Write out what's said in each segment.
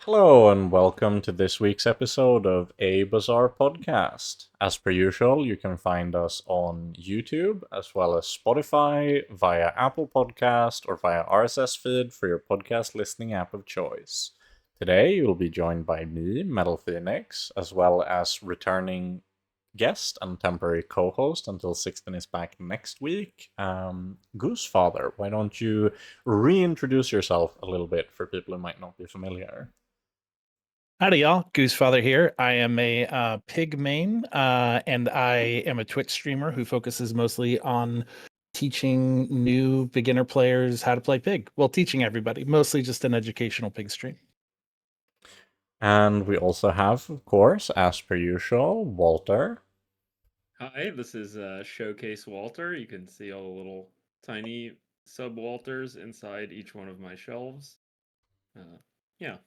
Hello and welcome to this week's episode of A Bazaar podcast. As per usual, you can find us on YouTube as well as Spotify, via Apple Podcast, or via RSS feed for your podcast listening app of choice. Today, you'll be joined by me, MetallFenix, as well as returning guest and temporary co-host until Sixten is back next week, GooseFathr. Why don't you reintroduce yourself a little bit for people who might not be familiar? Howdy, y'all. GooseFathr here. I am a pig main, and I am a Twitch streamer who focuses mostly on teaching new beginner players how to play pig. Well, teaching everybody, mostly just an educational pig stream. And we also have, of course, as per usual, Walter. Hi, this is Showcase Walter. You can see all the little tiny sub Walters inside each one of my shelves. Yeah.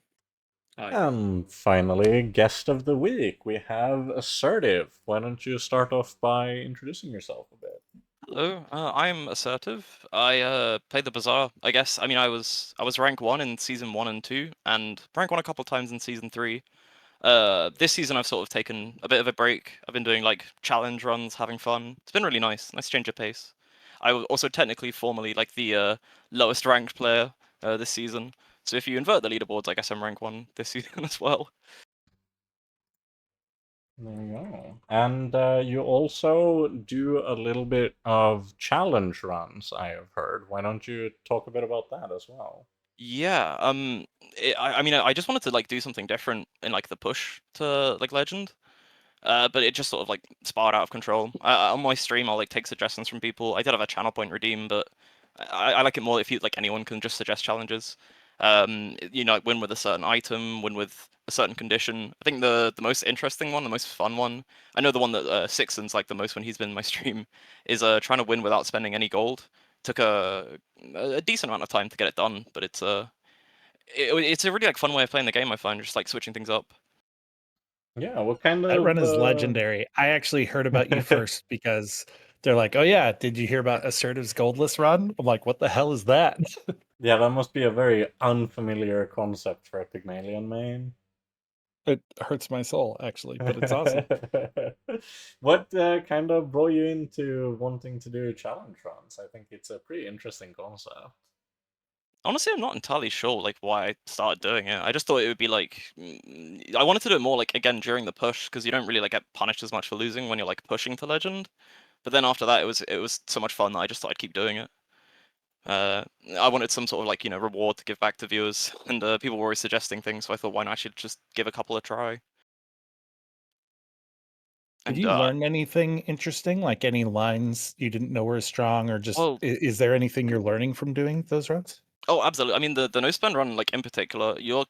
Hi. And finally, guest of the week, we have Assertive. Why don't you start off by introducing yourself a bit? Hello, I'm Assertive. I played the Bazaar. I guess. I mean, I was rank 1 in season 1 and 2, and rank 1 a couple times in season 3. This season I've sort of taken a bit of a break. I've been doing like challenge runs, having fun. It's been really nice change of pace. I was also technically formally like the lowest ranked player this season. So if you invert the leaderboards, I guess I'm rank 1 this season as well. There you go. And you also do a little bit of challenge runs, I have heard. Why don't you talk a bit about that as well? Yeah, I mean, I just wanted to like do something different in like the push to like Legend. But it just sort of like spiraled out of control. On my stream, I'll like take suggestions from people. I did have a channel point redeem, but I like it more if you like anyone can just suggest challenges. Like win with a certain item, win with a certain condition. I think the most interesting one, the most fun one, I know the one that Sixen's like the most when he's been in my stream, is trying to win without spending any gold. Took a decent amount of time to get it done, but it's a really like fun way of playing the game. I find just like switching things up. Yeah, what kind That run of is legendary. I actually heard about you first because they're like, "Oh yeah, did you hear about Assertive's Goldless run?" I'm like, "What the hell is that?" Yeah, that must be a very unfamiliar concept for a Pygmalion main. It hurts my soul actually, but it's awesome. What kind of brought you into wanting to do challenge runs? I think it's a pretty interesting concept. Honestly, I'm not entirely sure like why I started doing it. I just thought it would be like I wanted to do it more like again during the push because you don't really like get punished as much for losing when you're like pushing to legend. But then after that, it was so much fun that I just thought I'd keep doing it. Uh, I wanted some sort of like reward to give back to viewers, and people were always suggesting things, so I thought why not I should just give a couple a try. Did And you learn anything interesting, like any lines you didn't know were strong, or just well, is there anything you're learning from doing those runs? oh, absolutely. I mean, the no spend run, like in particular, you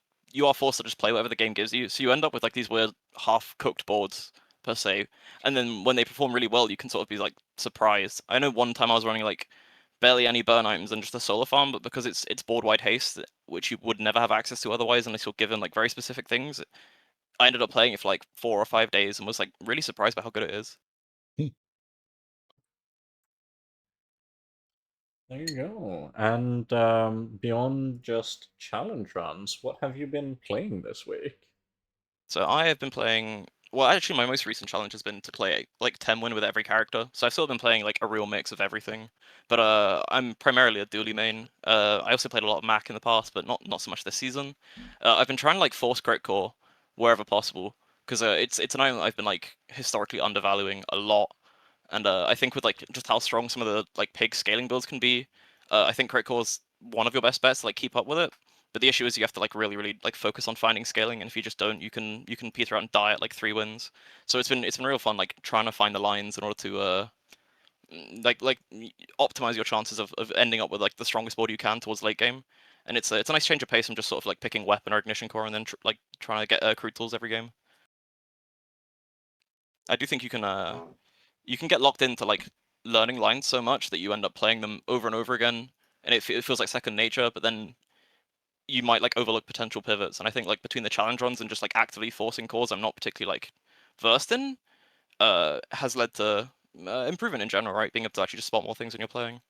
are forced to just play whatever the game gives you. So you end up with like these weird half cooked boards per se, and then when they perform really well, you can sort of be like surprised. I know one time I was running like barely any burn items and just a solar farm, but because it's board wide haste, which you would never have access to otherwise unless you're given like very specific things. I ended up playing it for like 4 or 5 days and was like really surprised by how good it is. Hmm. There you go. And beyond just challenge runs, what have you been playing this week? So I have been playing. Well, actually, my most recent challenge has been to play like 10 win with every character. So I've still been playing like a real mix of everything. But I'm primarily a dually main. I also played a lot of Mac in the past, but not so much this season. I've been trying to like force crit core wherever possible because it's an item that I've been like historically undervaluing a lot. And I think with like just how strong some of the like pig scaling builds can be, I think crit core is one of your best bets to like keep up with it. But the issue is you have to like really like focus on finding scaling, and if you just don't, you can peter out and die at like 3 wins. So it's been real fun like trying to find the lines in order to optimize your chances of ending up with like the strongest board you can towards late game. And it's a nice change of pace from just sort of like picking weapon or ignition core and then like trying to get crude tools every game. I do think you can get locked into like learning lines so much that you end up playing them over and over again, and it feels like second nature. But then you might like overlook potential pivots. And I think like between the challenge runs and just like actively forcing cores, I'm not particularly like versed in, has led to improvement in general, right? Being able to actually just spot more things when you're playing.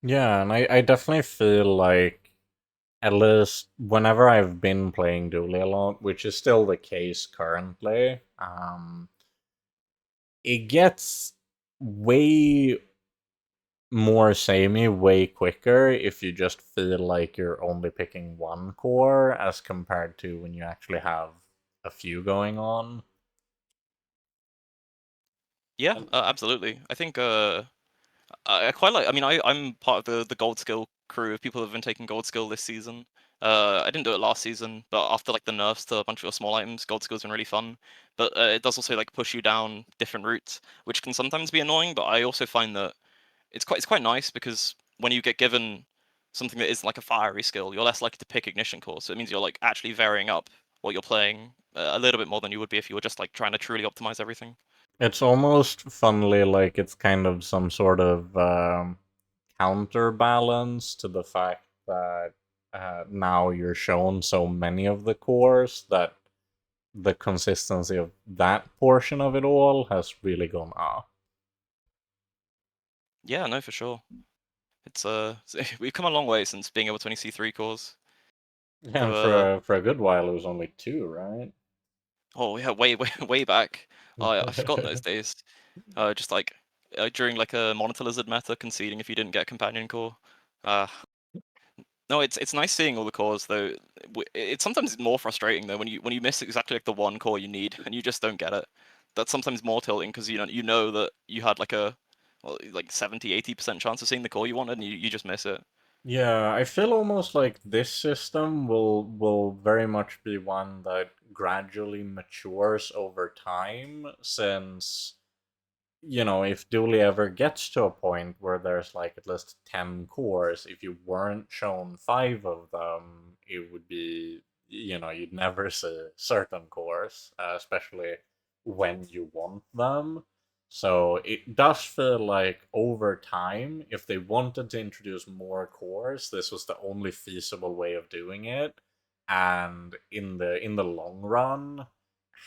Yeah, and I definitely feel like at least whenever I've been playing Dually a lot, which is still the case currently, it gets way more samey way quicker if you just feel like you're only picking one core as compared to when you actually have a few going on. Yeah, absolutely. I think I quite like. I mean, I'm part of the gold skill crew of people who have been taking gold skill this season. I didn't do it last season, but after like the nerfs to a bunch of your small items, gold skill's been really fun. But it does also like push you down different routes, which can sometimes be annoying. But I also find that it's quite nice because when you get given something that isn't like a fiery skill, you're less likely to pick ignition core. So it means you're like actually varying up what you're playing a little bit more than you would be if you were just like trying to truly optimize everything. It's almost funnily like it's kind of some sort of counterbalance to the fact that now you're shown so many of the cores that the consistency of that portion of it all has really gone up. Yeah, no, for sure. It's we've come a long way since being able to only see 3 cores. Yeah, To and for a good while it was only two, right? oh yeah, way back. I've forgotten those days. Just like during like a monitor lizard meta, conceding if you didn't get companion core. Uh, no, it's nice seeing all the cores though. It's sometimes more frustrating though when you miss exactly like the one core you need and you just don't get it. That's sometimes more tilting because you know that you had like a well, like 70-80% chance of seeing the core you wanted and you just miss it. Yeah, I feel almost like this system will very much be one that gradually matures over time, since if Dooley ever gets to a point where there's like at least 10 cores, if you weren't shown 5 of them, it would be, you'd never see certain cores, especially when you want them. So it does feel like over time, if they wanted to introduce more cores, this was the only feasible way of doing it. And in the long run,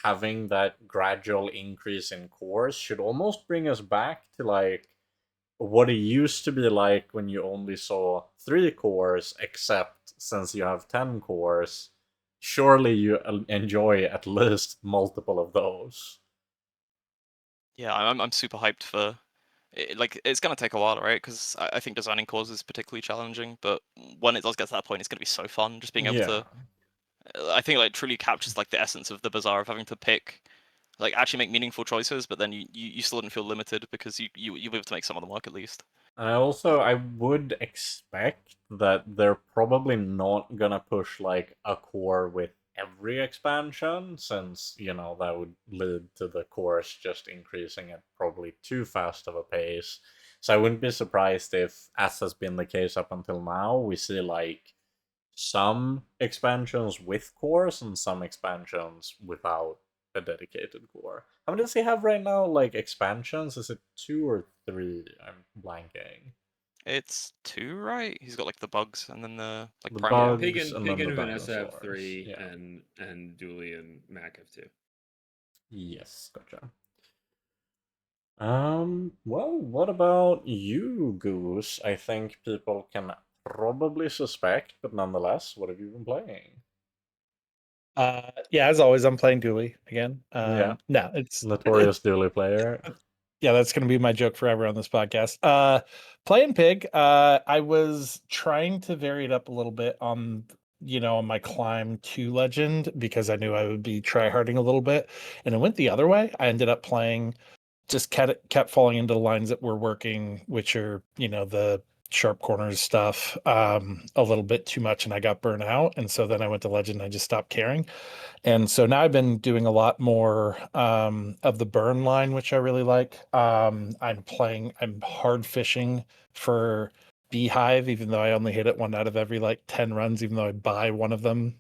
having that gradual increase in cores should almost bring us back to like what it used to be like when you only saw 3 cores, except since you have 10 cores, surely you enjoy at least multiple of those. Yeah, I'm super hyped for like it's gonna take a while, right? Because I think designing cores is particularly challenging, but when it does get to that point, it's gonna be so fun. Just being able Yeah. to, I think like truly captures like the essence of the Bazaar of having to pick, like actually make meaningful choices, but then you still didn't feel limited because you'll be able to make some of them work at least. I would expect that they're probably not gonna push like a core with every expansion, since that would lead to the cores just increasing at probably too fast of a pace. So I wouldn't be surprised if, as has been the case up until now, we see like some expansions with cores and some expansions without a dedicated core. How many does he have right now? Like expansions? Is it 2 or 3? I'm blanking. It's 2, right? He's got like the bugs and then the like The prime. Yeah, bugs and Pig then the and Vanessa have dinosaurs. 3, Yeah. and Dooley and Mac have 2. Yes, gotcha. Well, what about you, Goose? I think people can probably suspect, but nonetheless, what have you been playing? Yeah, as always, I'm playing Dooley again. Yeah, No, it's notorious Dooley player. yeah, that's going to be my joke forever on this podcast. Playing Pig, I was trying to vary it up a little bit on, on my climb to Legend because I knew I would be tryharding a little bit, and it went the other way. I ended up playing, just kept falling into the lines that were working, which are, the sharp corners stuff, a little bit too much, and I got burnt out. And so then I went to Legend and I just stopped caring. And so now I've been doing a lot more of the burn line, which I really like. I'm hard fishing for Beehive, even though I only hit it 1 out of every like 10 runs, even though I buy one of them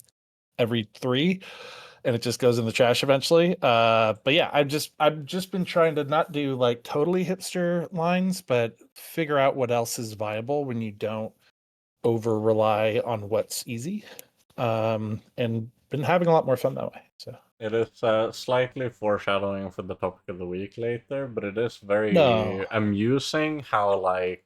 every 3 and it just goes in the trash eventually. But yeah, I've just been trying to not do like totally hipster lines, but figure out what else is viable when you don't over rely on what's easy. And been having a lot more fun that way. So It is slightly foreshadowing for the topic of the week later, but it is very no, amusing how, like,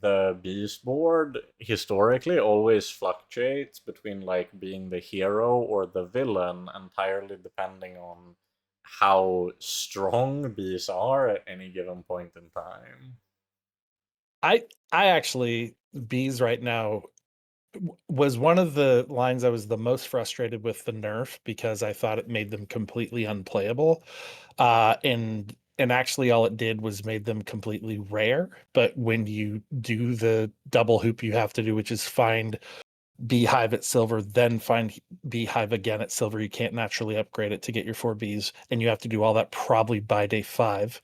the beast board historically always fluctuates between like being the hero or the villain, entirely depending on how strong bees are at any given point in time. I actually, bees right now was one of the lines I was the most frustrated with the nerf, because I thought it made them completely unplayable. And actually all it did was made them completely rare. But when you do the double hoop you have to do, which is find beehive at silver, then find beehive again at silver, you can't naturally upgrade it to get your 4 bees, and you have to do all that probably by day 5.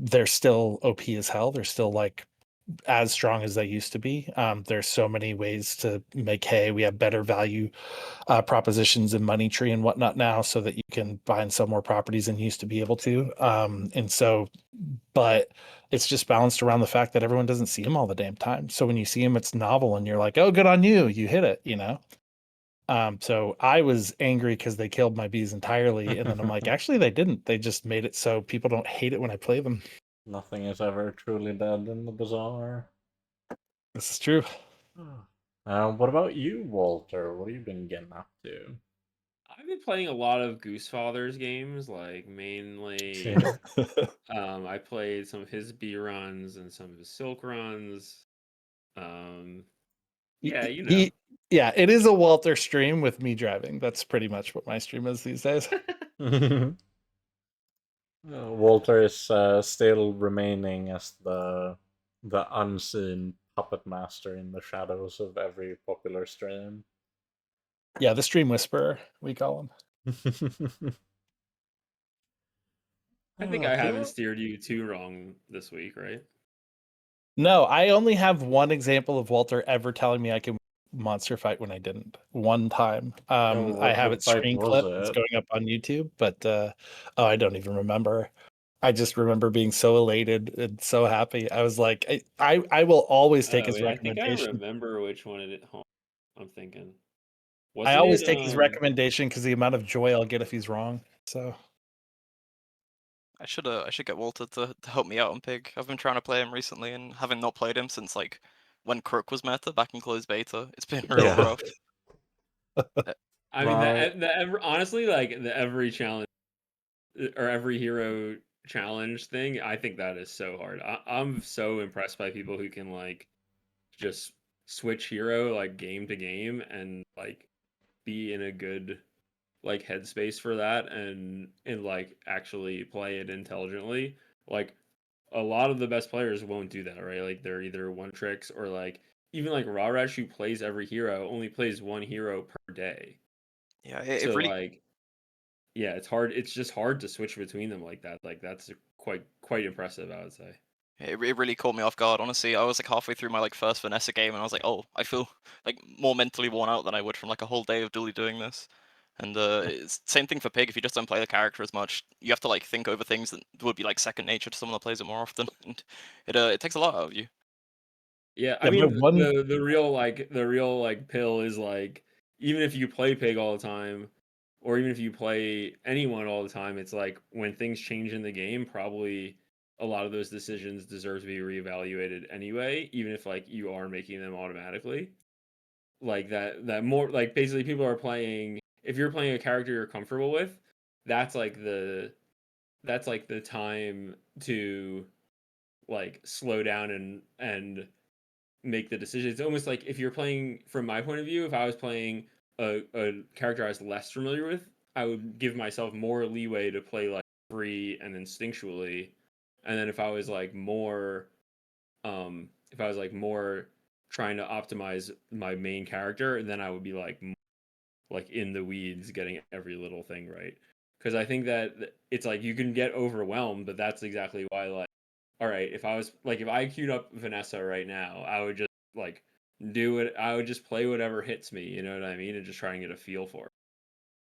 They're still OP as hell. They're still like as strong as they used to be. There's so many ways to make hay. We have better value propositions in Money Tree and whatnot now, so that you can buy and sell more properties than you used to be able to. But it's just balanced around the fact that everyone doesn't see them all the damn time. So when you see them, it's novel, and you're like, oh, good on you, you hit it, you know. So I was angry because they killed my bees entirely, and then I'm like, actually, they didn't. They just made it so people don't hate it when I play them. Nothing is ever truly dead in the Bazaar. This is true. What about you, Walter? What have you been getting up to? I've been playing a lot of GooseFathr's games, like mainly. I played some of his bee runs and some of his silk runs. Yeah, you know. Yeah, it is a Walter stream with me driving. That's pretty much what my stream is these days. Walter is still remaining as the unseen puppet master in the shadows of every popular stream. Yeah, the stream whisperer, we call him. I think I haven't steered you too wrong this week, right? No, I only have one example of Walter ever telling me I can monster fight when I didn't. One time. I have it screen clipped. It's going up on YouTube, but I don't even remember. I just remember being so elated and so happy. I was like, I will always take his recommendation. I think I remember which one it is. I'm thinking. I always take his recommendation because the amount of joy I'll get if he's wrong. So I should get Walter to help me out on Pig. I've been trying to play him recently, and having not played him since like when Crook was meta back in closed beta, it's been real rough. I mean, honestly, like the every challenge or every hero challenge thing, I think that is so hard. I'm so impressed by people who can like just switch hero like game to game and like be in a good like headspace for that and like actually play it intelligently. Like a lot of the best players won't do that, right? Like they're either one tricks or like even like Raresh, who plays every hero, only plays one hero per day. Yeah, it So really. like, yeah, it's hard. It's just hard to switch between them like that. Like that's quite impressive, I would say. It really caught me off guard, honestly. I was like halfway through my like first Vanessa game, and I was like, oh, I feel like more mentally worn out than I would from like a whole day of dually doing this. And it's same thing for Pig. If you just don't play the character as much, you have to like think over things that would be like second nature to someone that plays it more often, and it takes a lot out of you. Yeah, I mean the real like pill is like even if you play Pig all the time, or even if you play anyone all the time, it's like when things change in the game, probably a lot of those decisions deserve to be reevaluated anyway, even if like you are making them automatically. Like that more like basically people are playing if you're playing a character you're comfortable with, that's like the time to like slow down and make the decision. It's almost like if you're playing, from my point of view, if I was playing a character I was less familiar with, I would give myself more leeway to play like free and instinctually. And then if I was like more trying to optimize my main character, then I would be like in the weeds, getting every little thing right. Because I think that it's like you can get overwhelmed, but that's exactly why like all right, if I queued up Vanessa right now, I would just like do it. I would just play whatever hits me. You know what I mean? And just try and get a feel for it,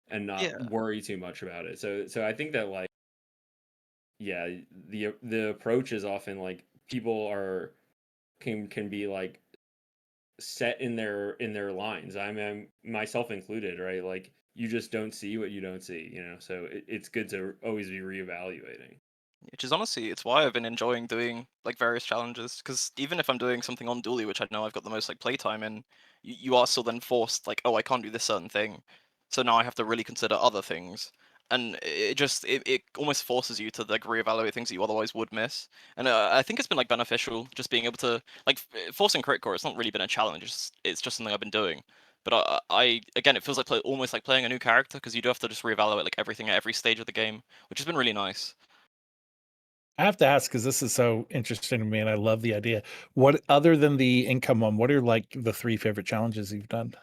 and not Yeah. worry too much about it. So I think that like yeah, the approach is often like people are can be like set in their lines. I'm myself included, right? Like you just don't see what you don't see. You know, so it's good to always be reevaluating. Which is honestly, it's why I've been enjoying doing like various challenges. Because even if I'm doing something on Dually, which I know I've got the most like playtime in, you are still then forced like, oh, I can't do this certain thing, so now I have to really consider other things, and it almost forces you to like reevaluate things that you otherwise would miss. And I think it's been like beneficial just being able to like forcing crit core. It's not really been a challenge. It's just something I've been doing. But I again, it feels like almost like playing a new character because you do have to just reevaluate like everything at every stage of the game, which has been really nice. I have to ask because this is so interesting to me, and I love the idea. What other than the income one, what are like the 3 favorite challenges you've done?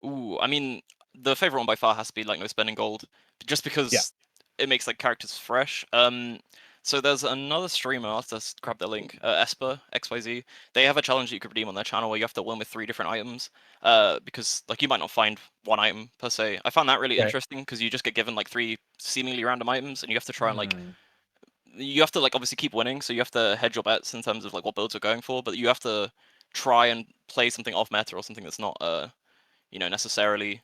Ooh, I mean, the favorite one by far has to be like no spending gold, just Yeah. because it makes like characters fresh. So there's another streamer. I'll have to grab the link. Esper XYZ. They have a challenge that you could redeem on their channel where you have to win with 3 different items. Because like you might not find one item per se. I found that really Okay. interesting because you just get given like 3 seemingly random items, and you have to try and like Hmm. you have to like obviously keep winning, so you have to hedge your bets in terms of like what builds you're going for, but you have to try and play something off meta or something that's not necessarily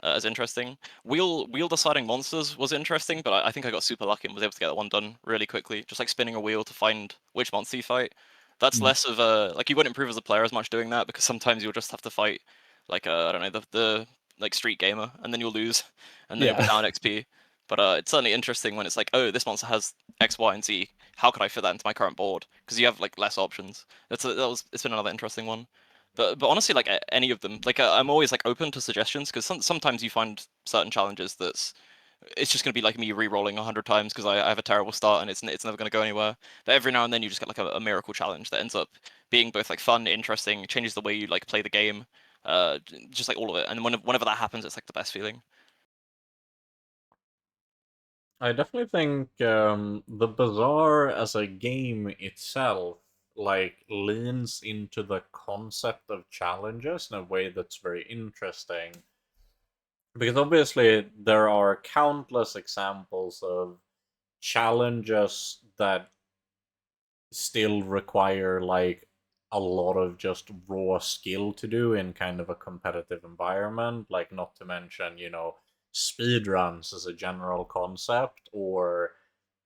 as interesting. Wheel deciding monsters was interesting, but I think I got super lucky and was able to get that one done really quickly. Just like spinning a wheel to find which monster you fight. That's Mm. less of a like you wouldn't improve as a player as much doing that because sometimes you'll just have to fight like I don't know the like street gamer and then you'll lose and then you'll be Yeah. down XP. But it's certainly interesting when it's like, oh, this monster has X, Y, and Z. How could I fit that into my current board? Because you have like less options. It's been another interesting one. But honestly, like any of them, like I'm always like open to suggestions because sometimes you find certain challenges that's it's just gonna be like me re-rolling 100 times because I have a terrible start and it's never gonna go anywhere. But every now and then you just get like a miracle challenge that ends up being both like fun, interesting, changes the way you like play the game, just like all of it. And whenever that happens, it's like the best feeling. I definitely think the Bazaar as a game itself like leans into the concept of challenges in a way that's very interesting. Because obviously there are countless examples of challenges that still require like a lot of just raw skill to do in kind of a competitive environment, like not to mention, speed runs as a general concept, or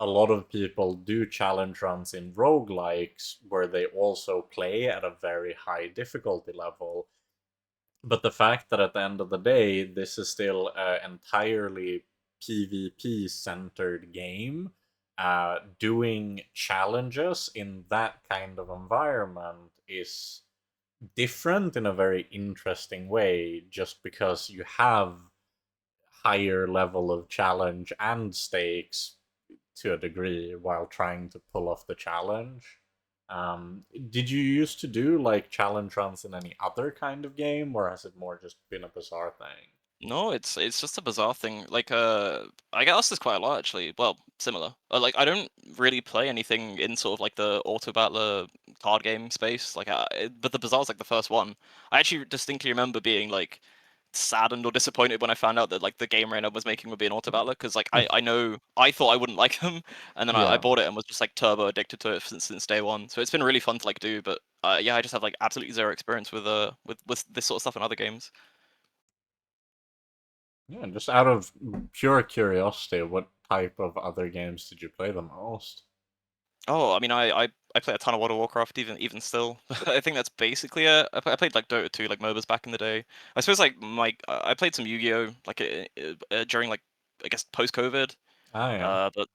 a lot of people do challenge runs in roguelikes where they also play at a very high difficulty level. But the fact that at the end of the day, this is still an entirely PvP centered game, doing challenges in that kind of environment is different in a very interesting way, just because you have higher level of challenge and stakes to a degree while trying to pull off the challenge. Did you used to do like challenge runs in any other kind of game, or has it more just been a bizarre thing? No, it's just a bizarre thing. Like, I get asked this quite a lot actually. Well, similar. Like, I don't really play anything in sort of like the auto battler card game space. Like, but the Bazaar's like the first one. I actually distinctly remember being like saddened or disappointed when I found out that like the game Reina was making would be an auto battler because like I know I thought I wouldn't like them, and then I Yeah. bought it and was just like turbo addicted to it since day one. So it's been really fun to like do. But yeah, I just have like absolutely zero experience with this sort of stuff in other games. Yeah, just out of pure curiosity, what type of other games did you play the most? Oh, I mean, I play a ton of World of Warcraft, even still. I think that's basically it. I played like Dota 2, like MOBAs back in the day. I suppose like I played some Yu-Gi-Oh like during like I guess post-COVID. Ah, yeah. But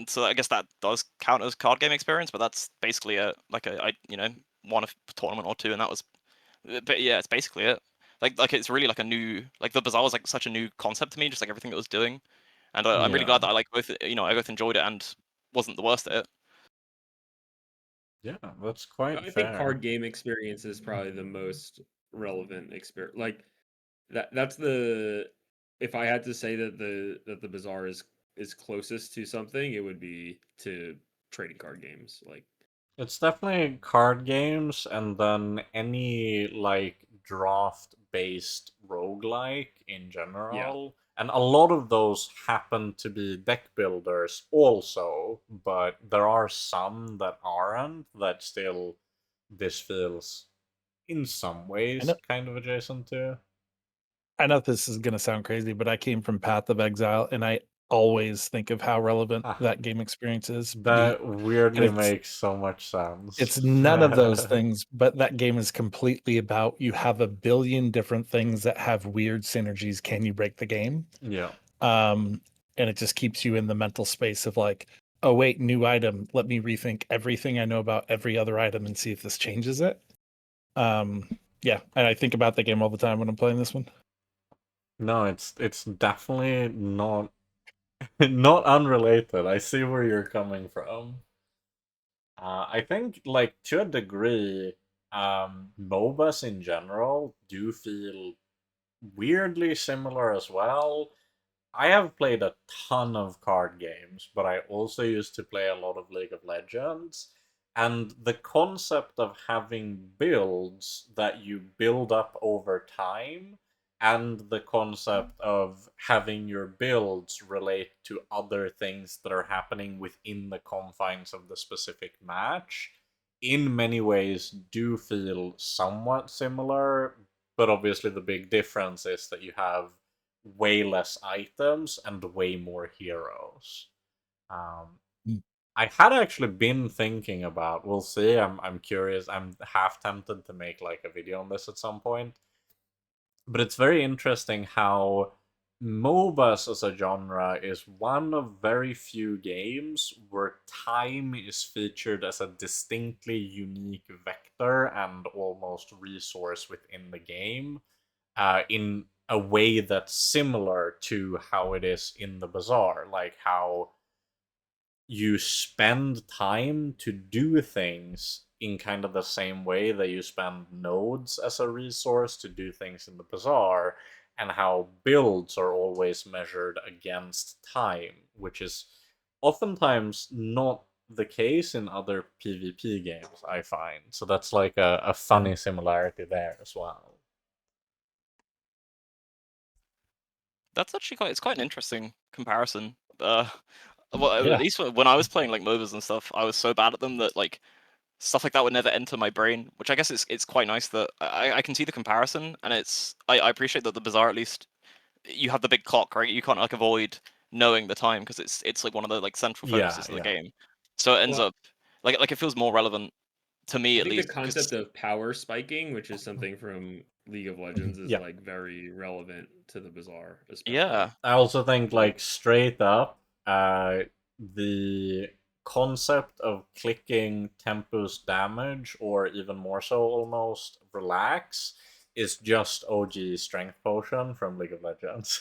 so I guess that does count as card game experience, but that's basically it. Like I won a tournament or two, and that was. But yeah, it's basically it. Like it's really like a new like the Bazaar was like such a new concept to me, just like everything it was doing, and I'm really glad Yeah. that I like both. I both enjoyed it and wasn't the worst at it. Yeah, that's quite I think fair. card game experience is probably the most relevant experience. Like that's the if I had to say that the Bazaar is closest to something, it would be to trading card games. Like It's definitely card games, and then any like draft based roguelike in yeah. general. And a lot of those happen to be deck builders also, but there are some that aren't, that still this feels in some I ways know kind of adjacent to. I know this is gonna sound crazy, but I came from Path of Exile, and I always think of how relevant that game experience is. That weirdly it's, makes so much sense. it's none of those things, but that game is completely about you have a billion different things that have weird synergies. Can you break the game? Yeah. And it just keeps you in the mental space of like, oh wait, new item. Let me rethink everything I know about every other item and see if this changes it. Yeah, and I think about the game all the time when I'm playing this one. No, it's definitely not not unrelated. I see where you're coming from. I think, like, to a degree, MOBAs in general do feel weirdly similar as well. I have played a ton of card games, but I also used to play a lot of League of Legends. And the concept of having builds that you build up over time, and the concept of having your builds relate to other things that are happening within the confines of the specific match, in many ways do feel somewhat similar. But obviously, the big difference is that you have way less items and way more heroes. Um, Mm. I had actually been thinking about. We'll see. I'm curious. I'm half tempted to make like a video on this at some point. But it's very interesting how MOBAs as a genre is one of very few games where time is featured as a distinctly unique vector and almost resource within the game, in a way that's similar to how it is in the Bazaar. Like how you spend time to do things in kind of the same way that you spend nodes as a resource to do things in the Bazaar, and how builds are always measured against time, which is oftentimes not the case in other PvP games, I find. So that's like a funny similarity there as well. That's actually quite an interesting comparison. Well, Yeah. at least when I was playing like MOBAs and stuff, I was so bad at them that like stuff like that would never enter my brain. Which I guess it's quite nice that I can see the comparison, and I appreciate that the Bazaar at least you have the big clock, right? You can't like avoid knowing the time because it's like one of the like central Yeah, focuses of the yeah. game. So it ends Well, up like it feels more relevant to me I at think the least concept because of power spiking, which is something from League of Legends, is Yeah. like very relevant to the Bazaar, especially. yeah. I also think, Like, like, straight up, the concept of clicking Tempus damage, or even more so, almost relax, is just OG strength potion from League of Legends.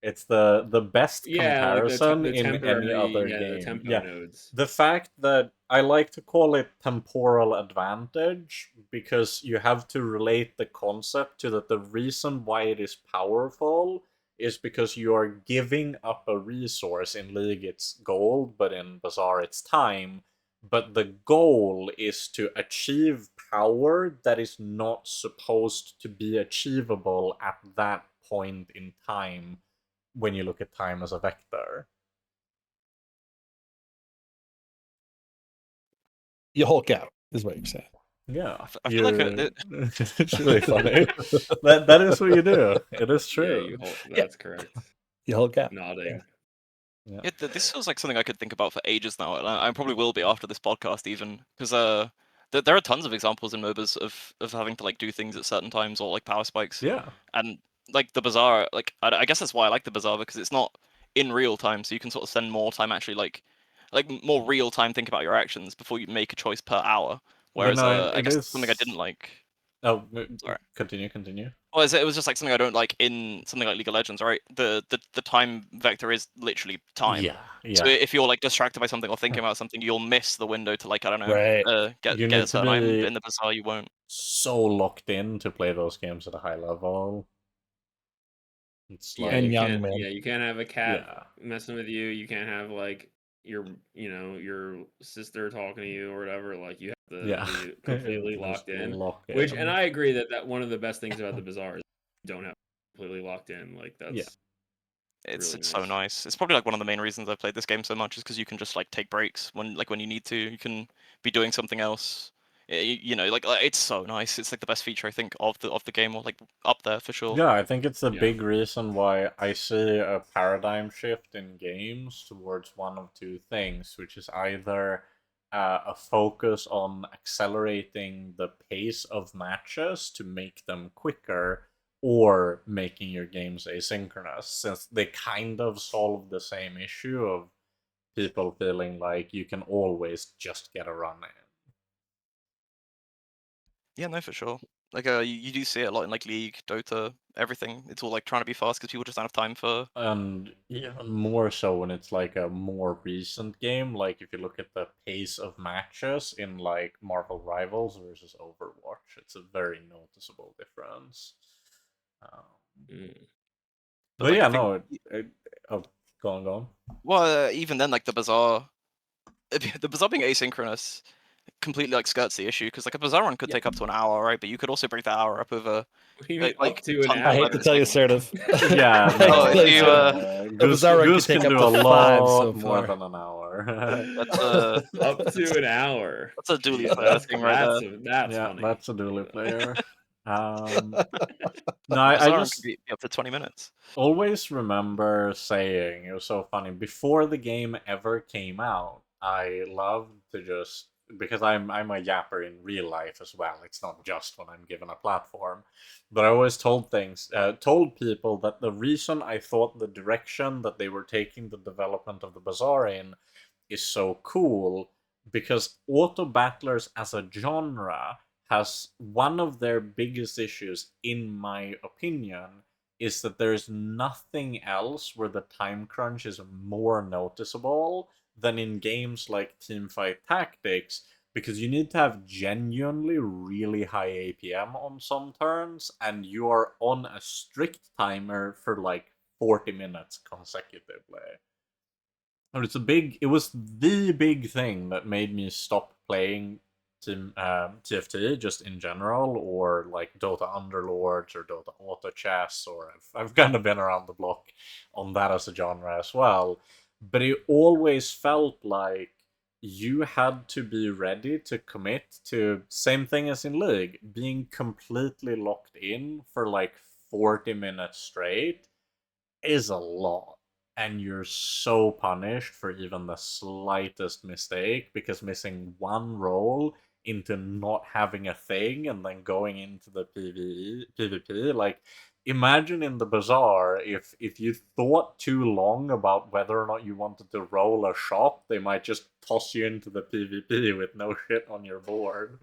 It's the best yeah, like comparison the in any temporary, other yeah, the game. tempo Yeah, nodes. the fact that I like to call it temporal advantage, because you have to relate the concept to that the reason why it is powerful is because you are giving up a resource. In League it's gold, but in Bazaar it's time. But the goal is to achieve power that is not supposed to be achievable at that point in time when you look at time as a vector. You Hulk out, is what you're saying. Yeah, I feel like it's really funny. That is what you do. It is Yeah, true. Yeah. that's correct. You Hulk out. Nodding. Yeah. this feels like something I could think about for ages now, and I probably will be after this podcast even because there are tons of examples in MOBAs of having to like do things at certain times or like power spikes, Yeah. and like the Bazaar, like I guess that's why I like the Bazaar because it's not in real time, so you can sort of spend more time actually like more real time think about your actions before you make a choice per hour. You Whereas know, I it guess something I didn't is. like. Oh, Sorry. continue. Well, it was just like something I don't like in something like League of Legends, right? The time vector is literally time. Yeah, So yeah. if you're like distracted by something or thinking about something, you'll miss the window to like I don't know, Right. get You a need to certain item. But be in the Bazaar, you won't. so locked in to play those games at a high level. It's Yeah, And you like, young can't. man. Yeah, you can't have a cat yeah, messing with you. You can't have like your sister talking to you or whatever. Like you have to yeah. be completely Just locked in. lock Which, and in. I agree that one of the best things about the Bazaar is you don't have to be completely locked in. Like Yeah. that's It's really it's so nice. nice. It's probably like one of the main reasons I played this game so much is because you can just like take breaks when you need to. You can be doing something else. You know, like it's so nice. It's like the best feature I think of the game, or like up there for sure. Yeah, I think it's a Yeah. big reason why I see a paradigm shift in games towards one of two things, which is either a focus on accelerating the pace of matches to make them quicker, or making your games asynchronous, since they kind of solve the same issue of people feeling like you can always just get a run in. Yeah, no, for sure. Like, you do see it a lot in like League, Dota, everything. It's all like trying to be fast because people just don't have time for. And even more so when it's like a more recent game. Like if you look at the pace of matches in like Marvel Rivals versus Overwatch, it's a very noticeable difference. Mm. But like, yeah, I think, no. Oh, go on, go on. well, even then, like the Bazaar, the Bazaar being asynchronous completely like skirts the issue because like a Bazaar run could Yeah. take up to an hour, right? But you could also break that hour up over What do you mean like up to an tons of I hate hour? to weapons, tell you, like Assertive. Yeah, I hate to no. if tell you, you Assertive. The Goose, Bazaar run Goose could take can up do a to 5 lot so more far. than an hour. that's a Up to an hour. that's a dually Jeez, player thing right there. that's Yeah, funny. that's a dually player. No, The I Bazaar run could just be up to 20 minutes. always remember saying, it was so funny, before the game ever came out, I loved to just, because I'm a yapper in real life as well. It's not just when I'm given a platform. But I always told people that the reason I thought the direction that they were taking the development of the Bazaar in is so cool, because auto battlers as a genre has one of their biggest issues, in my opinion, is that there's nothing else where the time crunch is more noticeable than in games like Teamfight Tactics, because you need to have genuinely really high APM on some turns, and you are on a strict timer for like 40 minutes consecutively. And it was the big thing that made me stop playing TFT just in general, or like Dota Underlords or Dota Auto Chess, or I've kind of been around the block on that as a genre as well. But it always felt like you had to be ready to commit to, same thing as in League, being completely locked in for like 40 minutes straight is a lot. And you're so punished for even the slightest mistake, because missing one roll into not having a thing and then going into the PvP, like, imagine in the Bazaar, if you thought too long about whether or not you wanted to roll a shot, they might just toss you into the PvP with no shit on your board.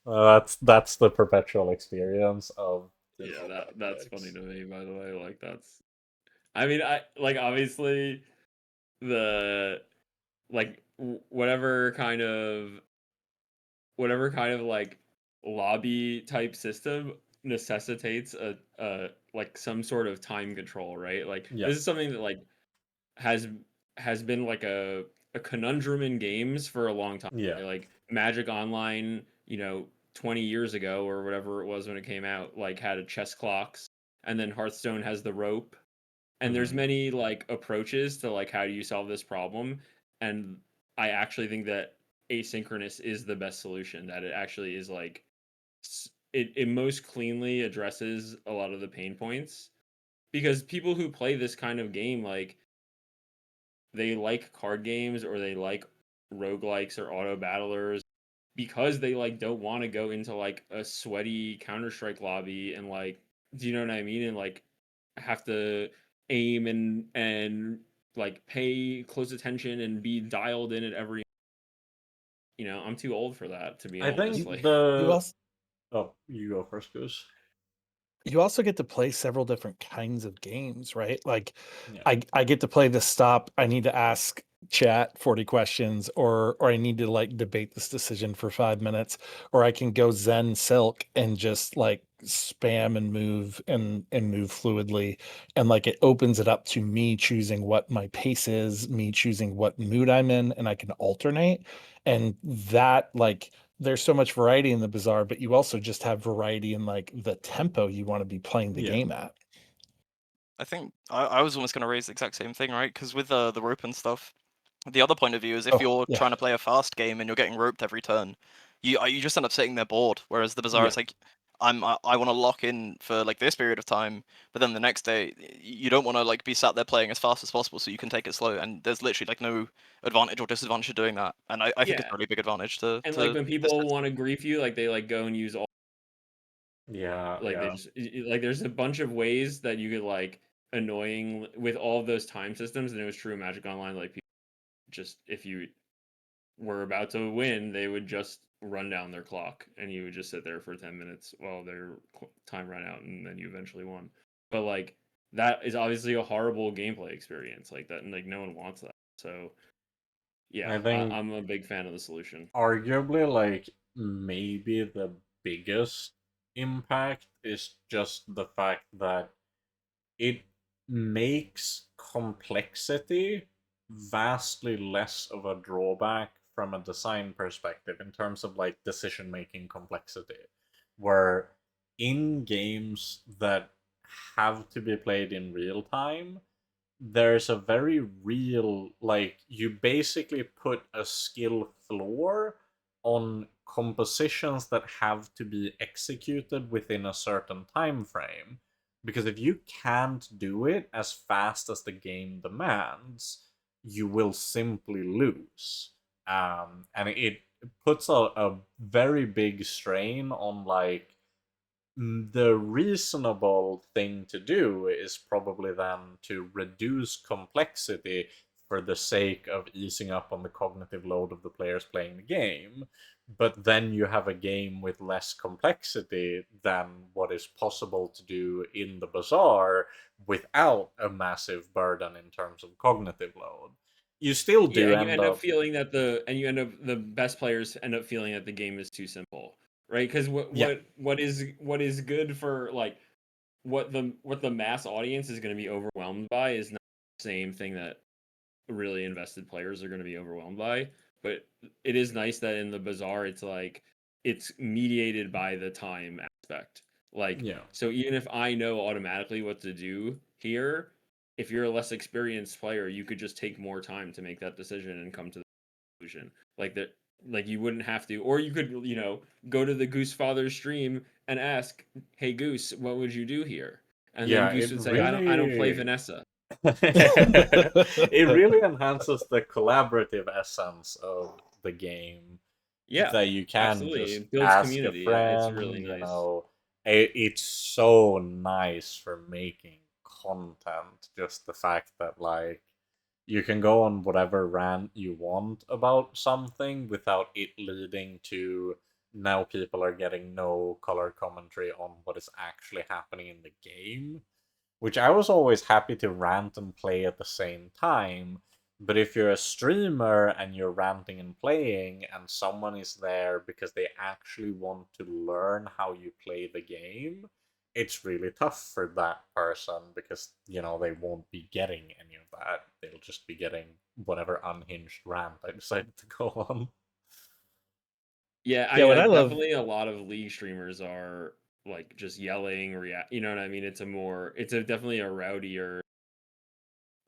That's the perpetual experience of Yeah, that's funny to me, by the way. Like that's I mean, I like obviously the like whatever kind of like lobby type system necessitates a like some sort of time control, right? Like Yeah. this is something that like has has been like a conundrum in games for a long time. Yeah. Right? Like Magic Online, 20 years ago or whatever it was when it came out, like had a chess clocks, and then Hearthstone has the rope, and there's Mhm. many like approaches to like how do you solve this problem, and I actually think that asynchronous is the best solution, that it actually is like it most cleanly addresses a lot of the pain points, because people who play this kind of game, like they like card games or they like roguelikes or auto battlers because they like don't want to go into like a sweaty Counter-Strike lobby and like, do you know what I mean, and like have to aim and like pay close attention and be dialed in at every, I'm too old for that, to be I honest. think Like You also Oh, you go first, Goose. you also get to play several different kinds of games, right? Like Yeah. I get to play the stop, I need to ask chat 40 questions, or I need to like debate this decision for 5 minutes, or I can go Zen Silk and just like spam and move fluidly, and like it opens it up to me choosing what my pace is, me choosing what mood I'm in, and I can alternate. And that like there's so much variety in the Bazaar, but you also just have variety in like the tempo you want to be playing the Yeah. game at. I think I was almost going to raise the exact same thing, right? Because with the rope and stuff, the other point of view is if Oh, you're yeah. trying to play a fast game and you're getting roped every turn, you just end up sitting there bored. Whereas the Bazaar is like, I want to lock in for like this period of time, but then the next day you don't want to like be sat there playing as fast as possible, so you can take it slow. And there's literally like no advantage or disadvantage to doing that. And I think it's a really big advantage to. And like when people want to grief you, like they like go and use all. They just like there's a bunch of ways that you could like annoying with all of those time systems, and it was true in Magic Online. Like people just if you were about to win, they would just run down their clock, and you would just sit there for 10 minutes while their time ran out, and then you eventually won. But like that is obviously a horrible gameplay experience, like that, and like no one wants that. So yeah, I think I'm a big fan of the solution. Arguably, like maybe the biggest impact is just the fact that it makes complexity vastly less of a drawback from a design perspective in terms of like decision making complexity. Where in games that have to be played in real time, there's a very real, like, you basically put a skill floor on compositions that have to be executed within a certain time frame, because if you can't do it as fast as the game demands, you will simply lose. And it puts a very big strain on like the reasonable thing to do is probably then to reduce complexity for the sake of easing up on the cognitive load of the players playing the game. But then you have a game with less complexity than what is possible to do in the Bazaar without a massive burden in terms of cognitive load. You still do and you end end up up feeling that the best players end up feeling that the game is too simple, right? Because what is good for like what the mass audience is going to be overwhelmed by is not the same thing that really invested players are going to be overwhelmed by. But it is nice that in the Bazaar, it's like it's mediated by the time aspect. Like, so even if I know automatically what to do here, if you're a less experienced player, you could just take more time to make that decision and come to the conclusion. Like that, like you wouldn't have to, or you could, go to the GooseFathr stream and ask, "Hey Goose, what would you do here?" And then Goose it would say, I don't play really Vanessa." it really enhances the collaborative essence of the game Yeah, that you can absolutely. just It builds ask a community. It's really friend, nice. it's so nice for making content. Just the fact that like you can go on whatever rant you want about something without it leading to now people are getting no color commentary on what is actually happening in the game, which I was always happy to rant and play at the same time. But if you're a streamer and you're ranting and playing, and someone is there because they actually want to learn how you play the game, it's really tough for that person because, they won't be getting any of that. They'll just be getting whatever unhinged rant I decided to go on. Yeah, I Yeah, mean, what I like love. definitely a lot of League streamers are like just yelling, react. You know what I mean? It's definitely a rowdier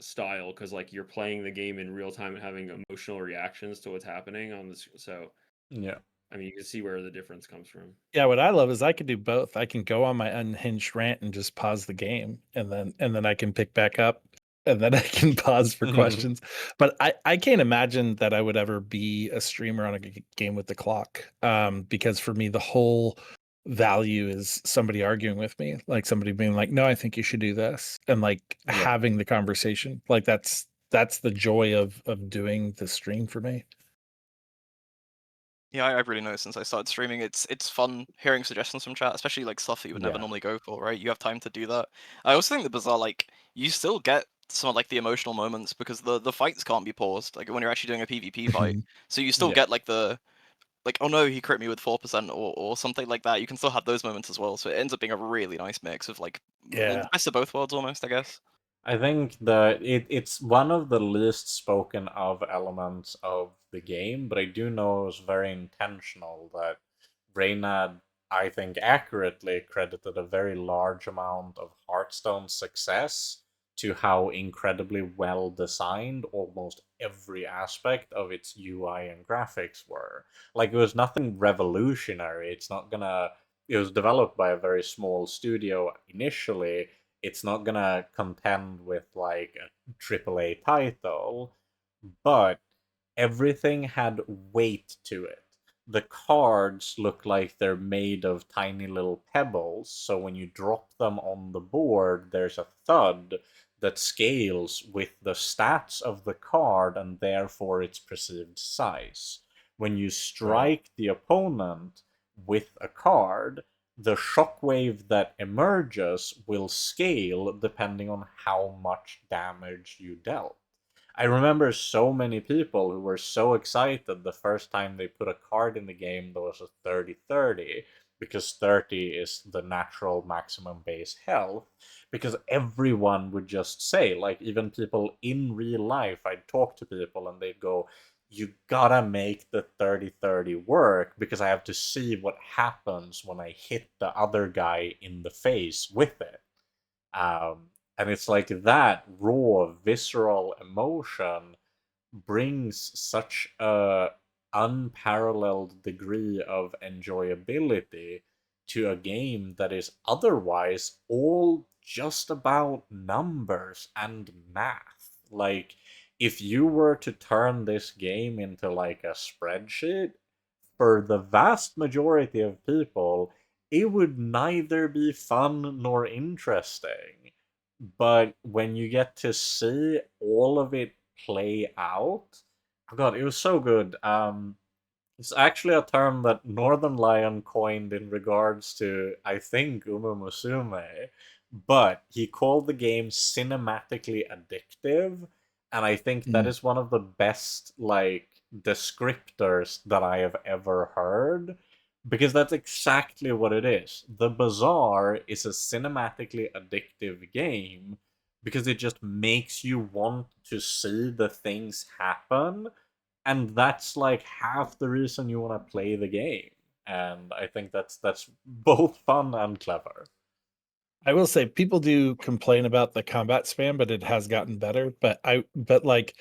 style because like you're playing the game in real time and having emotional reactions to what's happening on this. So Yeah. I mean, you can see where the difference comes from. Yeah, what I love is I can do both. I can go on my unhinged rant and just pause the game, and then I can pick back up, and then I can pause for questions. But I can't imagine that I would ever be a streamer on a game with the clock, because for me the whole value is somebody arguing with me, like somebody being like, "No, I think you should do this," and like having the conversation. Like that's the joy of doing the stream for me. Yeah, I've really noticed since I started streaming, it's fun hearing suggestions from chat, especially like stuff that you would never normally go for, right? You have time to do that. I also think the Bazaar, like, you still get some of like the emotional moments because the fights can't be paused, like when you're actually doing a PvP fight. So you still get like oh no, he crit me with 4% or something like that. You can still have those moments as well. So it ends up being a really nice mix of like the best of both worlds almost, I guess. I think that it's one of the least spoken of elements of the game, but I do know it was very intentional that Reynad, I think accurately credited a very large amount of Hearthstone's success to how incredibly well designed almost every aspect of its UI and graphics were. Like, it was nothing revolutionary. It was developed by a very small studio initially. It's not gonna contend with like a AAA title, but everything had weight to it. The cards look like they're made of tiny little pebbles, so when you drop them on the board, there's a thud that scales with the stats of the card and therefore its perceived size. When you strike the opponent with a card, the shockwave that emerges will scale depending on how much damage you dealt. I remember so many people who were so excited the first time they put a card in the game that was a 30-30, because 30 is the natural maximum base health, because everyone would just say, like, even people in real life, I'd talk to people and they'd go, you gotta make the 30-30 work because I have to see what happens when I hit the other guy in the face with it. And it's like that raw, visceral emotion brings such a unparalleled degree of enjoyability to a game that is otherwise all just about numbers and math. Like, if you were to turn this game into like a spreadsheet, for the vast majority of people, it would neither be fun nor interesting. But when you get to see all of it play out, oh god, it was so good. It's actually a term that Northern Lion coined in regards to, I think, Uma Musume, but he called the game cinematically addictive, and I think that is one of the best, like, descriptors that I have ever heard, because that's exactly what it is. The Bazaar is a cinematically addictive game because it just makes you want to see the things happen, and that's like half the reason you want to play the game. And I think that's both fun and clever. I will say people do complain about the combat spam, but it has gotten better. But like,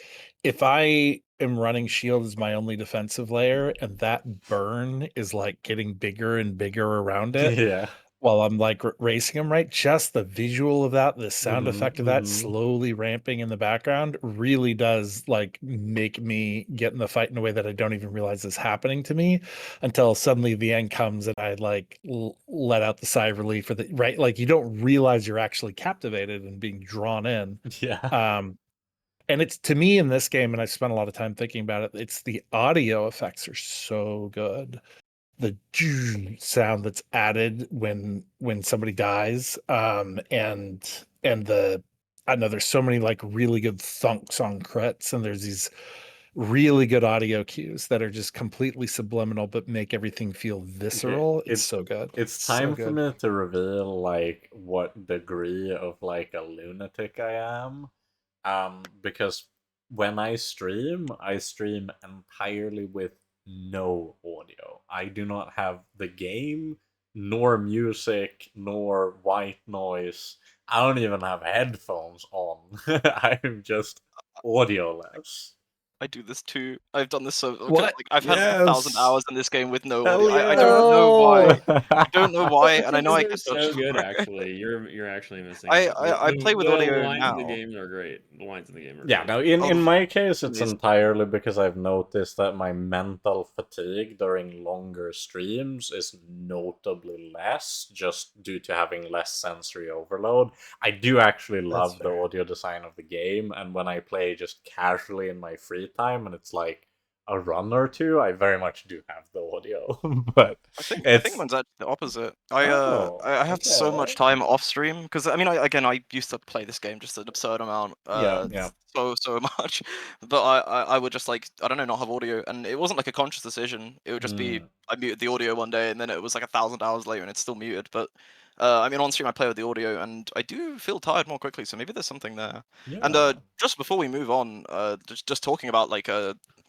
if I am running shield as my only defensive layer and that burn is like getting bigger and bigger around it, Yeah. while I'm like racing them, right? Just the visual of that, the sound Mhm, effect of that mhm. slowly ramping in the background really does like make me get in the fight in a way that I don't even realize is happening to me until suddenly the end comes and I like let out the sigh of relief for the right. Like you don't realize you're actually captivated and being drawn in. Yeah. And it's to me in this game, and I spent a lot of time thinking about it. It's the audio effects are so good, the sound that's added when somebody dies, and the I don't know, there's so many like really good thunks on crits, and there's these really good audio cues that are just completely subliminal but make everything feel Okay. visceral. It's so good. It's So time for good. me to reveal like what degree of like a lunatic I am. Because when I stream entirely with no audio. I do not have the game, nor music, nor white noise. I don't even have headphones on. I'm just audioless. I do this too. I've done this What? like I've had 1,000 Yes! hours in this game with no Hell audio. I yeah! don't know why. Oh, I don't know why, That's and I know because I they're could search so good. for it. Actually, you're actually missing I, out. I I play with The audio lines in the now. game are great. The lines in the game are Yeah, great. no, in Oh, my case, it's amazing. entirely because I've noticed that my mental fatigue during longer streams is notably less, just due to having less sensory overload. I do actually that's love the fair. audio design of the game, and when I play just casually in my free time and it's like a run or two, I very much do have the audio. But I think it's mine's actually the opposite. I oh, I have so okay. much time off stream because I mean I used to play this game just an absurd amount, Yeah, yeah. so much, but I would just like I don't know not have audio, and it wasn't like a conscious decision. It would just be Mm, I muted the audio one day and then it was like 1,000 hours later and it's still muted. But I mean on stream I play with the audio and I do feel tired more quickly, so maybe there's something there. And yeah. just before we move on, just talking about like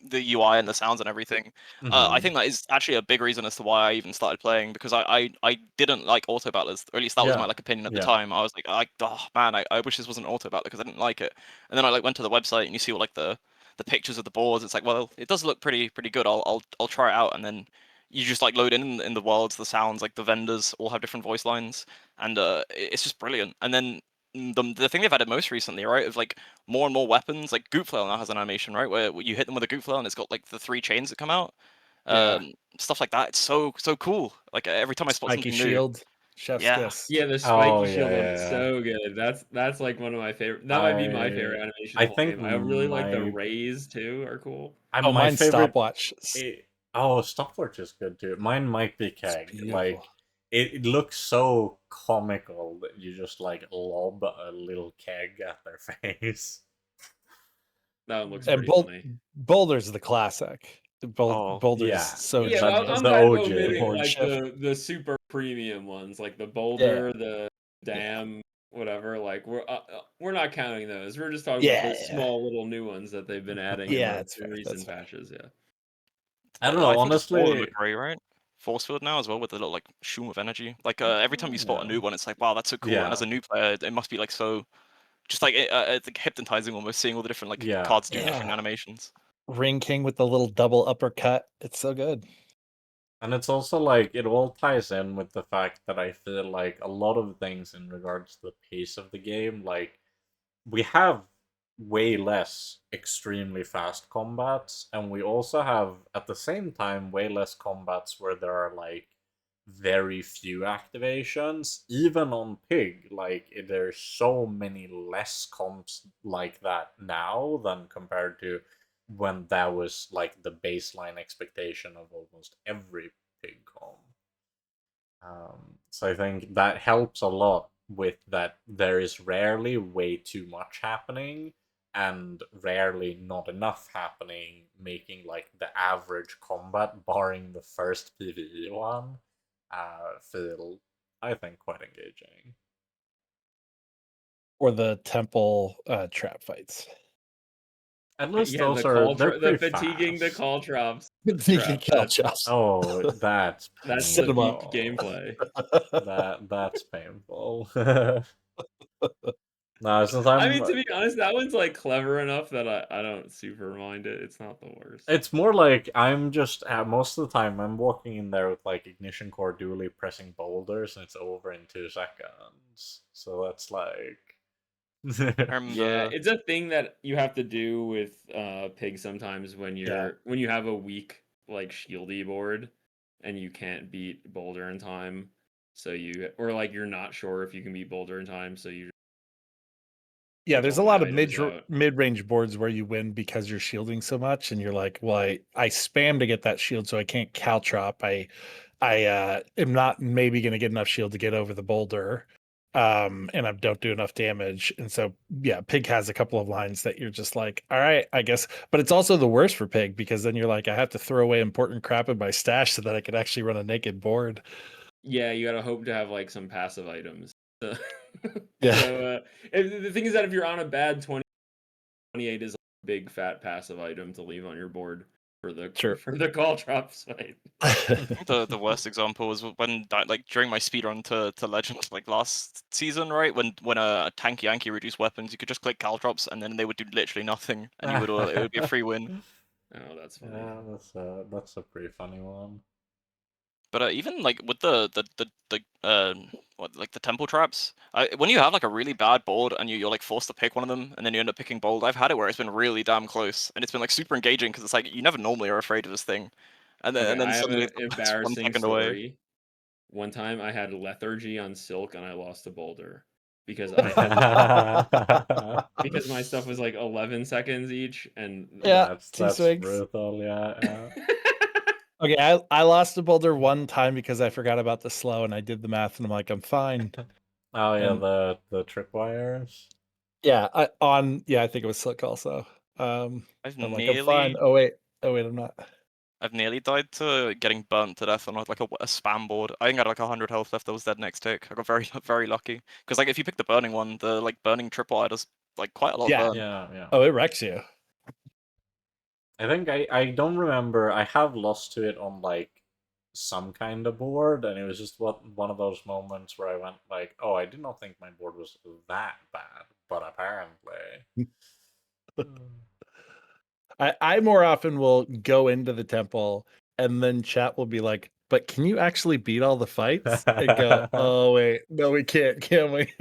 the UI and the sounds and everything. I think that is actually a big reason as to why I even started playing, because I didn't like auto battlers, or at least that was my like opinion at the time. I was like, oh man, I wish this wasn't auto battler because I didn't like it. And then I like went to the website and you see all like the pictures of the boards. It's like, well, it does look pretty good. I'll try it out. And then you just like load in the worlds, the sounds, like the vendors all have different voice lines, and it's just brilliant. And then the thing they've added most recently, right, is like more and more weapons. Like Goop Flail now has an animation, right, where you hit them with a Goop Flail and it's got like the 3 chains that come out. Stuff like that. It's so cool. Like every time I spot Spiky something shield, chef's Yeah. kiss. Yeah, the spiky shield one is so good. That's like one of my favorite. That might be my favorite animation. I of the whole think game. I really like the my- rays too. Are cool. Oh, my mine's favorite stopwatch. Stopwatch is good too. Mine might be Keg. beautiful. Like it looks so comical that you just like lob a little keg at their face. That one looks And pretty funny. Boulder's the classic. Oh, Boulder's yeah. so Yeah, That- I'm the kind of OG. omitting Board like shift. the super premium ones, like the Boulder, the Dam, whatever. Like we're not counting those. We're just talking about the small little new ones that they've been adding in recent patches. Yeah. I don't know, I think just all of them honestly. are great, right? Force field now as well, with the little like shoom of energy. Like every time you spot a new one, it's like, wow, that's so cool. And as a new player, it must be like so, just like it's like hypnotizing almost, seeing all the different like cards do different animations. Ring King with the little double uppercut. It's so good. And it's also like it all ties in with the fact that I feel like a lot of things in regards to the pace of the game, like we have way less extremely fast combats, and we also have at the same time way less combats where there are like very few activations. Even on Pig, like there's so many less comps like that now than compared to when that was like the baseline expectation of almost every Pig comp. So I think that helps a lot with that there is rarely way too much happening and rarely not enough happening, making like the average combat, barring the first PvE one, feel, I think, quite engaging. Or the temple trap fights. At least Yeah, those are they're fatiguing the fast. call traps. Oh, that's the peak painful. gameplay. That's painful. No, since I mean, to be honest, that one's like clever enough that I don't super mind it. It's not the worst. It's more like I'm just most of the time I'm walking in there with like ignition core dually pressing boulders and it's over in 2 seconds. So that's like yeah, it's a thing that you have to do with Pig sometimes when you have a weak like shieldy board and you can't beat Boulder in time. So or like you're not sure if you can beat Boulder in time, so you there's a lot of mid-range boards where you win because you're shielding so much and you're like, well, I spam to get that shield so I can't caltrop. I am not maybe going to get enough shield to get over the boulder. And I don't do enough damage. And so, Pig has a couple of lines that you're just like, all right, I guess. But it's also the worst for Pig because then you're like, I have to throw away important crap in my stash so that I can actually run a naked board. Yeah, you gotta hope to have like some passive items. Yeah. So the thing is that if you're on a bad 28 is a big fat passive item to leave on your board for the call drops fight. The worst example was when like during my speedrun to Legend like last season, right? When a tanky Yankee reduced weapons, you could just click caltrops and then they would do literally nothing, and it would be a free win. Oh, that's funny. Yeah, that's a pretty funny one. But even like with the temple traps, when you have like a really bad board and you're like forced to pick one of them and then you end up picking bold, I've had it where it's been really damn close and it's been like super engaging because it's like you never normally are afraid of this thing, and then I suddenly have an it's 1 embarrassing second story. away. One time I had lethargy on Silk and I lost a boulder because because my stuff was like 11 seconds each, and that's swings. brutal. Yeah. Okay, I lost a boulder one time because I forgot about the slow and I did the math and I'm like, I'm fine. Oh yeah, the tripwires. Yeah, I think it was Silk also. I'm fine. Oh wait, I'm not. I've nearly died to getting burnt to death on like a spam board. I think I had like 100 health left. I was dead next tick. I got very very lucky because like if you pick the burning one, the like burning tripwire does like quite a lot of burn. Yeah. Oh, it wrecks you. I think I don't remember. I have lost to it on like some kind of board, and it was just one of those moments where I went like, "Oh, I did not think my board was that bad," but apparently. I more often will go into the temple and then chat will be like, but can you actually beat all the fights? And go, oh wait, no, we can't, can we?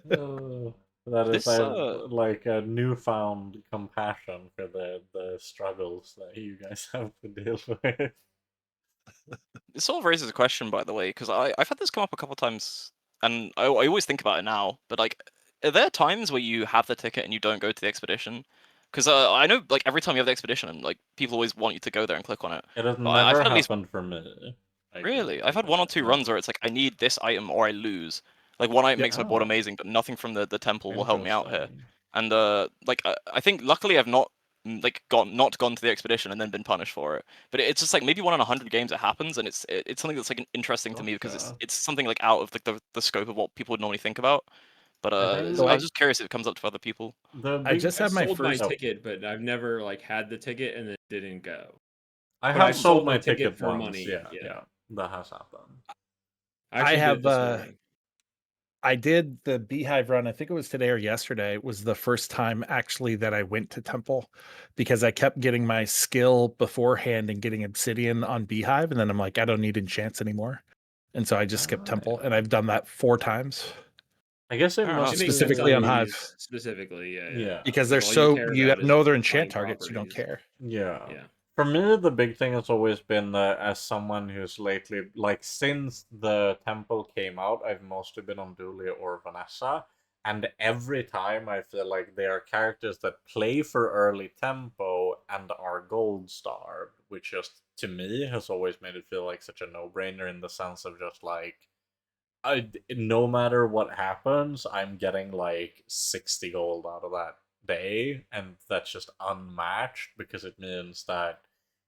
That is This like a newfound compassion for the struggles that you guys have to deal with. It sort of raises a question, by the way, because I've had this come up a couple times, and I always think about it now. But like, are there times where you have the ticket and you don't go to the expedition? Because I know like every time you have the expedition, like people always want you to go there and click on it. It has But I've never had at least happened for me. really, I've I had can one or say two runs where never. it's like I need this item or I lose. Like one item Yeah, makes my board amazing, but nothing from the temple will help me out here. interesting. And like I think luckily I've not like not gone to the expedition and then been punished for it. But it's just like maybe 1 in 100 games it happens, and it's something that's like interesting to me because Gotcha. it's something like out of like the scope of what people would normally think about. But I think So I was just curious if it comes up to other people. the I big just I've had my sold my first. ticket, but I've never like had the ticket and then didn't go. I But have I've sold sold my the ticket ticket for once. money. Yeah, Yeah, yeah, that has happened. I I actually did it have this morning. I did the Beehive run. I think it was today or yesterday. It was the first time actually that I went to Temple because I kept getting my skill beforehand and getting Obsidian on Beehive, and then I'm like, I don't need enchants anymore, and so I just skipped Temple, and Yeah. I've done that 4 times. I guess it Fair enough. It must makes sense Specifically on on Hive. these specifically. Yeah, yeah. Yeah. Because they're Because all you so care you about have is no other buying enchant targets, you don't properties. care. Yeah. Yeah. For me, the big thing has always been as someone who's lately, like, since the Temple came out, I've mostly been on Dulia or Vanessa. And every time I feel like they are characters that play for early tempo and are gold starved, which just, to me, has always made it feel like such a no-brainer in the sense of just like, no matter what happens, I'm getting like 60 gold out of that day, and that's just unmatched because it means that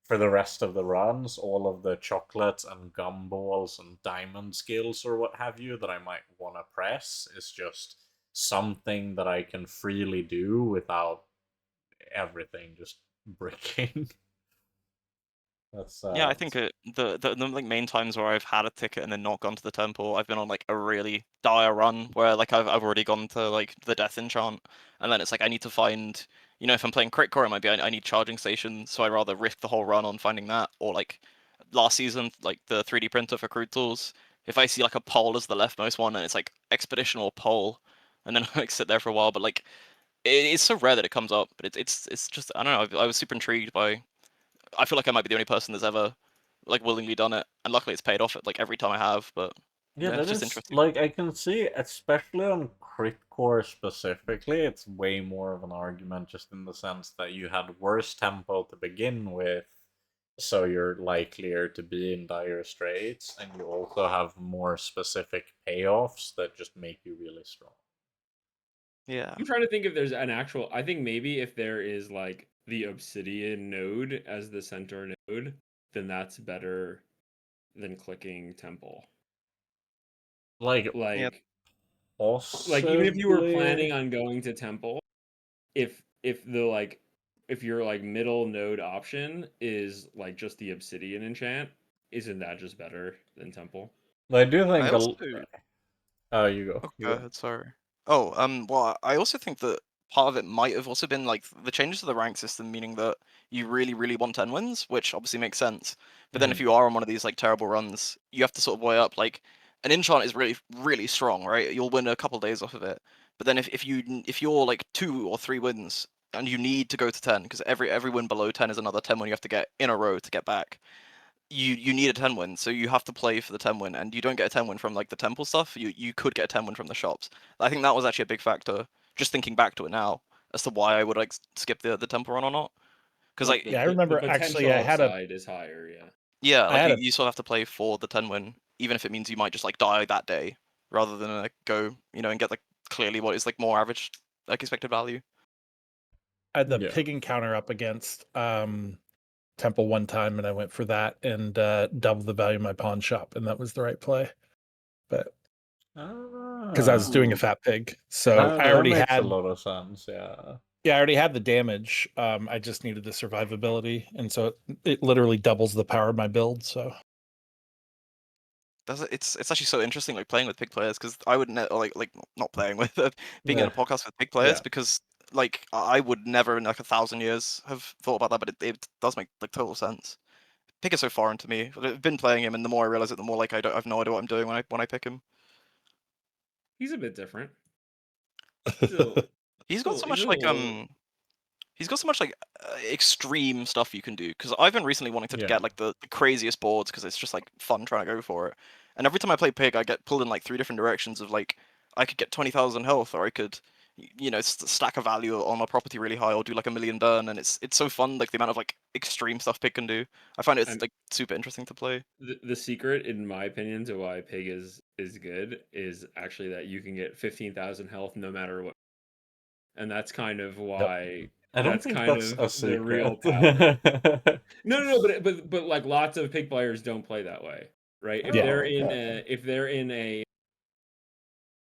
for the rest of the runs, all of the chocolates and gumballs and diamond skills or what have you that I might want to press is just something that I can freely do without everything just breaking. That's Yeah, I think the like main times where I've had a ticket and then not gone to the temple, I've been on like a really dire run where like I've already gone to like the death enchant, and then it's like I need to find, you know, if I'm playing crit core, it might be I need charging stations, so I rather risk the whole run on finding that, or like last season like the 3D printer for crude tools. If I see like a pole as the leftmost one and it's like expedition or pole, and then I like sit there for a while, but like it's so rare that it comes up, but it's just I don't know. I was super intrigued by. I feel like I might be the only person that's ever like willingly done it, and luckily it's paid off like every time I have. But Yeah, yeah, it's that just is interesting. like I can see, especially on crit core specifically, it's way more of an argument just in the sense that you had worse tempo to begin with, so you're likelier to be in dire straits, and you also have more specific payoffs that just make you really strong. Yeah, I'm trying to think if there's an actual. I think maybe if there is like the Obsidian node as the center node, then that's better than clicking Temple. Like yeah. Like even if you were possibly. planning on going to Temple, if the like if your like middle node option is like just the Obsidian enchant, isn't that just better than Temple? I do I think also. oh, you go. Oh, You go go. ahead. Sorry. Oh, well, I also think that part of it might have also been like the changes to the rank system, meaning that you really, really want 10 wins, which obviously makes sense. But then if Mhm. you are on one of these like terrible runs, you have to sort of weigh up like an enchant is really, really strong, right? You'll win a couple days off of it. But then if you're like 2 or 3 wins and you need to go to 10, because every win below 10 is another 10 win you have to get in a row to get back. You need a 10 win, so you have to play for the 10 win, and you don't get a 10 win from like the temple stuff. You could get a 10 win from the shops. I think that was actually a big factor. Just thinking back to it now, as to why I would like skip the temple run or not, because But like The, Yeah, I the the remember actually potential upside is higher, yeah. yeah, I like had you, a you still have to play for the 10 win, even if it means you might just like die that day, rather than like go and get like clearly what is like more average like expected value. I had the yeah. pig encounter up against Temple one time, and I went for that and doubled the value of my pawn shop, and that was the right play. But because I was doing a Ah, fat pig, so Ooh. I that already makes a had lot of sense. Yeah. Yeah, I already had the damage. I just needed the survivability, and so it literally doubles the power of my build. So it's actually so interesting, like playing with pig players, because I would like not playing with being in Yeah. a podcast with pig players, Yeah. because like I would never in like 1,000 years have thought about that, but it does make like total sense. Pig is so foreign to me. I've been playing him, and the more I realize it, the more like I have no idea what I'm doing when I pick him. He's a bit different. He's got so much a like little... He's got so much like extreme stuff you can do, because I've been recently wanting to Yeah. get like the craziest boards, because it's just like fun trying to go for it. And every time I play pig, I get pulled in like 3 different directions of like I could get 20,000 health, or I could stack a value on a property really high, or do like 1,000,000 burn, and it's so fun, like the amount of like extreme stuff pig can do. I find it's like super interesting to play. The secret, in my opinion, to why pig is good is actually that you can get 15,000 health no matter what, and that's kind of why. I don't That's think kind that's of a the real secret. power. No, but like lots of pig players don't play that way, right? If Yeah. they're in a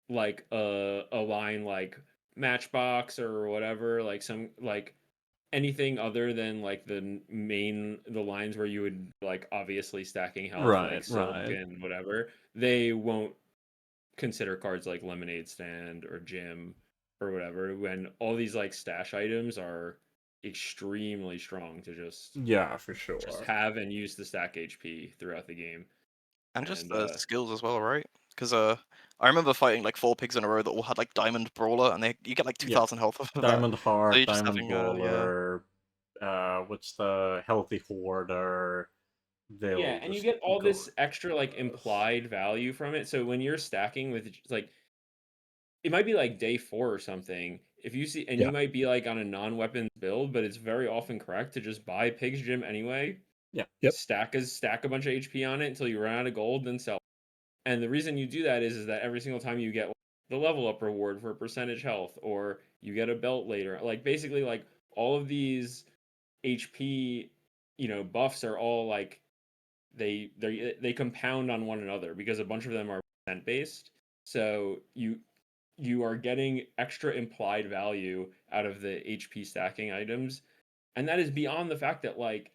like a line like Matchbox or whatever, like some like anything other than like the lines where you would like obviously stacking health, like Silk Right. and whatever, they won't consider cards like Lemonade Stand or Gym or whatever, when all these like stash items are extremely strong to just Yeah, for sure. have and use the stack HP throughout the game. And just the skills as well, right? Because I remember fighting like 4 pigs in a row that all had like Diamond Brawler, and you get like 2,000 health off of that. Diamond So you're Heart, just Diamond having Brawler, what's the Healthy Hoarder? Yeah, They'll and you just get all go this extra like implied value from it. So when you're stacking with like, it might be like day 4 or something. If you see, and Yeah. you might be like on a non-weapons build, but it's very often correct to just buy Pig's Gym anyway. Yeah. Yep. Stack a bunch of HP on it until you run out of gold, then sell. And the reason you do that is that every single time you get the level up reward for percentage health, or you get a belt later, like basically like all of these HP, buffs are all like they compound on one another because a bunch of them are percent based. So you are getting extra implied value out of the HP stacking items, and that is beyond the fact that like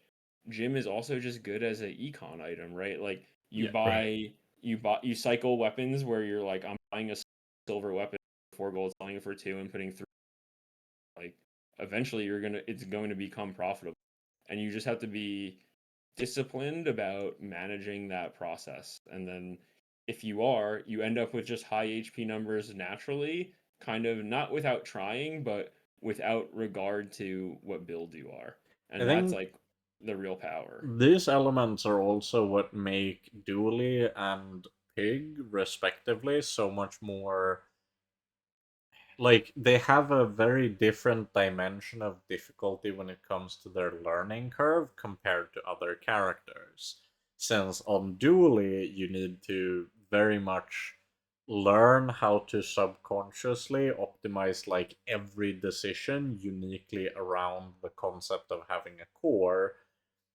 Gym is also just good as an econ item, right? Like you Yeah. buy you cycle weapons where you're like, I'm buying a silver weapon for 4 gold, selling it for 2, and putting 3. Like eventually it's going to become profitable, and you just have to be disciplined about managing that process. And then if you are, you end up with just high HP numbers naturally, kind of not without trying, but without regard to what build you are. I And that's think like the real power. these elements are also what make Dooley and Pig, respectively, so much more. Like, they have a very different dimension of difficulty when it comes to their learning curve compared to other characters. Since on Dooley, you need to very much learn how to subconsciously optimize like every decision uniquely around the concept of having a core,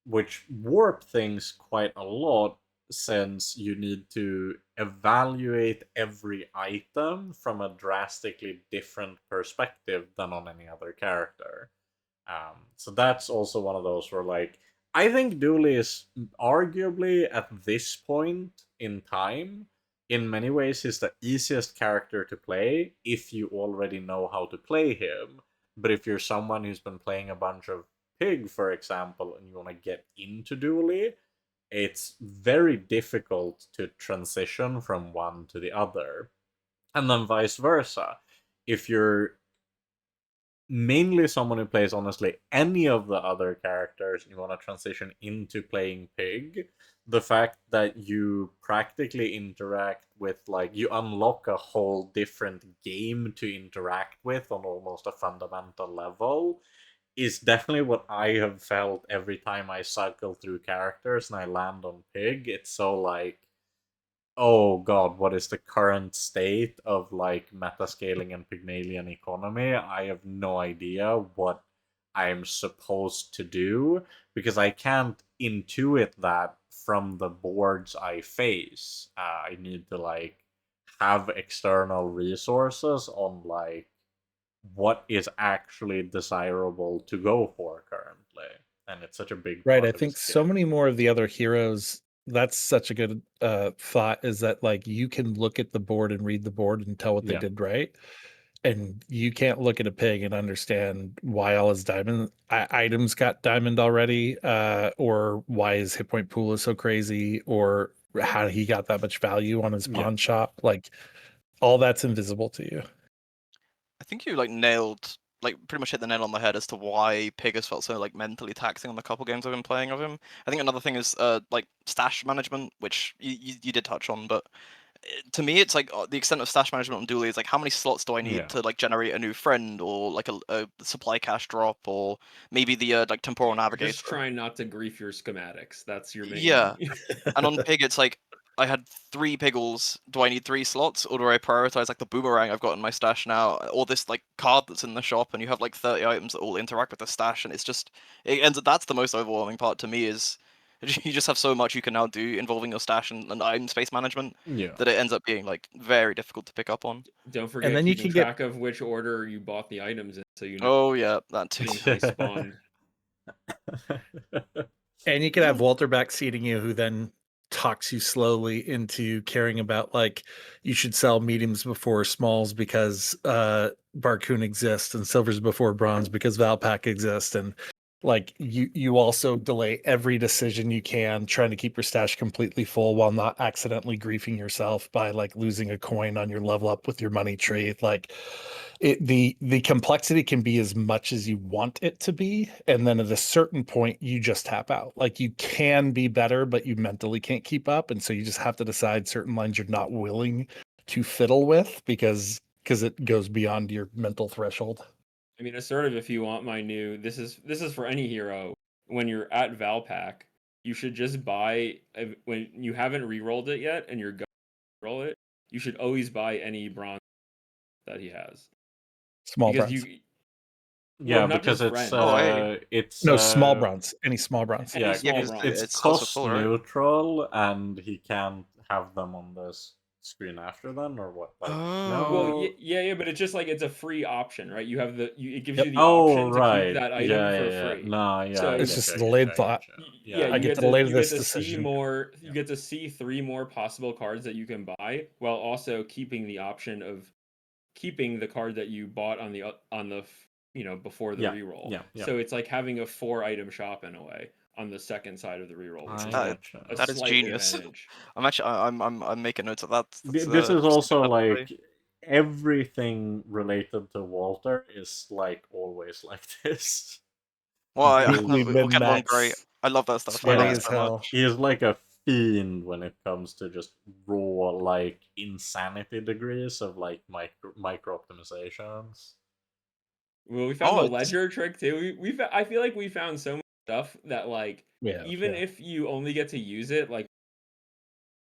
which warp things quite a lot, since you need to evaluate every item from a drastically different perspective than on any other character. So that's also one of those where, like, I think Dooley is arguably at this point in time, in many ways, he's the easiest character to play if you already know how to play him. But if you're someone who's been playing a bunch of Pig, for example, and you want to get into Dooley, it's very difficult to transition from one to the other. And then vice versa. If you're mainly someone who plays honestly any of the other characters and you want to transition into playing Pig, the fact that you practically interact with, like, you unlock a whole different game to interact with on almost a fundamental level is definitely what I have felt every time I cycle through characters and I land on Pig. It's so like, oh god, what is the current state of like metascaling and Pygmalion economy? I have no idea what I'm supposed to do because I can't intuit that from the boards I face. I need to like have external resources on like what is actually desirable to go for currently, and it's such a big Right. part I of think this so game. many more of the other heroes. That's such a good thought. Is that like you can look at the board and read the board and tell what they Yeah. did right, and you can't look at a pig and understand why all his diamond items got diamond already, or why his hit point pool is so crazy, or how he got that much value on his pawn shop. Like all that's invisible to you. I think you nailed pretty much hit the nail on the head as to why Pig has felt so mentally taxing on the couple games I've been playing of him. I think another thing is stash management, which you did touch on, but to me it's the extent of stash management on Dually is how many slots do I need to generate a new friend, or a supply cash drop, or maybe the temporal navigator. Just trying not to grief your schematics. That's your main. Yeah. And on Pig, it's I had 3 Piggles. Do I need 3 slots, or do I prioritize the boomerang I've got in my stash now, or this card that's in the shop, and you have 30 items that all interact with the stash, and that's the most overwhelming part to me is you just have so much you can now do involving your stash and item space management that it ends up being very difficult to pick up on. Don't forget And then you keeping can track of which order you bought the items in, so you know. Oh yeah, that too. Things respawned. And you can have Walter backseating you, who then talks you slowly into caring about you should sell mediums before smalls because Barcoon exists, and silvers before bronze because Valpak exists, and you also delay every decision you can, trying to keep your stash completely full while not accidentally griefing yourself by losing a coin on your level up with your money tree. The complexity can be as much as you want it to be, and then at a certain point you just tap out. You can be better, but you mentally can't keep up, and so you just have to decide certain lines you're not willing to fiddle with because it goes beyond your mental threshold. I mean, Assertive, if you want my new, this is for any hero. When you're at Valpak, you should just buy, when you haven't re-rolled it yet and you're going to roll it, you should always buy any bronze that he has. Small Because bronze. Yeah, not because just it's friends. it's No, small bronze. Any small bronze. Any yeah, small it's, bronze. it's It's also cost full, right? neutral, and he can't have them on this screen after then, or what? No. Well, yeah, but it's just it's a free option, right? You have it gives Yep. you the Oh, option to keep right. that item Yeah, for yeah, yeah. free. No, yeah. So I It's get just you, a I get delayed you, I thought. get you. yeah, I you get get to delay you this get to see decision. more. Yeah. You get to see 3 more possible cards that you can buy, while also keeping the option of keeping the card that you bought on the before the Yeah, reroll. yeah. So it's like having a 4-item shop in a way on the second side of the reroll, which I is gotcha. a That is slight genius. advantage. I'm making notes of that. This is just also definitely. everything related to Walter is always like this. Well, Deeply we'll get along great. min-max, I love that stuff. I sweaty love Yeah, it as so hell. much. he is like a fiend when it comes to just raw insanity degrees of micro optimizations. Well, we found the It's ledger trick too. I feel like we found so much stuff that Yeah. even if you only get to use it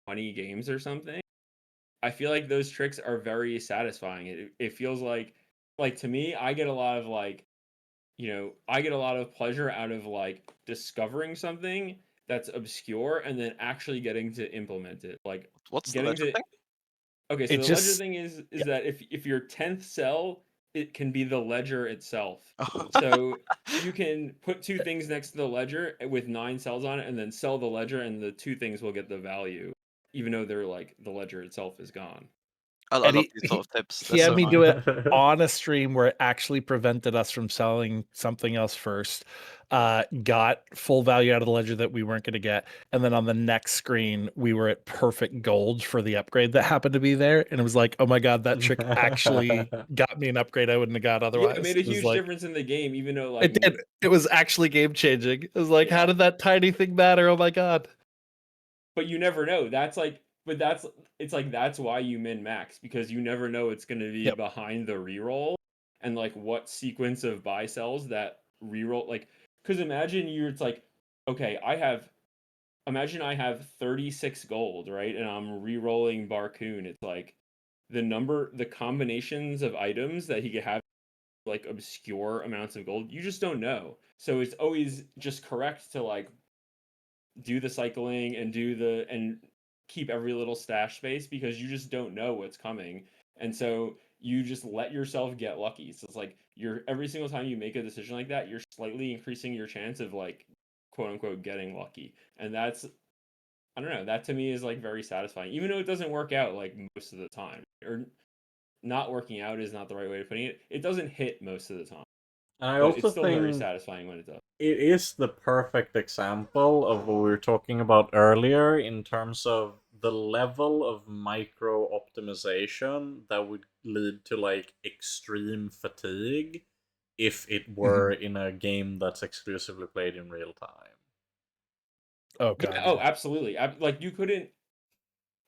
20 games or something, I feel like those tricks are very satisfying. It feels to me, I get a lot of I get a lot of pleasure out of discovering something that's obscure and then actually getting to implement it. what's the Getting ledger to thing? Okay, so It the ledger just thing is yeah. that if your 10th cell, it can be the ledger itself. So you can put 2 things next to the ledger with 9 cells on it and then sell the ledger, and the 2 things will get the value, even though they're the ledger itself is gone. I And love these sort of tips. he They're had so me fun. do it on a stream where it actually prevented us from selling something else first. Got full value out of the ledger that we weren't going to get, and then on the next screen we were at perfect gold for the upgrade that happened to be there, and it was like, oh my god, that trick actually got me an upgrade I wouldn't have got Yeah, otherwise. it made a It was huge difference in the game, even though it did. It was actually game changing. It was like, how did that tiny thing matter? Oh my god. But you never know. That's why you min max, because you never know it's going to be Yep. behind the reroll, and what sequence of buy sells that reroll. Because imagine it's okay, imagine I have 36 gold, right, and I'm re-rolling Barcoon. It's the combinations of items that he could have, obscure amounts of gold. You just don't know. So it's always just correct to do the cycling and keep every little stash space, because you just don't know what's coming. And so you just let yourself get lucky. So it's like every single time you make a decision like that, you're slightly increasing your chance of like quote unquote getting lucky. And that's, I don't know, that to me is like very satisfying, even though it doesn't work out like most of the time. Or not working out is not the right way of putting it. It doesn't hit most of the time, And I but it's also still very think satisfying when it does. it is the perfect example of what we were talking about earlier in terms of the level of micro optimization that would lead to like extreme fatigue if it were in a game that's exclusively played in real time. Oh god. Yeah, oh, absolutely. Like you couldn't,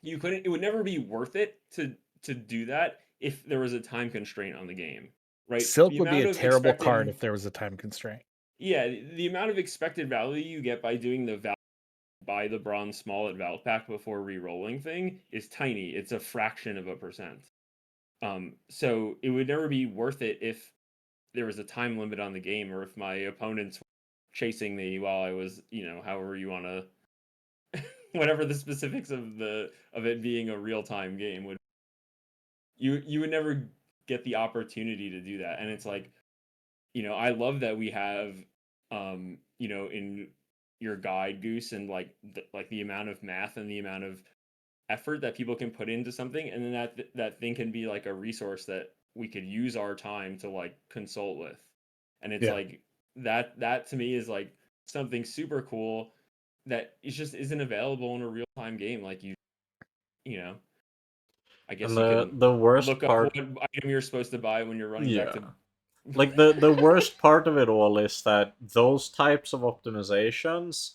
it would never be worth it to do that if there was a time constraint on the game, right? Silk The would be amount a of terrible card expected, if there was a time constraint. yeah, the amount of expected value you get by doing the buy the bronze small at Valve Pack before re-rolling thing is tiny. It's a fraction of a percent. So it would never be worth it if there was a time limit on the game, or if my opponents were chasing me while I was, however you want to, whatever the specifics of it being a real time game would. You would never get the opportunity to do that, and it's like, I love that we have, in your guide, Goose, and like the amount of math and the amount of effort that people can put into something, and then that thing can be like a resource that we could use our time to like consult with. And it's like that to me is like something super cool that it just isn't available in a real-time game. Like you know I guess And you can the worst look up part, what item you're supposed to buy when you're running back yeah, to like the worst part of it all is that those types of optimizations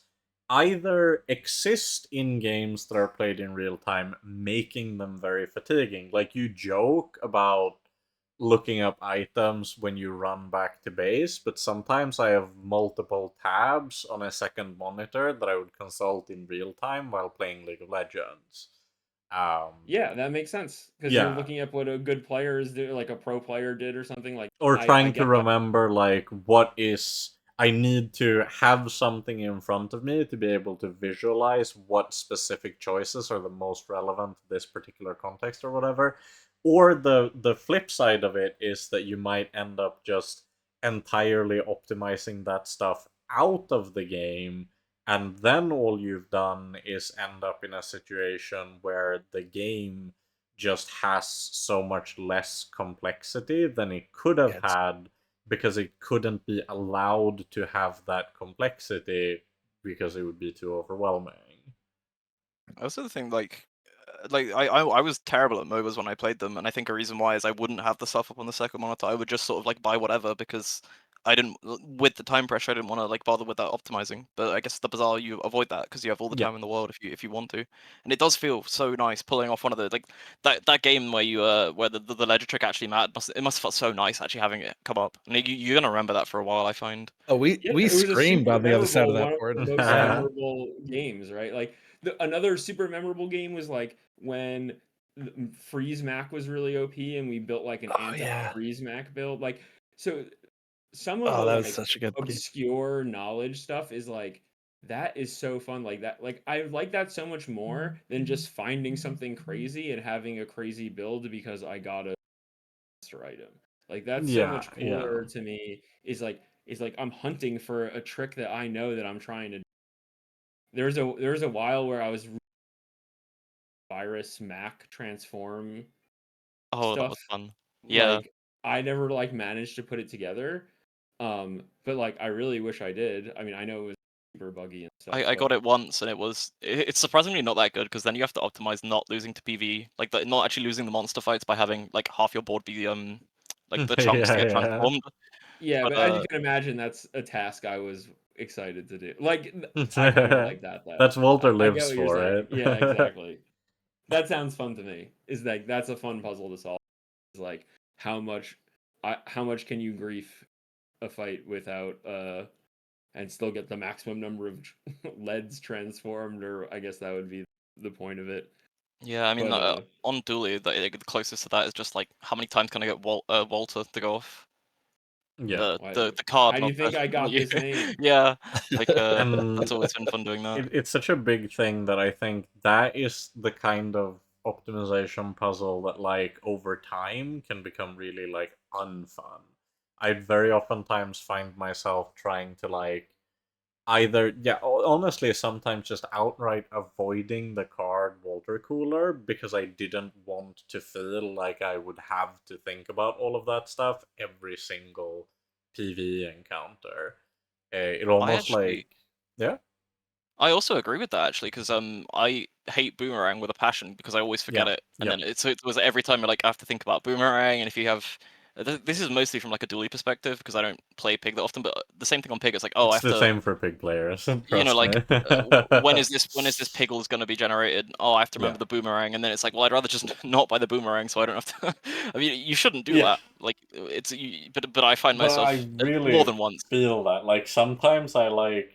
either exist in games that are played in real time, making them very fatiguing. Like you joke about looking up items when you run back to base, but sometimes I have multiple tabs on a second monitor that I would consult in real time while playing League of Legends. Yeah, that makes sense because you're Yeah, looking up what a good player is doing, like a pro player did or something. Like or I trying to get that. remember like what is I need to have something in front of me to be able to visualize what specific choices are the most relevant to this particular context or whatever. Or the flip side of it is that you might end up just entirely optimizing that stuff out of the game, and then all you've done is end up in a situation where the game just has so much less complexity than it could have had because it couldn't be allowed to have that complexity because it would be too overwhelming. I also think I was terrible at MOBAs when I played them, and I think a reason why is I wouldn't have the stuff up on the second monitor. I would just sort of like buy whatever because I didn't, with the time pressure, I didn't want to like bother with that optimizing. But I guess the Bazaar, you avoid that because you have all the Yeah. time in the world if you want to, and it does feel so nice pulling off one of the like that game where you where the ledger trick actually mattered. It must have felt so nice actually having it come up, and you're gonna remember that for a while, I find. Oh, we Yeah, it was a screamed super on the other side of memorable, that one of board. the most Yeah. memorable games, right? Like another super memorable game was like when Freeze Mac was really OP and we built like an Oh yeah. anti-freeze Mac build. Like, so some of Oh, the that was like such a good game. obscure knowledge stuff is like that is so fun. Like that, like I like that so much more than just finding something crazy and having a crazy build because I got a monster item. Like that's so Yeah, much yeah. cooler to me. Is like I'm hunting for a trick that I know that I'm trying to. There's a while where I was virus Mac transform Oh, that was stuff. fun. Yeah. Like I never like managed to put it together. But like I really wish I did. I mean, I know it was super buggy and stuff, I but got it once, and it's surprisingly not that good because then you have to optimize not losing to PvE, like not actually losing the monster fights by having like half your board be like the chunks to Yeah, get yeah. transformed. yeah, But but as you can imagine, that's a task I was excited to do. Like I kind of like that though. That's Walter I get lives what you're for saying. it. Yeah, exactly. That sounds fun to me. Is like that's a fun puzzle to solve. Is like how much how much can you grief a fight without and still get the maximum number of leads transformed, or I guess that would be the point of it. yeah, I mean, But on Dually, the closest to that is just like how many times can I get Walter to go off? Yeah. The card, how do not you think I not got you. this name? Yeah, like And that's always been fun doing that. it's such a big thing that I think that is the kind of optimization puzzle that like over time can become really like unfun. I'd very oftentimes find myself trying to like either, yeah, honestly, sometimes just outright avoiding the card water cooler because I didn't want to feel like I would have to think about all of that stuff every single PvE encounter. It I almost like, actually, yeah, I also agree with that actually, because I hate boomerang with a passion because I always forget yeah, it, and yeah. then it was every time I have to think about boomerang, and if you have. This is mostly from like a dually perspective because I don't play pig that often, but the same thing on pig. It's like, oh, I It's have the to, same for pig players, you know, trust like me. when is this pickles going to be generated? Oh, I have to Yeah. remember the boomerang, and then it's like, well, I'd rather just not buy the boomerang, so I don't have to. I mean, you shouldn't do Yeah. that. Like, but I find But I myself more really than once. feel that. Like sometimes I like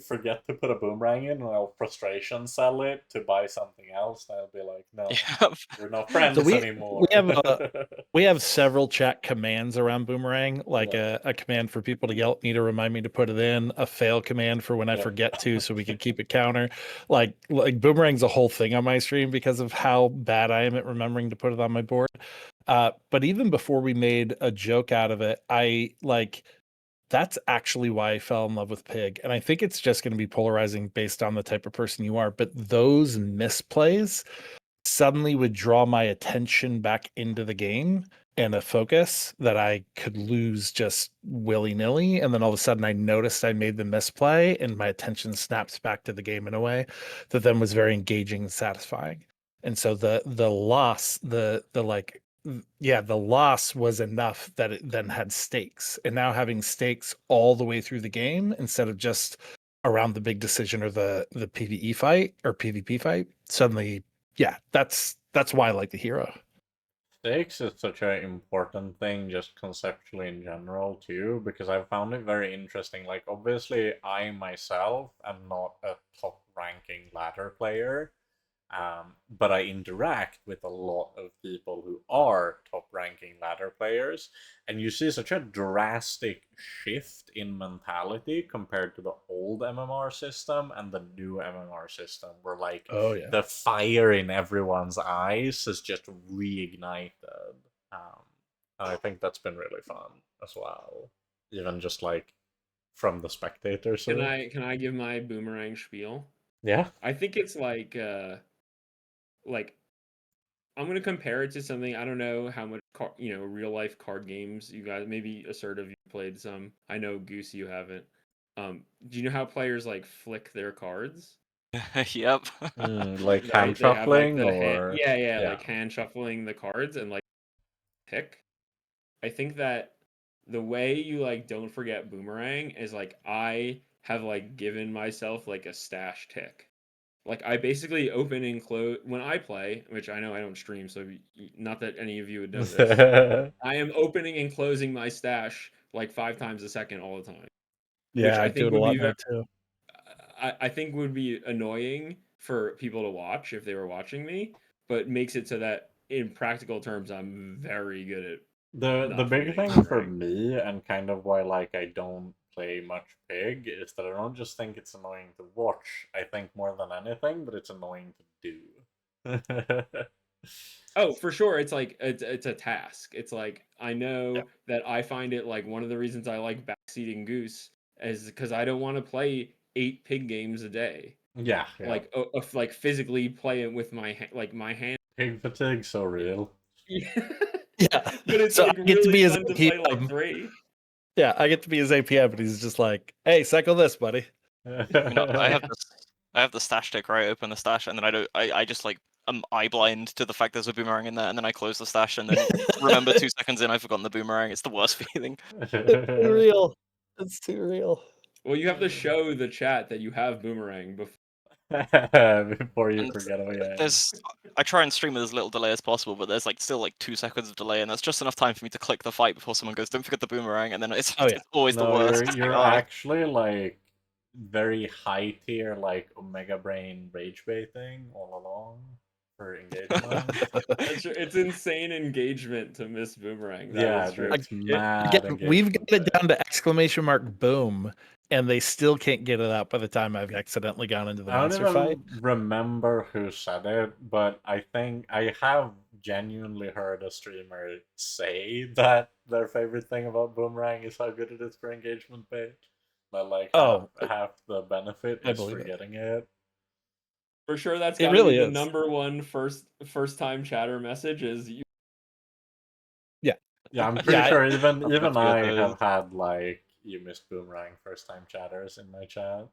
forget to put a boomerang in and I'll frustration sell it to buy something else and I'll be like, no, Yeah, we're not So friends we anymore. have several chat commands around boomerang, like Yeah. a command for people to yell at me to remind me to put it in, a fail command for when I Yeah. forget to, so we can keep it counter. Like boomerang's a whole thing on my stream because of how bad I am at remembering to put it on my board. But even before we made a joke out of it, I like that's actually why I fell in love with Pig. And I think it's just going to be polarizing based on the type of person you are. But those misplays suddenly would draw my attention back into the game and a focus that I could lose just willy nilly. And then all of a sudden I noticed I made the misplay and my attention snaps back to the game in a way that then was very engaging and satisfying. And so the loss, the like yeah, the loss was enough that it then had stakes. And now having stakes all the way through the game instead of just around the big decision or the PvE fight or PvP fight, suddenly yeah, that's why I like the hero. Stakes is such an important thing just conceptually in general too, because I found it very interesting. Like obviously I myself am not a top ranking ladder player. But I interact with a lot of people who are top ranking ladder players, and you see such a drastic shift in mentality compared to the old MMR system and the new MMR system, where like Oh yeah. the fire in everyone's eyes is just reignited. Um, and I think that's been really fun as well, even just like from the spectators. Can I give my boomerang spiel? Yeah. I think it's like I'm gonna compare it to something. I don't know how much real life card games you guys, maybe Assertive, you played some. I know Goose, you haven't. Do you know how players like flick their cards? Yep. Like hand Right? They have like shuffling the hand, or yeah, yeah. like hand shuffling the cards and like pick. I think that the way you like don't forget boomerang is like I have like given myself like a stash tick. Like I basically open and close when I play, which I know I don't stream, so not that any of you would know this. I am opening and closing my stash like 5 times a second all the time, which Yeah, I I do think it a would lot be now very, too. I think would be annoying for people to watch if they were watching me, but makes it so that in practical terms, I'm very good at The not big forgetting thing for boomerang. me and kind of why like I don't play much Pig is that I don't just think it's annoying to watch. I think more than anything that it's annoying to do. Oh, for sure. It's like it's a task. It's like I Yeah. know that I find it like one of the reasons I like backseating Goose is because I don't want to play 8 pig games a day. Yeah, yeah. Like physically play it with like my hand. Pig fatigue so real. Yeah. But it's So I like get to really be his fun to play like APM. 3. Yeah, I get to be his APM, but he's just like, hey, cycle this, buddy. I have Yeah. this. I have the stash tick right. I open the stash, and then I don't. I just like I'm eye blind to the fact there's a boomerang in there, and then I close the stash, and then remember 2 seconds in I've forgotten the boomerang. It's the worst feeling. Too real. It's too real. Well, you have to show the chat that you have boomerang before. Before you And forget, oh yeah. there's. I try and stream with as little delay as possible, but there's like still like 2 seconds of delay, and that's just enough time for me to click the fight before someone goes, "Don't forget the boomerang," and then it's Oh yeah. it's always the No, worst. you're It's like, you're oh. actually like very high tier like Omega Brain rage baiting all along. for engagement. It's insane engagement to miss boomerang. That is true. It's mad engagement. We've got it down to ! Boom, and they still can't get it out by the time I've accidentally gone into the monster fight. Remember who said it, but I think I have genuinely heard a streamer say that their favorite thing about boomerang is how good it is for engagement bait. But like half the benefit is forgetting it. For sure, that's gotta be the number one first time chatter message is you. Yeah, I'm pretty sure even I have had like you missed boomerang first time chatters in my chat.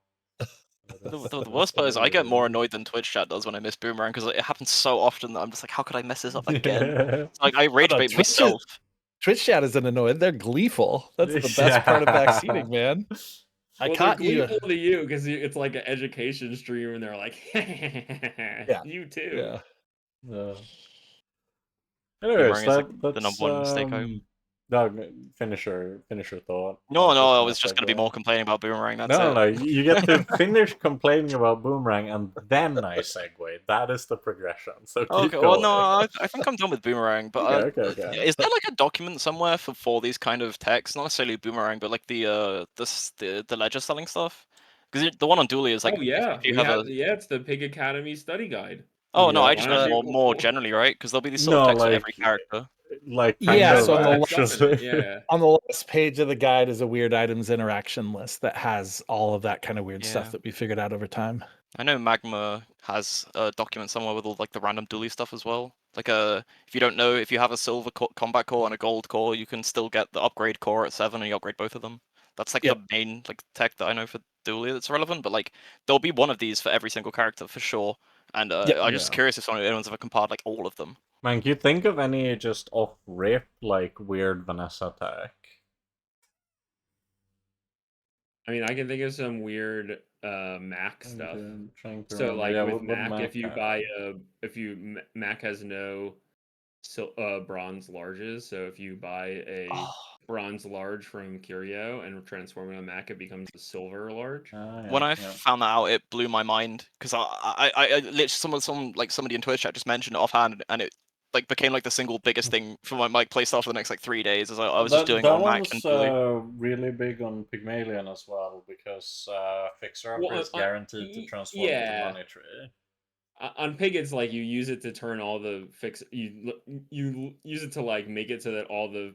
The worst part is I get more annoyed than Twitch chat does when I miss boomerang because it happens so often that I'm just like, how could I mess this up again? Like I rage bait myself. Twitch chat isn't annoyed; they're gleeful. That's the best part of backseating, man. I caught you. Gleeful to you because it's like an education stream, and they're like, you too. Yeah. Anyways, that's the number one mistake I. Doug, finish your thought. No, I was just going to be more complaining about boomerang. That's no, you get to finish complaining about boomerang, and then I segue. That is the progression. So keep going. Well, no, I think I'm done with boomerang. But okay. Is there like a document somewhere for these kind of techs? Not necessarily boomerang, but like the ledger selling stuff. Because the one on Dually is like, it's the Pig Academy study guide. Oh no, I just meant more generally, right? Because there'll be these sort of texts for every character. So on the last page of the guide is a weird items interaction list that has all of that kind of weird stuff that we figured out over time. I know Magma has a document somewhere with all like the random dually stuff as well. Like if you don't know, if you have a silver combat core and a gold core, you can still get the upgrade core at 7 and you upgrade both of them. That's like the main like tech that I know for dually that's relevant. But like there'll be one of these for every single character for sure. And I'm just curious if anyone's ever compiled like all of them. Man, can you think of any just off rip like weird Vanessa tech? I mean, I can think of some weird Mac stuff. So like with Mac, if you buy Mac has no bronze larges, so if you buy a bronze large from Curio and transform it on Mac, it becomes a silver large. When I found that out, it blew my mind because I literally somebody in Twitch chat just mentioned it offhand, and it like became like the single biggest thing for my playstyle for the next like 3 days. As I was just doing on Mac and really big on Pygmalion as well because Fixer Upper is guaranteed to transform into money tree. On Pig, it's like you use it to turn all the you use it to like make it so that all the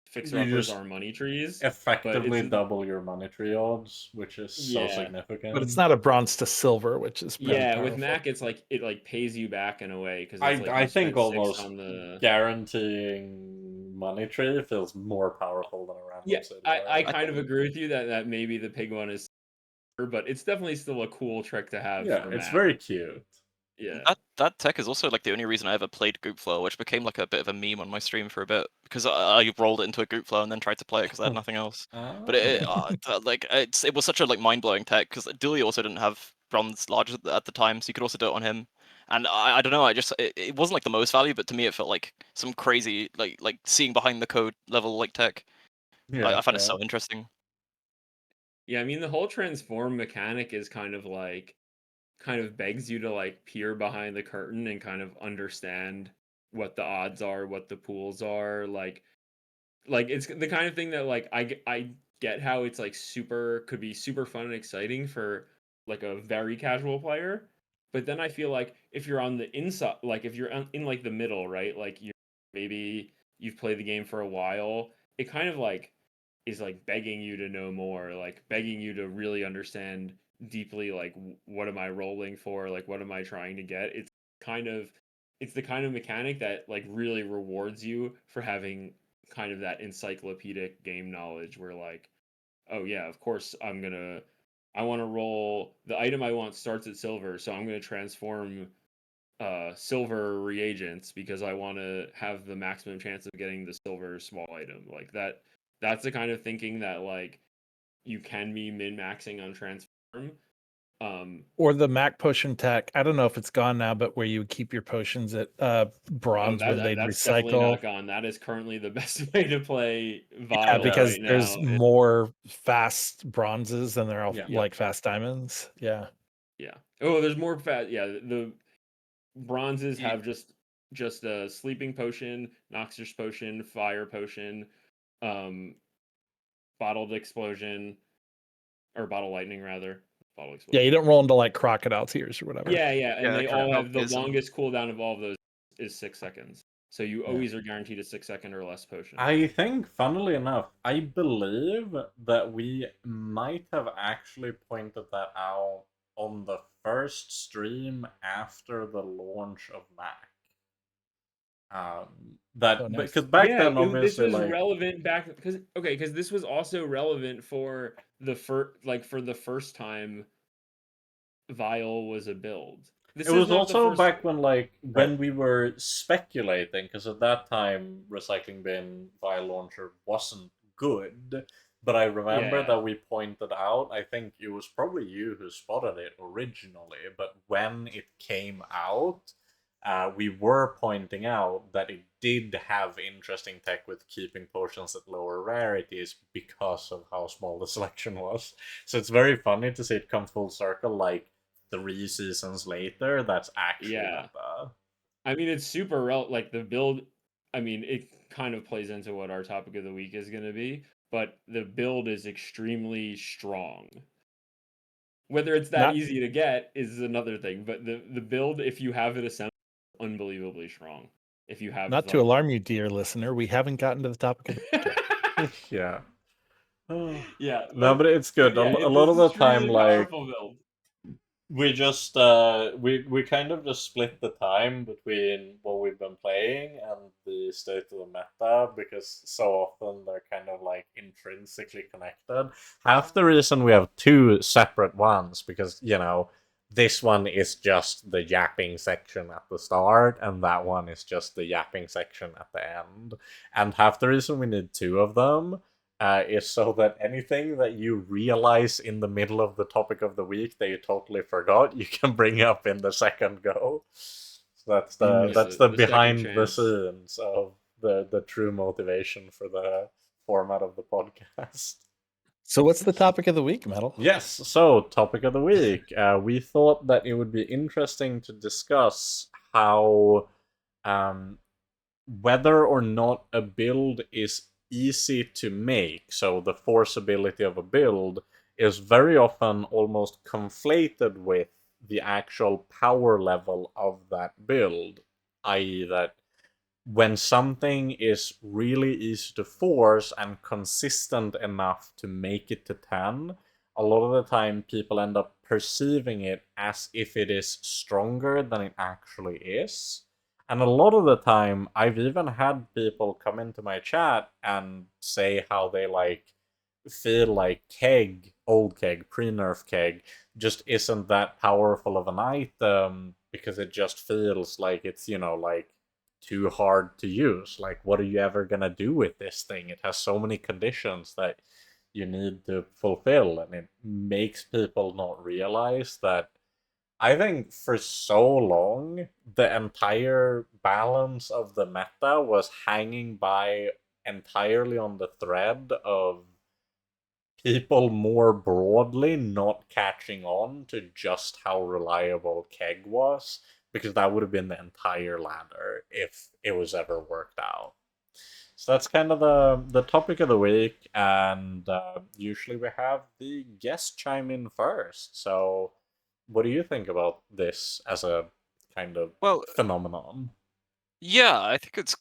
fixer-uppers are money trees. Effectively double your money tree odds, which is so significant. But it's not a bronze to silver, which is powerful. With Mac, it's like it pays you back in a way because I think almost guaranteeing money tree feels more powerful than a random city. I kind of agree with you that maybe the Pig one is, but it's definitely still a cool trick to have. Yeah, it's very cute. Yeah, that tech is also like the only reason I ever played Goop Flow, which became like a bit of a meme on my stream for a bit because I rolled it into a Goop Flow and then tried to play it because I had nothing else. But it was such a like mind blowing tech because Dooley also didn't have bronze large at the time, so you could also do it on him. And I don't know, it wasn't like the most value, but to me it felt like some crazy like seeing behind the code level like tech. Yeah, I found it so interesting. Yeah, I mean the whole transform mechanic is kind of begs you to like peer behind the curtain and kind of understand what the odds are, what the pools are, like it's the kind of thing that like I get how it's like could be super fun and exciting for like a very casual player, but then I feel like if you're on the inside, like if you're in like the middle, right, like maybe you've played the game for a while, it kind of like is like begging you to know more, like begging you to really understand deeply like what am I rolling for, like what am I trying to get. It's the kind of mechanic that like really rewards you for having kind of that encyclopedic game knowledge where like, oh yeah, of course I want to roll the item I want starts at silver, so I'm going to transform silver reagents because I want to have the maximum chance of getting the silver small item. Like that's the kind of thinking that like you can be min-maxing on transform. Or the Mac potion tech. I don't know if it's gone now, but where you keep your potions at bronze when they that's recycle. Definitely not gone. That is currently the best way to play Vial because right there's now. more fast bronzes than there are like fast diamonds. Yeah. Oh, there's more fast. Yeah, bronzes have just a sleeping potion, noxious potion, fire potion, bottled explosion, or bottle lightning rather. Bottle explosion. Yeah, you don't roll into like crocodile tears or whatever. Yeah, and they all have the Ism. longest cooldown of all of those is 6 seconds. So you always are guaranteed a 6-second or less potion. I think, funnily enough, I believe that we might have actually pointed that out on the first stream after the launch of Mac. Because back then, obviously, this was relevant back because this was also relevant for the first time Vial was a build. It was also back when we were speculating, because at that time Recycling Bin Vial Launcher wasn't good. But I remember that we pointed out, I think it was probably you who spotted it originally, but when it came out, we were pointing out that it did have interesting tech with keeping potions at lower rarities because of how small the selection was. So it's very funny to see it come full circle, like 3 seasons later. That's actually meta. I mean, it's super like the build. I mean, it kind of plays into what our topic of the week is going to be, but the build is extremely strong. Whether it's that easy to get is another thing, but the build, if you have it assembled, unbelievably strong. If you have to alarm you, dear listener, we haven't gotten to the topic of the yeah. Yeah. No, but it's good. A lot of the time, like we just we kind of just split the time between what we've been playing and the state of the meta, because so often they're kind of like intrinsically connected. Half the reason we have 2 separate ones, because this one is just the yapping section at the start, and that one is just the yapping section at the end. And half the reason we need 2 of them is so that anything that you realize in the middle of the topic of the week that you totally forgot, you can bring up in the second go. So that's the behind the scenes of the true motivation for the format of the podcast. So what's the topic of the week, Metal? Yes, so topic of the week. We thought that it would be interesting to discuss how whether or not a build is easy to make. So the forceability of a build is very often almost conflated with the actual power level of that build, i.e. that when something is really easy to force and consistent enough to make it to 10, a lot of the time people end up perceiving it as if it is stronger than it actually is. And a lot of the time, I've even had people come into my chat and say how they feel like old keg, pre-nerf keg, just isn't that powerful of an item because it just feels like it's, too hard to use. Like, what are you ever gonna do with this thing? It has so many conditions that you need to fulfill, and it makes people not realize that I think for so long, the entire balance of the meta was hanging by entirely on the thread of people more broadly not catching on to just how reliable Keg was, because that would have been the entire ladder if it was ever worked out. So that's kind of the topic of the week, and usually we have the guest chime in first. So what do you think about this as a kind of phenomenon? Yeah, I think it's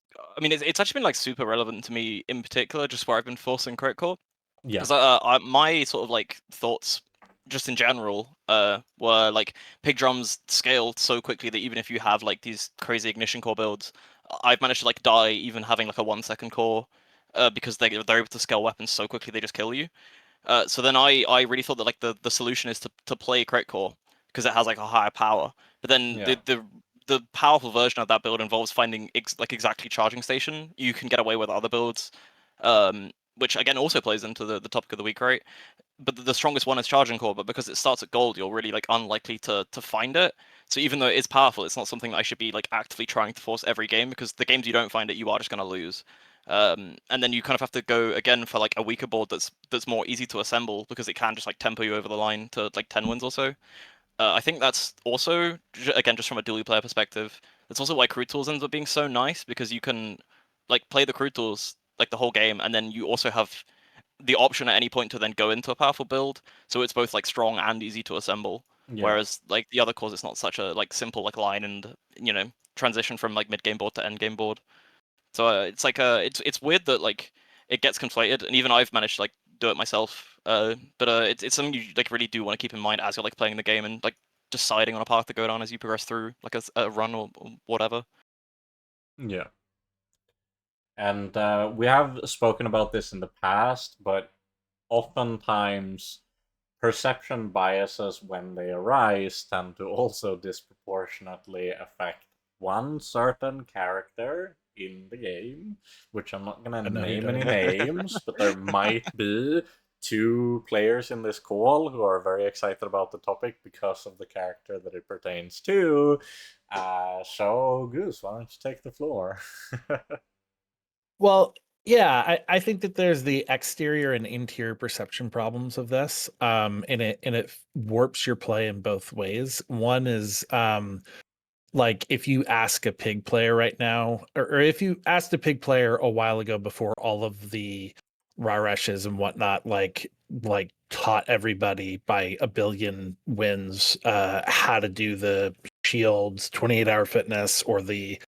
actually been super relevant to me in particular, just where I've been forcing critical. Yeah. Because my sort of thoughts just in general were pig drums scaled so quickly that even if you have these crazy ignition core builds, I've managed to die even having a 1 second core because they're able to scale weapons so quickly they just kill you. So then I really thought that the solution is to play crit core because it has a higher power. But then the powerful version of that build involves finding exactly charging station. You can get away with other builds, which again also plays into the topic of the week, right? But the strongest one is charging core, but because it starts at gold, you're really unlikely to find it. So even though it is powerful, it's not something that I should be actively trying to force every game, because the games you don't find it, you are just going to lose. And then you kind of have to go again for a weaker board that's more easy to assemble, because it can just tempo you over the line to 10 wins or so. I think that's also, again, just from a dually player perspective, that's also why crude tools ends up being so nice, because you can like play the crude tools like the whole game, and then you also have the option at any point to then go into a powerful build, so it's both like strong and easy to assemble. Yeah. Whereas like the other cores, it's not such a like simple like line and transition from like mid game board to end game board. So it's like it's weird that like it gets conflated, and even I've managed to like do it myself. But it's something you like really do want to keep in mind as you're like playing the game and like deciding on a path to go down as you progress through like a run or whatever. Yeah. And we have spoken about this in the past, but oftentimes perception biases, when they arise, tend to also disproportionately affect one certain character in the game, which I'm not going to name any names, but there might be two players in this call who are very excited about the topic because of the character that it pertains to. So, Goose, why don't you take the floor? Well, yeah, I think that there's the exterior and interior perception problems of this, and it warps your play in both ways. One is like if you ask a pig player right now, or if you asked a pig player a while ago before all of the Rareshes and whatnot, like taught everybody by a billion wins how to do the shields, 28-hour fitness, or the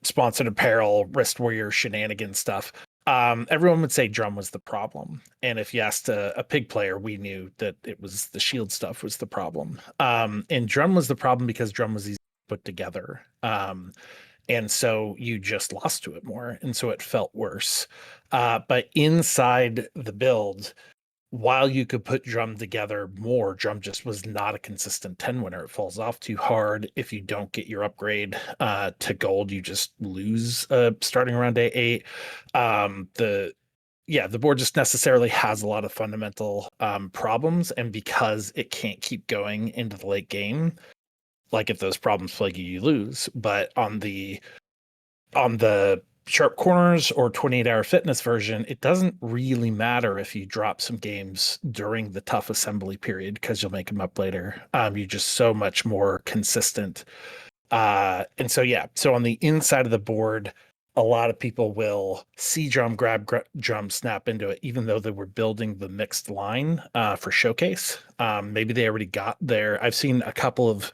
sponsored apparel, wrist warrior shenanigan stuff, everyone would say drum was the problem. And if you asked a pig player, we knew that it was the shield stuff was the problem. And drum was the problem because drum was easy to put together. And so you just lost to it more. And so it felt worse. But inside the build, while you could put drum together more, drum just was not a consistent 10 winner. It falls off too hard. If you don't get your upgrade to gold, you just lose starting around day 8. The board just necessarily has a lot of fundamental problems, and because it can't keep going into the late game, like if those problems plague you, you lose. But on the sharp corners or 28-hour fitness version, it doesn't really matter if you drop some games during the tough assembly period because you'll make them up later. You're just so much more consistent. And so, yeah, so on the inside of the board, a lot of people will see drum, grab drum, snap into it, even though they were building the mixed line for showcase. Maybe they already got there. I've seen a couple of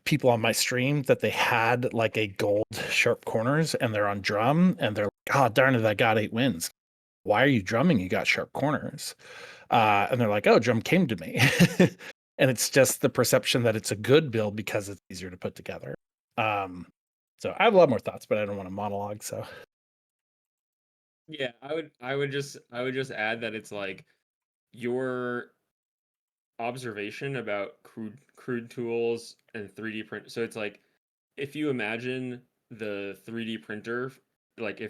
people on my stream that they had like a gold sharp corners and they're on drum and they're like, oh darn it, I got 8 wins. Why are you drumming? You got sharp corners. And they're like, oh, drum came to me. And it's just the perception that it's a good build because it's easier to put together. So I have a lot more thoughts, but I don't want to monologue. So yeah, I would just add that it's like your observation about crude tools and 3D print. So it's like if you imagine the 3D printer, like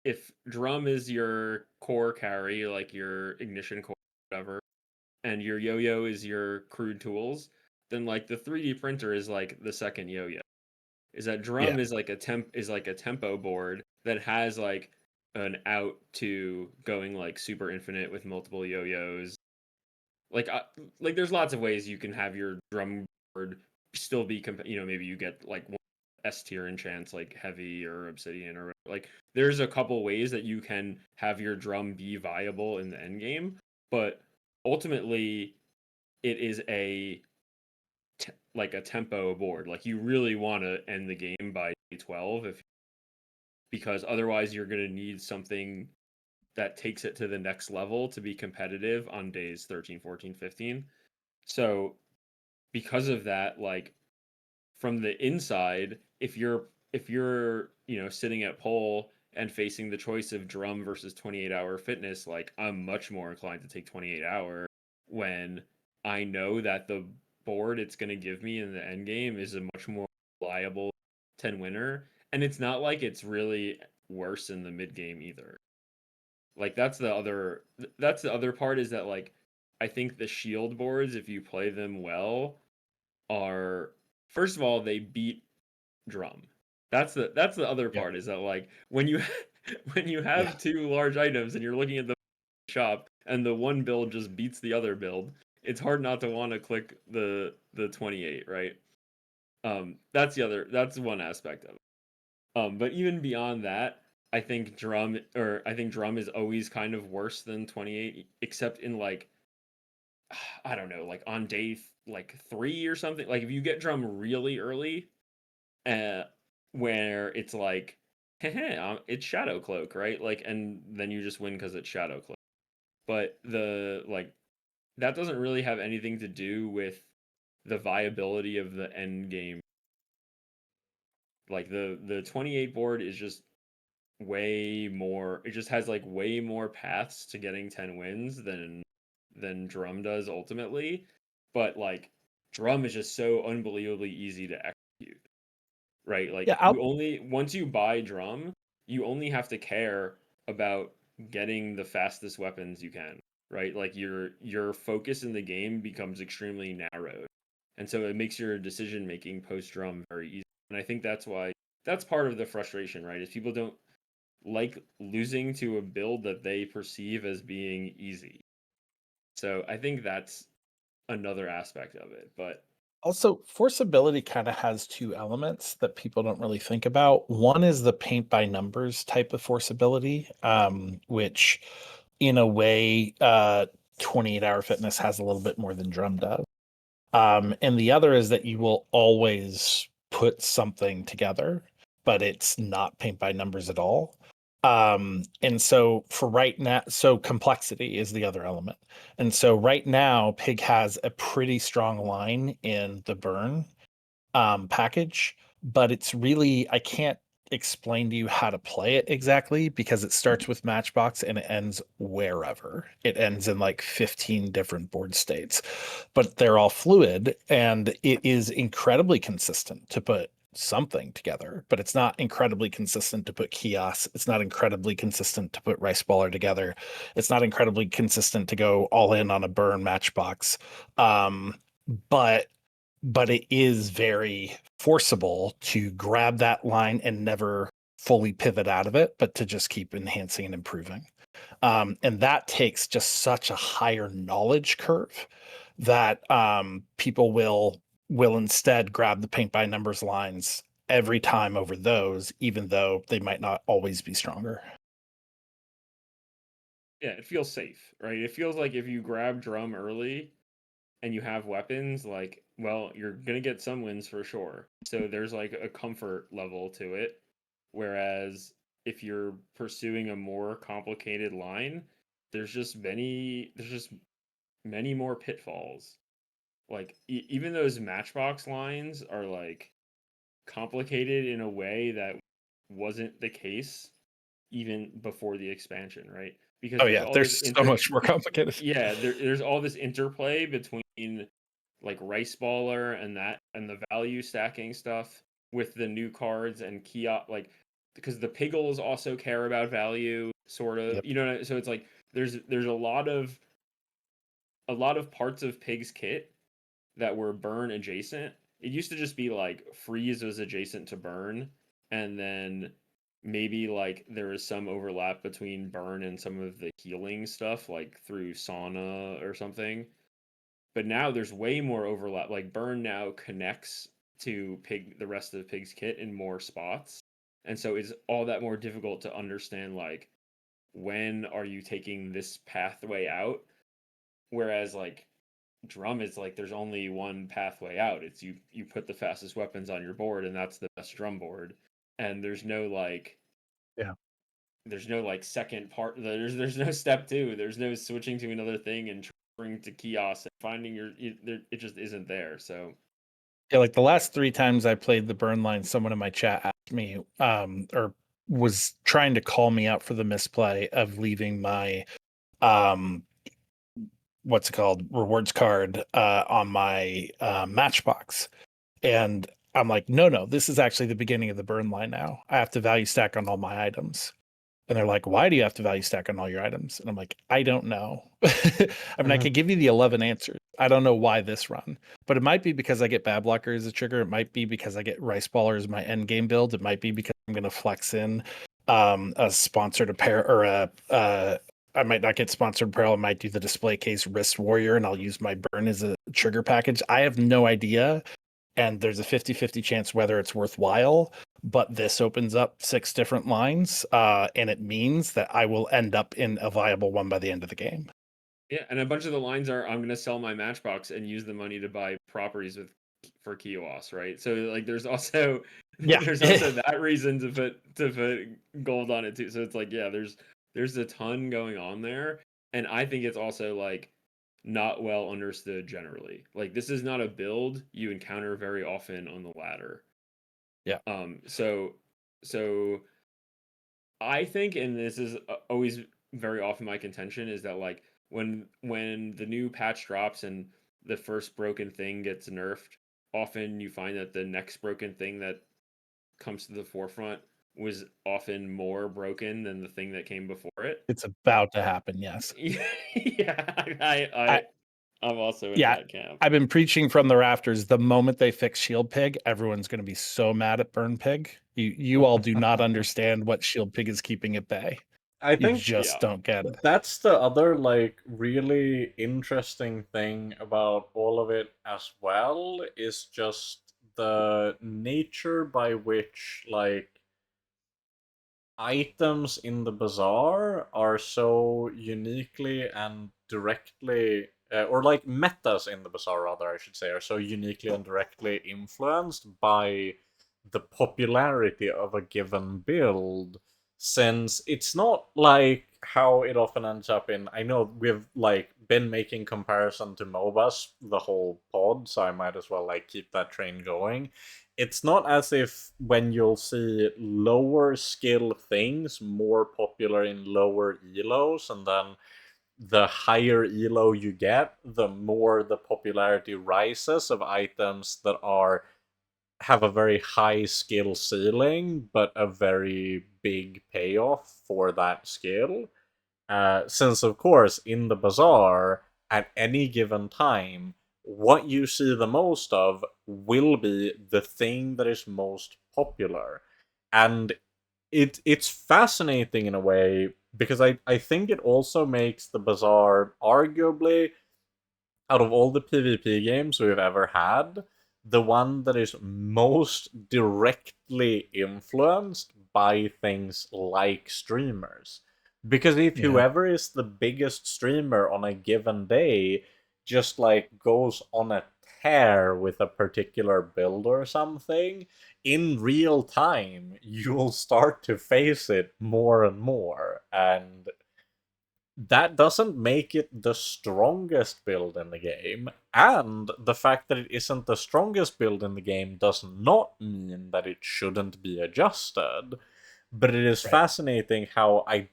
if drum is your core carry, like your ignition core, whatever, and your yo-yo is your crude tools, then like the 3D printer is like the second yo-yo. Is that drum is like a tempo board that has like an out to going like super infinite with multiple yo-yos. Like there's lots of ways you can have your drum board still be maybe you get like one S tier enchants like heavy or obsidian or like there's a couple ways that you can have your drum be viable in the end game, but ultimately it is like a tempo board. Like you really want to end the game by day 12 because otherwise you're going to need something that takes it to the next level to be competitive on days 13, 14, 15. So because of that, like from the inside, if you're sitting at pole and facing the choice of drum versus 28-hour fitness, like I'm much more inclined to take 28-hour when I know that the board it's going to give me in the end game is a much more reliable 10 winner, and it's not like it's really worse in the mid game either. Like that's the other part is that like I think the shield boards, if you play them well, are first of all they beat drum. That's the other part is that like when you when you have two large items and you're looking at the shop and the one build just beats the other build, it's hard not to want to click the 28, right? That's one aspect of it. But even beyond that, I think drum is always kind of worse than 28, except in like I don't know, like on day like 3 or something. Like if you get drum really early, uh, where it's like, it's Shadow Cloak, right? Like, and then you just win because it's Shadow Cloak. But that doesn't really have anything to do with the viability of the end game. Like the 28 board is just way more. It just has like way more paths to getting 10 wins than drum does ultimately. But like drum is just so unbelievably easy to execute, right? Like Yeah, once you buy drum, you only have to care about getting the fastest weapons you can, right? Like your focus in the game becomes extremely narrowed. And so it makes your decision making post drum very easy. And I think that's part of the frustration, right? Is people don't like losing to a build that they perceive as being easy. So I think that's another aspect of it. But also, forceability kind of has two elements that people don't really think about. One is the paint by numbers type of forceability, which in a way, 28-hour fitness has a little bit more than drum does. And the other is that you will always put something together, but it's not paint by numbers at all. And so for right now, so complexity is the other element. And so right now, Pig has a pretty strong line in the burn package, but it's really, I can't explain to you how to play it exactly because it starts with Matchbox and it ends wherever. It ends in like 15 different board states, but they're all fluid and it is incredibly consistent to put something together, but it's not incredibly consistent to put Kios. It's not incredibly consistent to put Rice Baller together. It's not incredibly consistent to go all in on a burn Matchbox. But it is very forcible to grab that line and never fully pivot out of it, but to just keep enhancing and improving. And that takes just such a higher knowledge curve that people will instead grab the paint by numbers lines every time over those, even though they might not always be stronger. yeah, it feels safe, right? It feels like if you grab drum early and you have weapons, like, well, you're gonna get some wins for sure. So there's like a comfort level to it. Whereas if you're pursuing a more complicated line, there's just many more pitfalls. Like even those Matchbox lines are like complicated in a way that wasn't the case even before the expansion, right? Because Oh there's yeah, all this there's so much more complicated. yeah, there's all this interplay between like Rice Baller and the value stacking stuff with the new cards and kiosk, like because the Piggles also care about value, sort of. Yep. You know, so it's like there's a lot of parts of Pig's kit that were burn adjacent. It used to just be like freeze was adjacent to burn, and then maybe like there is some overlap between burn and some of the healing stuff, like through sauna or something. But now there's way more overlap. Like burn now connects to the rest of the pig's kit in more spots, and so it's all that more difficult to understand. Like when are you taking this pathway out? Whereas like drum is like there's only one pathway out. It's you put the fastest weapons on your board and that's the best drum board. And there's no like Yeah. there's no like second part. There's no step 2. There's no switching to another thing and trying to kiosk and finding it just isn't there. So Yeah, like the last 3 times I played the burn line, someone in my chat asked me, or was trying to call me out for the misplay of leaving my what's it called, rewards card on my Matchbox. And I'm like, no, this is actually the beginning of the burn line now. I have to value stack on all my items. And they're like, why do you have to value stack on all your items? And I'm like, I don't know. I mean, I could give you the 11 answers. I don't know why this run, but it might be because I get Bad Blocker as a trigger. It might be because I get Rice Baller as my end game build. It might be because I'm going to flex in a sponsored apparel or a I might not get sponsored Pearl. I might do the display case wrist warrior, and I'll use my burn as a trigger package. I have no idea. And there's a 50-50 chance whether it's worthwhile. But this opens up 6 different lines, and it means that I will end up in a viable one by the end of the game. Yeah, and a bunch of the lines are I'm gonna sell my Matchbox and use the money to buy properties for Kiosk, right? So like there's also Yeah. there's also that reason to put gold on it too. So it's like yeah, there's a ton going on there, and I think it's also like not well understood generally. Like this is not a build you encounter very often on the ladder. Yeah. So I think, and this is always very often my contention, is that like when the new patch drops and the first broken thing gets nerfed, often you find that the next broken thing that comes to the forefront was often more broken than the thing that came before it. It's about to happen, yes. Yeah, I'm also in Yeah, that camp. I've been preaching from the rafters. The moment they fix Shield Pig, everyone's going to be so mad at Burn Pig. You all do not understand what Shield Pig is keeping at bay. I You think just don't get it. that's the other like really interesting thing about all of it as well is just the nature by which like items in the bazaar are so uniquely and directly or like metas in the bazaar rather I should say are so uniquely and directly influenced by the popularity of a given build, since it's not like how it often ends up in. I know we've like been making comparison to MOBAs the whole pod, so I might as well like keep that train going. It's not as if when you'll see lower skill things more popular in lower elos, and then the higher elo you get, the more the popularity rises of items that have a very high skill ceiling, but a very big payoff for that skill. Since, of course, in the bazaar, at any given time, what you see the most of will be the thing that is most popular. And it's fascinating in a way, because I think it also makes the bazaar arguably, out of all the PvP games we've ever had, the one that is most directly influenced by things like streamers. Because if Yeah. whoever is the biggest streamer on a given day just like goes on a tear with a particular build or something, in real time you'll start to face it more and more. And that doesn't make it the strongest build in the game, and the fact that it isn't the strongest build in the game does not mean that it shouldn't be adjusted. But it is fascinating how I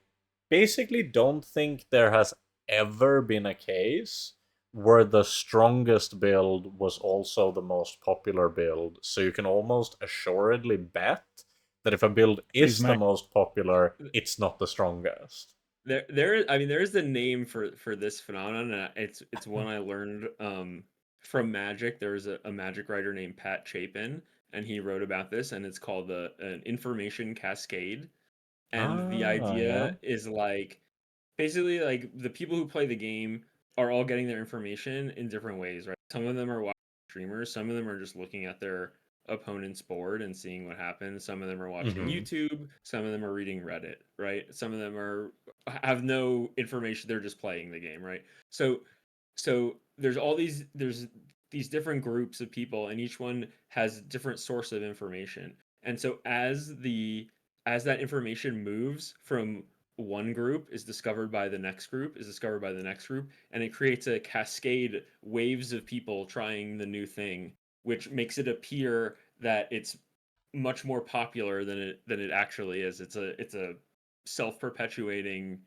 basically don't think there has ever been a case where the strongest build was also the most popular build, so you can almost assuredly bet that if a build is the most popular, it's not the strongest. I mean, there is the name for this phenomenon, and it's one I learned from Magic. There was a Magic writer named Pat Chapin, and he wrote about this, and it's called an information cascade. And the Yeah. idea is like basically like the people who play the game are all getting their information in different ways, right? Some of them are watching streamers, some of them are just looking at their opponent's board and seeing what happens. Some of them are watching YouTube, some of them are reading Reddit, right? Some of them have no information, they're just playing the game, right? So there's these different groups of people, and each one has different source of information. And so as that information moves from one group is discovered by the next group is discovered by the next group, and it creates a cascade, waves of people trying the new thing, which makes it appear that it's much more popular than it actually is. It's a self-perpetuating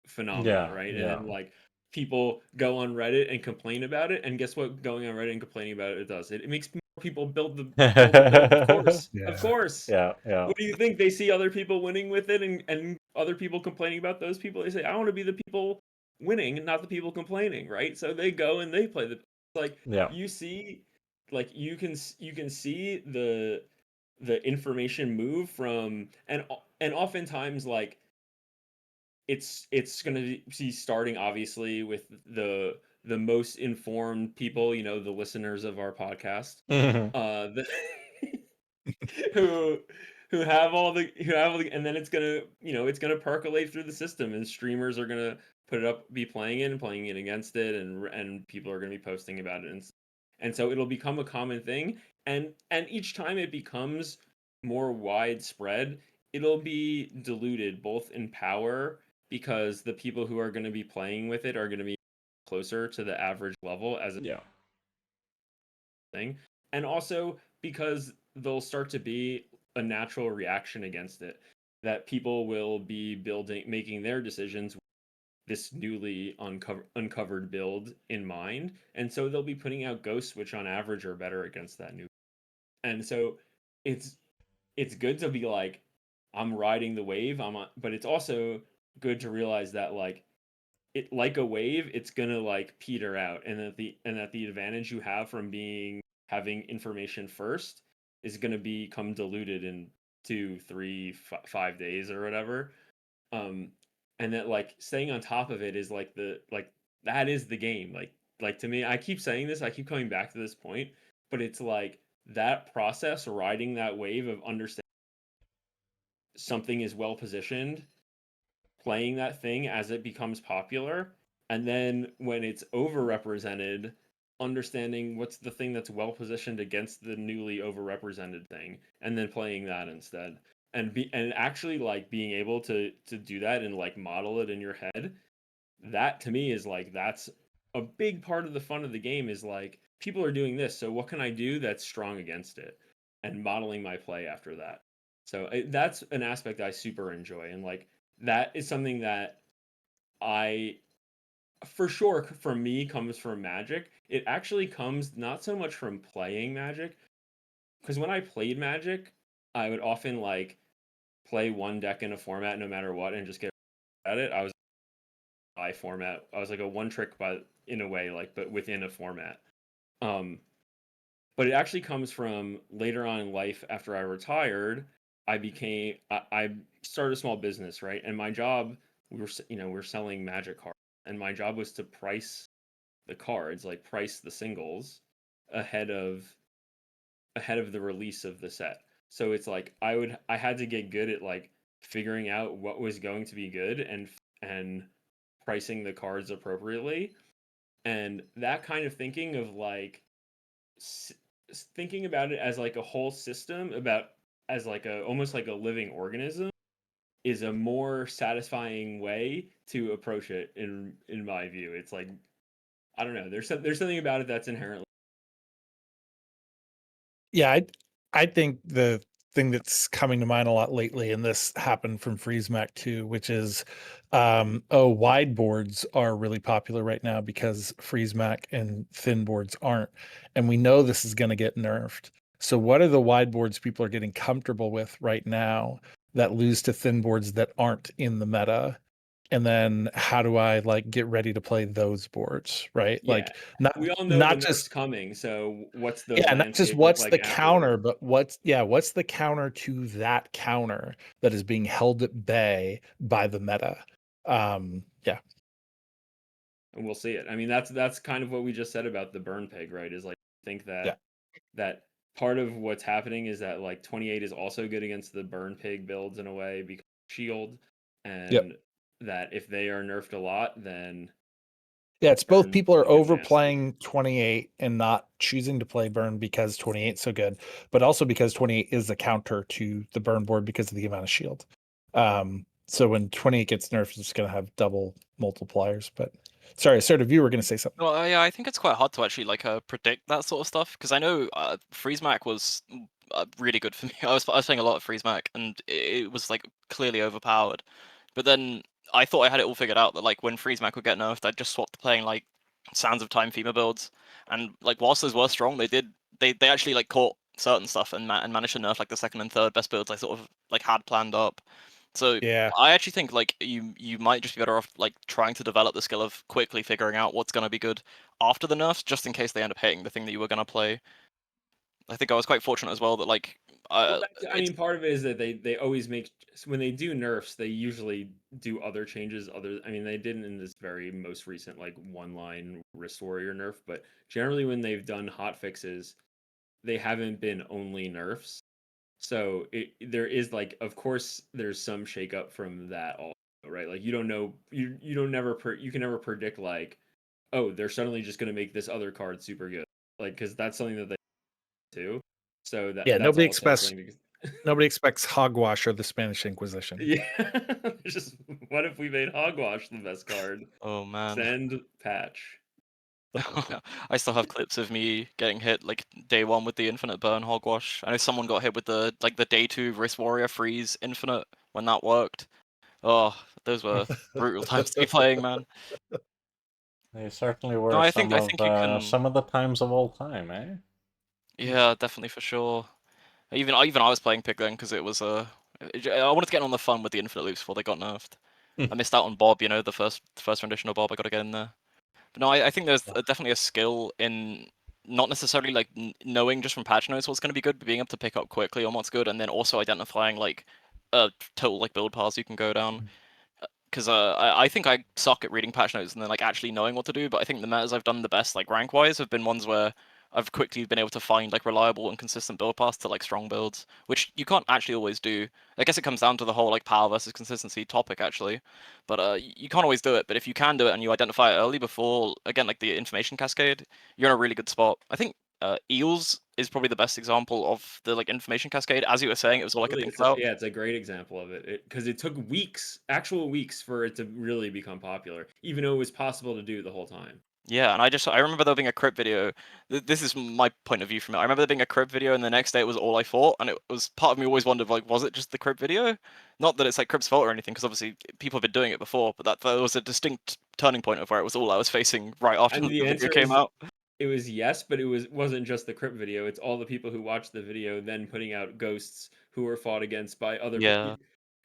phenomenon, right? And then like people go on Reddit and complain about it, and guess what? Going on Reddit and complaining about it does. It makes more people build the build. Of course, of course. Yeah. What do you think? They see other people winning with it, and other people complaining about those people. They say, I want to be the people winning and not the people complaining, right? So they go and they play like you see, like you can see the information move from, and oftentimes like it's going to be starting obviously with the most informed people, the listeners of our podcast, the, who and then it's gonna it's gonna percolate through the system, and streamers are gonna put it up, be playing it and playing it against it, and people are gonna be posting about it, and so it'll become a common thing, and each time it becomes more widespread, it'll be diluted both in power, because the people who are going to be playing with it are going to be closer to the average level as a thing, and also because there'll start to be a natural reaction against it, that people will be making their decisions with this newly uncovered build in mind, and so they'll be putting out ghosts which on average are better against that new. And so it's good to be like, I'm riding the wave, but it's also good to realize that like it, like a wave, it's gonna like peter out, and that the advantage you have from having information first is gonna become diluted in 2, 3, 5 days or whatever. Um, and that like staying on top of it is like that is the game. Like to me, I keep saying this, I keep coming back to this point, but it's like that process, riding that wave of understanding something is well positioned, playing that thing as it becomes popular, and then when it's overrepresented, understanding what's the thing that's well positioned against the newly overrepresented thing, and then playing that instead. And actually like being able to do that and like model it in your head, that to me is like that's a big part of the fun of the game, is like people are doing this, so what can I do that's strong against it, and modeling my play after that. So that's an aspect I super enjoy, and like that is something that I for sure for me comes from Magic. It actually comes not so much from playing Magic, because when I played Magic, I would often like play one deck in a format no matter what and just get at it. I was by format. I was like a one trick by in a way, like, but within a format. Um, but it actually comes from later on in life after I retired. I started a small business, right? And my job, we were selling Magic cards, and my job was to price the cards, like price the singles ahead of the release of the set. So it's like I had to get good at like figuring out what was going to be good, and pricing the cards appropriately. And that kind of thinking of like thinking about it as like a whole system, about as like a almost like a living organism, is a more satisfying way to approach it in my view. It's like, I don't know, there's something about it that's inherently. Yeah, I think the thing that's coming to mind a lot lately, and this happened from FreezeMac too, which is wide boards are really popular right now because FreezeMac and thin boards aren't. And we know this is going to get nerfed. So what are the wide boards people are getting comfortable with right now that lose to thin boards that aren't in the meta? And then how do I like get ready to play those boards, right? Yeah, Like not we all know the not nerf's just coming, so what's the yeah, not just landscape look what's like the afterward? counter, but what's the counter to that counter that is being held at bay by the meta. Yeah. And we'll see it. I mean, that's kind of what we just said about the burn pig, right? Is like, I think Yeah. that part of what's happening is that like 28 is also good against the burn pig builds in a way, because shield, Yep. and that if they are nerfed a lot, then Yeah, it's both burn people are will get nasty. overplaying 28 and not choosing to play burn because 28 is so good, but also because 28 is a counter to the burn board because of the amount of shield. So when 28 gets nerfed, it's going to have double multipliers. But sorry, Assertive, you were going to say something. Well, yeah, I think it's quite hard to actually like predict that sort of stuff, because I know FreezeMac was really good for me. I was playing a lot of FreezeMac, and it was like clearly overpowered. But then I thought I had it all figured out, that like when FreezeMac would get nerfed, I'd just swap to playing like Sands of Time FEMA builds, and like whilst those were strong, they actually like caught certain stuff and managed to nerf like the second and third best builds I sort of like had planned up. So Yeah. I actually think like you might just be better off like trying to develop the skill of quickly figuring out what's going to be good after the nerfs, just in case they end up hitting the thing that you were going to play. I think I was quite fortunate as well that like I mean, part of it is that they always make, when they do nerfs, they usually do other changes. I mean, they didn't in this very most recent like one line wrist warrior nerf, but generally when they've done hot fixes, they haven't been only nerfs. So there is like, of course, there's some shakeup from that also, right? Like you don't know, you can never predict like, oh, they're suddenly just going to make this other card super good, like because that's something that they do. So Yeah, that's also something nobody expects hogwash or the Spanish Inquisition. Yeah, just what if we made hogwash the best card? Oh man. Send patch. I still have clips of me getting hit like day 1 with the infinite burn hogwash. I know someone got hit with the day 2 wrist warrior freeze infinite when that worked. Oh, those were brutal times to be playing, man. They certainly No, were I think you can. some of the times of all time, eh? Yeah, definitely for sure. Even I was playing pick then because it was I wanted to get on the fun with the infinite loops before they got nerfed. I missed out on Bob, you know, the first rendition of Bob. I got to get in there. But no, I think there's definitely a skill in not necessarily like knowing just from patch notes what's going to be good, but being able to pick up quickly on what's good, and then also identifying like total like build paths you can go down. Because I think I suck at reading patch notes and then like actually knowing what to do. But I think the metas I've done the best like rank wise have been ones where I've quickly been able to find like reliable and consistent build paths to like strong builds, which you can't actually always do. I guess it comes down to the whole like power versus consistency topic actually, but you can't always do it. But if you can do it and you identify it early before again like the information cascade, you're in a really good spot. I think Eels is probably the best example of the like information cascade. As you were saying, it was all like a think about. Yeah, it's a great example of it because it took weeks, actual weeks, for it to really become popular, even though it was possible to do the whole time. Yeah, and I remember there being a crypt video. This is my point of view from it. I remember there being a crypt video, and the next day it was all I fought, and it was part of me always wondered like, was it just the crypt video? Not that it's like Crypt's fault or anything, because obviously people have been doing it before, but that was a distinct turning point of where it was all I was facing right after And the the video answer came is out. it was yes, but it wasn't just the crypt video. It's all the people who watched the video then putting out ghosts who were fought against by other people Yeah.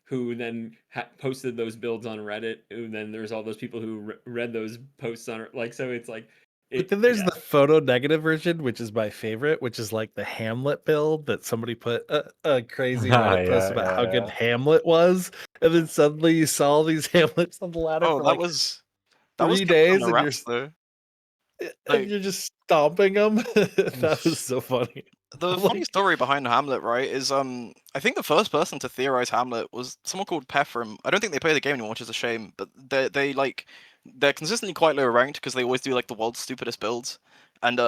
who then posted those builds on Reddit, and then there's all those people who read those posts on like, so it's like But then there's the photo negative version, which is my favorite, which is like the Hamlet build that somebody put a crazy Reddit post about how good Hamlet was, and then suddenly you saw all these Hamlets on the ladder for like that was 3 days, and you're and you're just stomping them. That was so funny. The funny story behind Hamlet, right, is I think the first person to theorize Hamlet was someone called Pethram. I don't think they play the game anymore, which is a shame. But they're consistently quite low ranked because they always do like the world's stupidest builds, and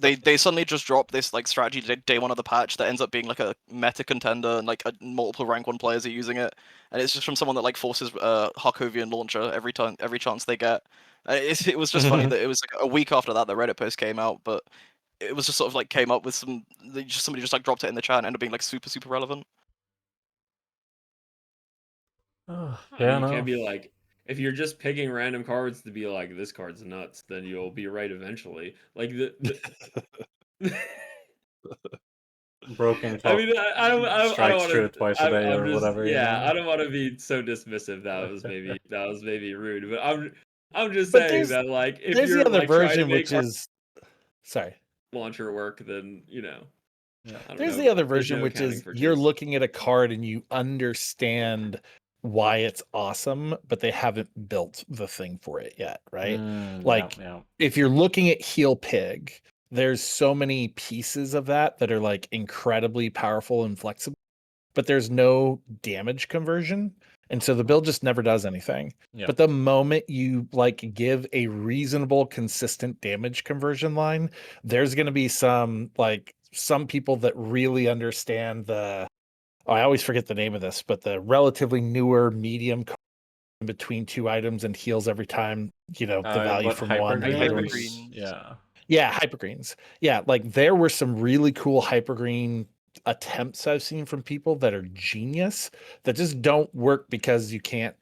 they suddenly just drop this like strategy day 1 of the patch that ends up being like a meta contender, and like multiple rank 1 players are using it, and it's just from someone that like forces Harkovian launcher every chance they get. It was just funny that it was like a week after that the Reddit post came out, but it was just sort of like came up with somebody just like dropped it in the chat and ended up being like super relevant. Yeah, you can't be like, if you're just picking random cards to be like this card's nuts, then you'll be right eventually. Like broken. I mean, I don't want to twice a day or whatever. Yeah, I don't want to be so dismissive. That was maybe rude, but I'm just saying that like if there's you're the other like version, trying to make which is sorry launcher work, then you know. Yeah. There's the other version, which is you're looking at a card and you understand why it's awesome, but they haven't built the thing for it yet, right? If you're looking at Heal Pig, there's so many pieces of that are like incredibly powerful and flexible, but there's no damage conversion. And so the build just never does anything. Yeah. But the moment you like give a reasonable, consistent damage conversion line, there's going to be some people that really understand I always forget the name of this, but the relatively newer medium in between 2 items and heals every time, the value from one. Yeah. Yeah, hypergreens. Yeah, like there were some really cool hypergreen attempts I've seen from people that are genius that just don't work because you can't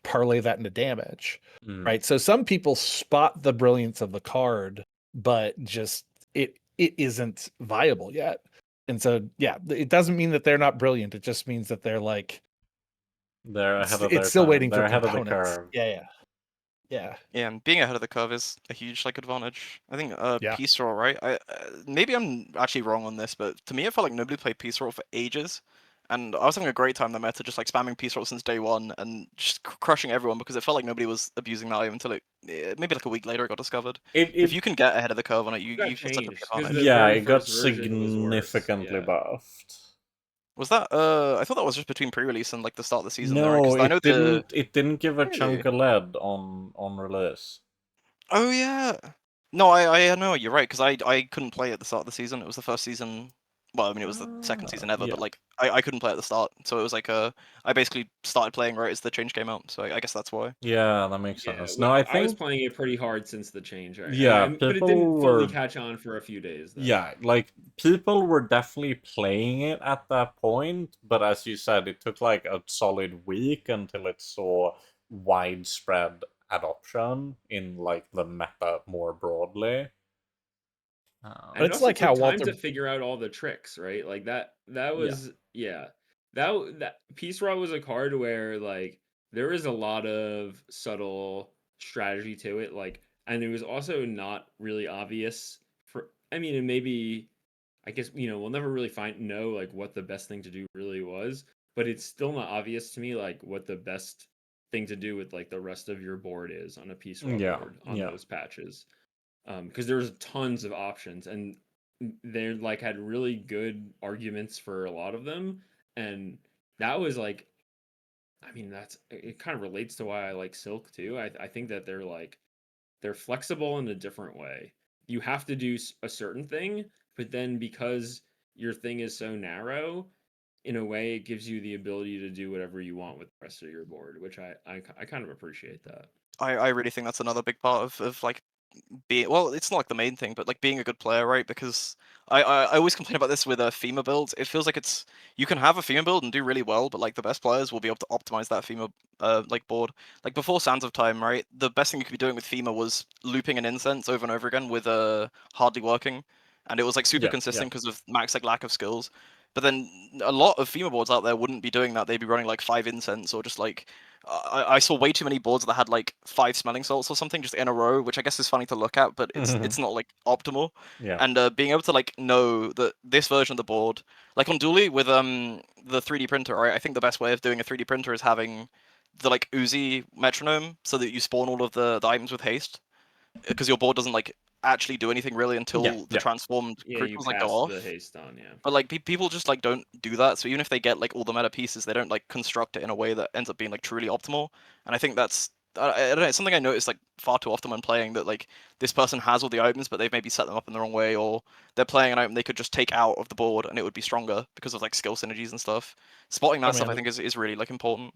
parlay that into damage. Right? So some people spot the brilliance of the card, but just it isn't viable yet. And so yeah, it doesn't mean that they're not brilliant. It just means that they're like they're ahead of it's still waiting they're for ahead components. of the curve. Yeah. Yeah. Yeah, and being ahead of the curve is a huge like advantage. I think Yeah. Peace Roll, right? Maybe I'm actually wrong on this, but to me it felt like nobody played Peace Roll for ages. And I was having a great time in the meta, just like spamming Peace Roll since day one and just crushing everyone because it felt like nobody was abusing that item until maybe like a week later it got discovered. If you can get ahead of the curve on it, you've got such a big advantage. Yeah, it got significantly buffed. Was that I thought that was just between pre-release and like the start of the season there, No, because I know it didn't give a chunk Really? of lead on release. Oh yeah. No, I know you're right, because I couldn't play at the start of the season. It was the first season. Well, I mean, it was the second season ever, yeah. but like I couldn't play at the start, so it was like I basically started playing right as the change came out. So I guess that's why. Yeah, that makes Yeah, sense. well, No, I I was think playing it pretty hard since the change, right? yeah, but it people didn't fully were catch on for a few days, though. yeah, like people were definitely playing it at that point, but as you said, it took like a solid week until it saw widespread adoption in like the meta more broadly. And it It's also like how took time Walter to figure out all the tricks, right? Like that was that Peace Rod was a card where like there was a lot of subtle strategy to it, like, and it was also not really obvious for. I mean, and maybe I guess we'll never really know like what the best thing to do really was, but it's still not obvious to me like what the best thing to do with like the rest of your board is on a Peace Rod board on those patches, because there's tons of options and they like had really good arguments for a lot of them, and that was like, I mean, that's it kind of relates to why I like Silk too. I think that they're flexible in a different way. You have to do a certain thing, but then because your thing is so narrow, in a way it gives you the ability to do whatever you want with the rest of your board, which I kind of appreciate that. I really think that's another big part of like being, well, it's not like the main thing, but like being a good player, right? Because I always complain about this with FEMA builds. It feels like you can have a FEMA build and do really well, but like the best players will be able to optimize that FEMA like board. Like before Sands of Time, right? The best thing you could be doing with FEMA was looping an incense over and over again with hardly working, and it was like super consistent because of Mac's like lack of skills. But then a lot of FEMA boards out there wouldn't be doing that. They'd be running like 5 incense or just like I saw way too many boards that had like 5 smelling salts or something just in a row, which I guess is funny to look at, but it's not like optimal. Yeah. And being able to like know that this version of the board, like on Dually with the 3D printer, right? I think the best way of doing a 3D printer is having the like Uzi metronome so that you spawn all of the items with haste, because your board doesn't like actually do anything really until the transformed creatures like go off. The haste on, But like people just like don't do that. So even if they get like all the meta pieces, they don't like construct it in a way that ends up being like truly optimal. And I think that's I don't know, it's something I notice like far too often when playing, that like this person has all the items, but they've maybe set them up in the wrong way, or they're playing an item they could just take out of the board and it would be stronger because of like skill synergies and stuff. Spotting that stuff I think is really like important.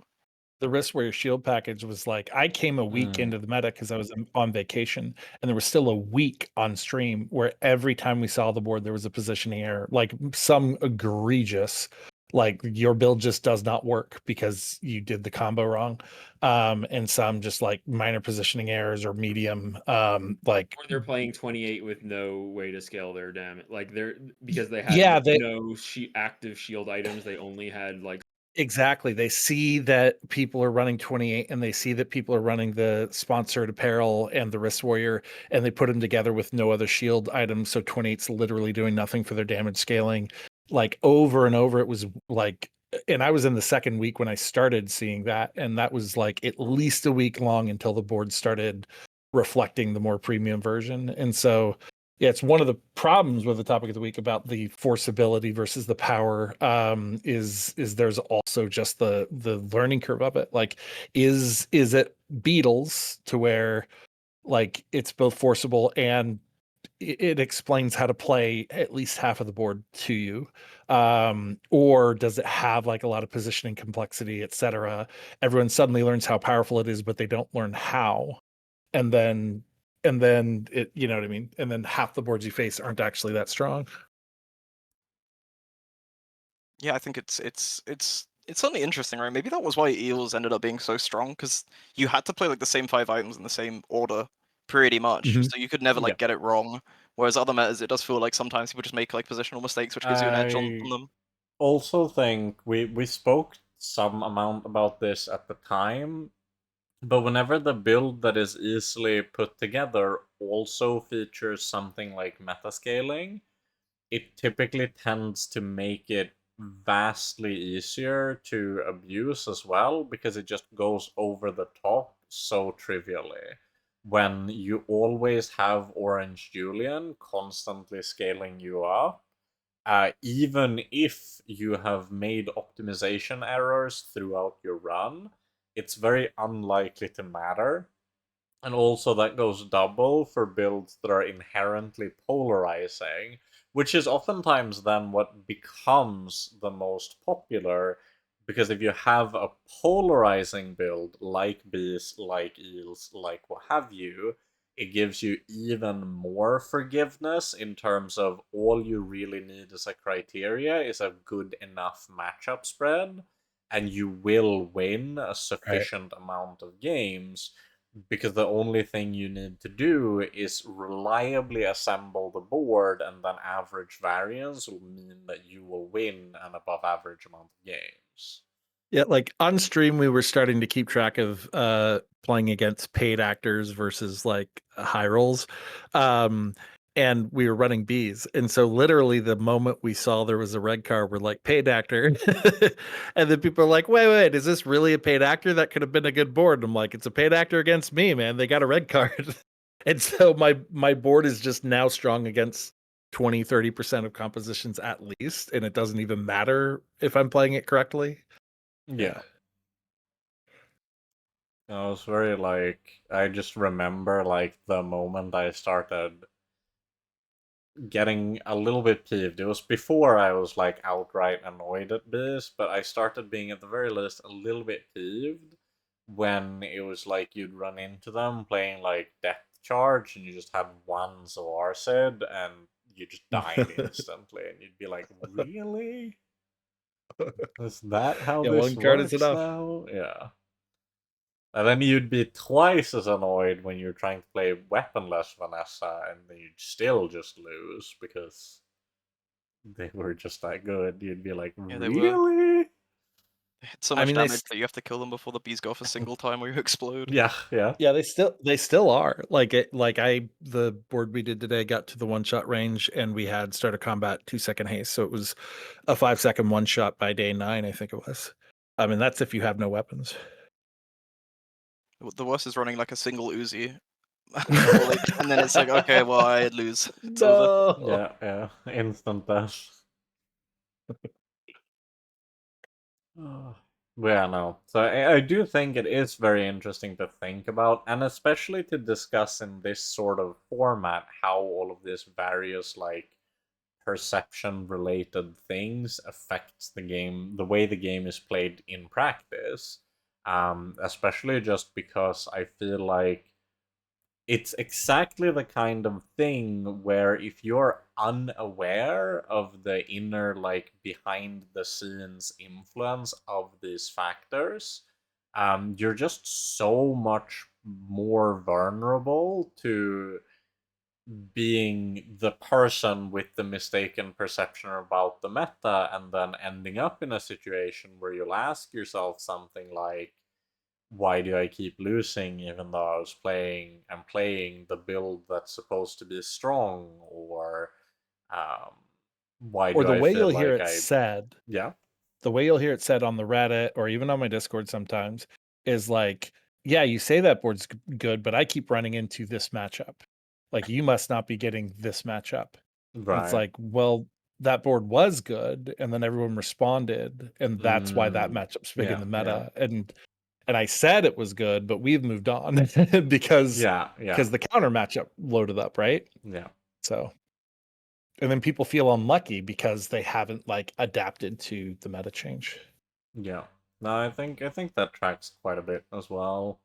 The Wrist Warrior Shield package was like, I came a week into the meta because I was on vacation, and there was still a week on stream where every time we saw the board, there was a positioning error, like some egregious, like your build just does not work because you did the combo wrong, and some just like minor positioning errors or medium, like or they're playing 28 with no way to scale their damage, like they're because they had no active shield items, they only had like. Exactly. They see that people are running 28 and they see that people are running the sponsored apparel and the Wrist Warrior, and they put them together with no other shield items. So 28's literally doing nothing for their damage scaling. Like over and over, it was like, and I was in the second week when I started seeing that. And that was like at least a week long until the board started reflecting the more premium version. And so yeah, it's one of the problems with the topic of the week about the forceability versus the power, is there's also just the learning curve of it. Like, is it Beatles to where like it's both forcible and it explains how to play at least half of the board to you, or does it have like a lot of positioning complexity, etc.? Everyone suddenly learns how powerful it is, but they don't learn how, and then it, you know what I mean? And then half the boards you face aren't actually that strong. Yeah, I think it's certainly interesting, right? Maybe that was why Eels ended up being so strong, because you had to play like the same 5 items in the same order pretty much, so you could never like get it wrong. Whereas other metas, it does feel like sometimes people just make like positional mistakes, which gives you an edge on them. Also think we spoke some amount about this at the time. But whenever the build that is easily put together also features something like metascaling, it typically tends to make it vastly easier to abuse as well, because it just goes over the top so trivially. When you always have Orange Julian constantly scaling you up, even if you have made optimization errors throughout your run, it's very unlikely to matter. And also, that goes double for builds that are inherently polarizing, which is oftentimes then what becomes the most popular. Because if you have a polarizing build, like bees, like eels, like what have you, it gives you even more forgiveness in terms of all you really need as a criteria is a good enough matchup spread, and you will win a Right. sufficient amount of games, because the only thing you need to do is reliably assemble the board, and then average variance will mean that you will win an above average amount of games. Yeah, like on stream, we were starting to keep track of playing against paid actors versus like high rolls. And we were running bees. And so literally the moment we saw there was a red card, we're like, paid actor. And then people are like, wait, is this really a paid actor? That could have been a good board. And I'm like, it's a paid actor against me, man. They got a red card. And so my board is just now strong against 20-30% of compositions at least. And it doesn't even matter if I'm playing it correctly. Yeah. I was very like, I just remember like the moment I started getting a little bit peeved. It was before I was like outright annoyed at this, but I started being at the very least a little bit peeved when it was like you'd run into them playing like Death Charge and you just had one Zoar said and you just died instantly, and you'd be like, really? Is that how Yeah, this one card is works enough. now? Yeah. And then you'd be twice as annoyed when you're trying to play weaponless Vanessa, and then you'd still just lose because they were just that good. You'd be like, Yeah, they were. really? They had so I much mean, damage that you have to kill them before the bees go off a single time where you explode. Yeah, yeah. yeah, they still are. The board we did today got to the 1-shot range and we had start of combat 2-second haste. So it was a 5-second 1-shot by day 9, I think it was. I mean, that's if you have no weapons. The worst is running like a single Uzi. And then it's like, okay, well, I lose. It's over. Yeah, yeah. Instant death. Yeah, no. So I do think it is very interesting to think about, and especially to discuss in this sort of format how all of this various like perception related things affects the game, the way the game is played in practice. Especially just because I feel like it's exactly the kind of thing where if you're unaware of the inner, like, behind the scenes influence of these factors, you're just so much more vulnerable to being the person with the mistaken perception about the meta, and then ending up in a situation where you'll ask yourself something like, why do I keep losing even though I'm playing the build that's supposed to be strong, or um, why Or do the I way feel you'll hear like it said, yeah, the way you'll hear it said on the Reddit or even on my Discord sometimes is like, yeah, you say that board's good, but I keep running into this matchup. Like, you must not be getting this matchup. And it's right, like, well, that board was good, and then everyone responded, and that's why that matchup's big in yeah, the yeah, meta. And I said it was good, but we've moved on because yeah, yeah, the counter matchup loaded up, right? yeah, So, and then people feel unlucky because they haven't like adapted to the meta change. yeah. No, I think that tracks quite a bit as well.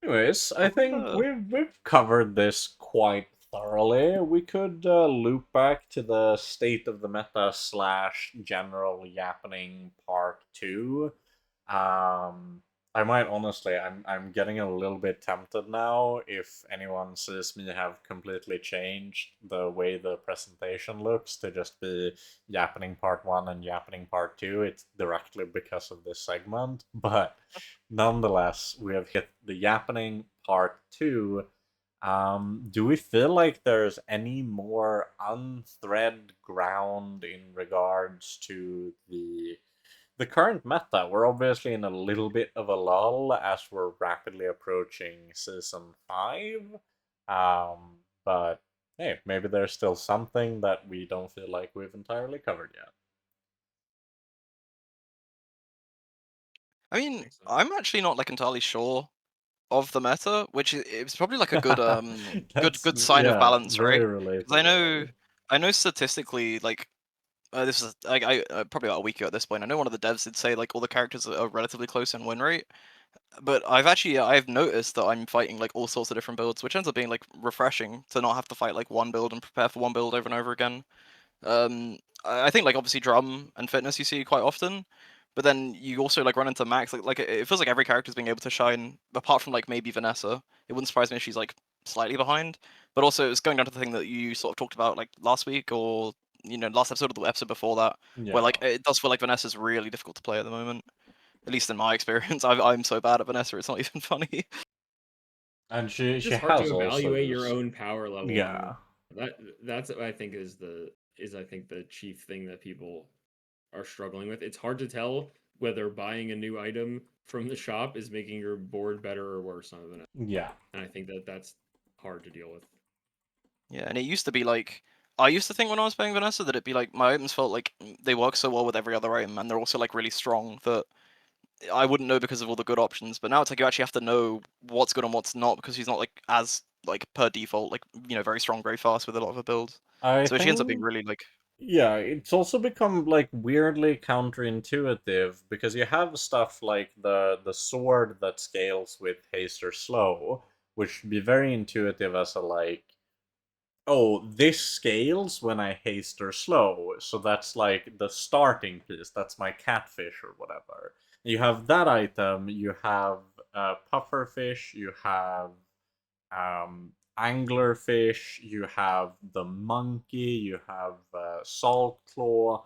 Anyways, I think we've covered this quite thoroughly. We could loop back to the state of the meta slash general yappening part 2. Um, I might honestly, I'm getting a little bit tempted now if anyone sees me have completely changed the way the presentation looks to just be Yappening Part 1 and Yappening Part 2. It's directly because of this segment. But nonetheless, we have hit the Yappening Part 2. Do we feel like there's any more unthread ground in regards to the current meta? We're obviously in a little bit of a lull as we're rapidly approaching season 5. But hey, maybe there's still something that we don't feel like we've entirely covered yet. I mean, I'm actually not like entirely sure of the meta, which it's probably like a good good sign of balance, right? Because I know statistically, like this is like I probably about a week ago at this point. I know one of the devs did say like all the characters are relatively close in win rate, but I've noticed that I'm fighting like all sorts of different builds, which ends up being like refreshing to not have to fight like one build and prepare for one build over and over again. I think like obviously drum and fitness you see quite often, but then you also like run into Max. Like it feels like every character's being able to shine, apart from like maybe Vanessa. It wouldn't surprise me if she's like slightly behind. But also it's going down to the thing that you sort of talked about like last week or last episode or the episode before that, where like it does feel like Vanessa's really difficult to play at the moment. At least in my experience, I'm so bad at Vanessa, it's not even funny. And it's just hard to evaluate your own power level. Yeah. That's what I think is I think the chief thing that people are struggling with. It's hard to tell whether buying a new item from the shop is making your board better or worse on Vanessa. Yeah. And I think that's hard to deal with. Yeah, and it used to be like I used to think when I was playing Vanessa that it'd be like my items felt like they work so well with every other item, and they're also like really strong that I wouldn't know because of all the good options. But now it's like you actually have to know what's good and what's not because he's not like as like per default like very strong, very fast with a lot of her builds. So she ends up being really like yeah, it's also become like weirdly counterintuitive because you have stuff like the sword that scales with haste or slow, which would be very intuitive as a like, oh, this scales when I haste or slow, so that's like the starting piece. That's my catfish or whatever. You have that item. You have pufferfish. You have anglerfish, you have the monkey, you have salt claw,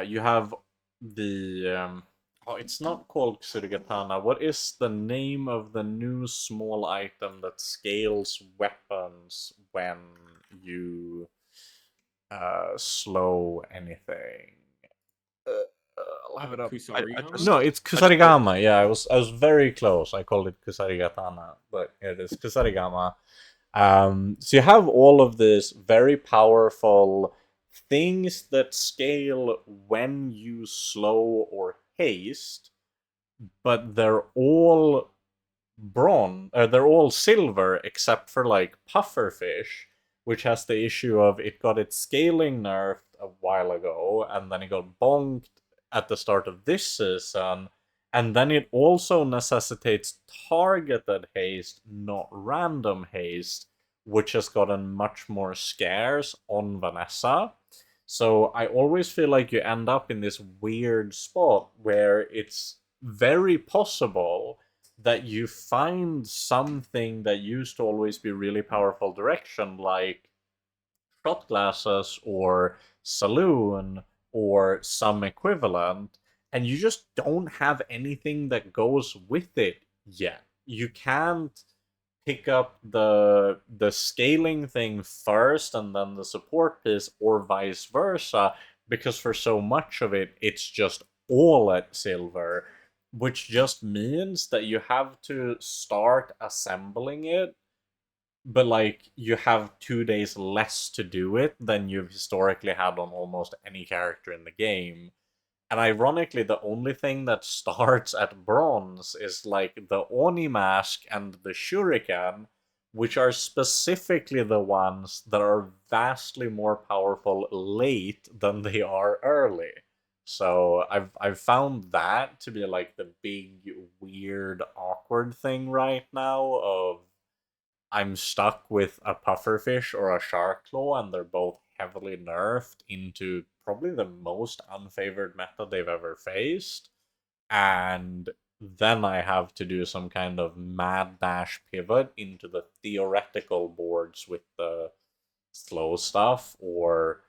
you have the oh, it's not called Ksurigatana. What is the name of the new small item that scales weapons when you slow anything? I'll have it up. No, it's Kusarigama. Yeah, I was very close. I called it Kusarigatana, but it is Kusarigama. So you have all of these very powerful things that scale when you slow or haste, but they're all bronze, they're all silver except for like pufferfish, which has the issue of it got its scaling nerfed a while ago, and then it got bonked at the start of this season, and then it also necessitates targeted haste, not random haste, which has gotten much more scarce on Vanessa. So I always feel like you end up in this weird spot where it's very possible that you find something that used to always be really powerful direction, like shot glasses or saloon or some equivalent, and you just don't have anything that goes with it yet. You can't pick up the scaling thing first and then the support piece, or vice versa, because for so much of it it's just all at silver, which just means that you have to start assembling it, but like you have 2 days less to do it than you've historically had on almost any character in the game. And ironically, the only thing that starts at bronze is like the Oni mask and the Shuriken, which are specifically the ones that are vastly more powerful late than they are early. So I've found that to be like the big weird awkward thing right now of I'm stuck with a pufferfish or a shark claw, and they're both heavily nerfed into probably the most unfavored meta they've ever faced. And then I have to do some kind of mad dash pivot into the theoretical boards with the slow stuff or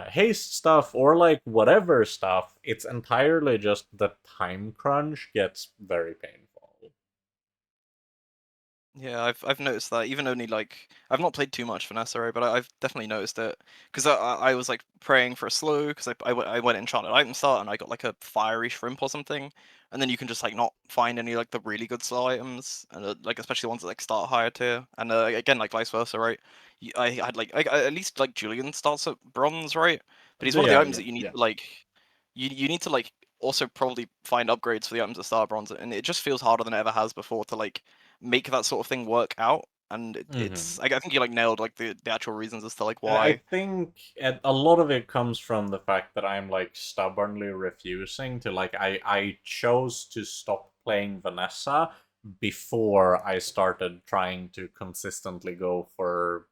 haste stuff or like whatever stuff. It's entirely just the time crunch gets very painful. Yeah, I've noticed that. Even only like I've not played too much Vanessa, but I've definitely noticed it because I was like praying for a slow because I went enchanted item start and I got like a fiery shrimp or something, and then you can just like not find any like the really good slow items and like especially the ones that like start higher tier and again like vice versa, right? I had like at least like Julian starts at bronze, right? But he's one of the items that you need to like you need to like also probably find upgrades for the items that start bronze, and it just feels harder than it ever has before to like make that sort of thing work out. And it's I think you like nailed like the actual reasons as to like And I why. think a lot of it comes from the fact that I'm like stubbornly refusing to like I chose to stop playing Vanessa before I started trying to consistently go for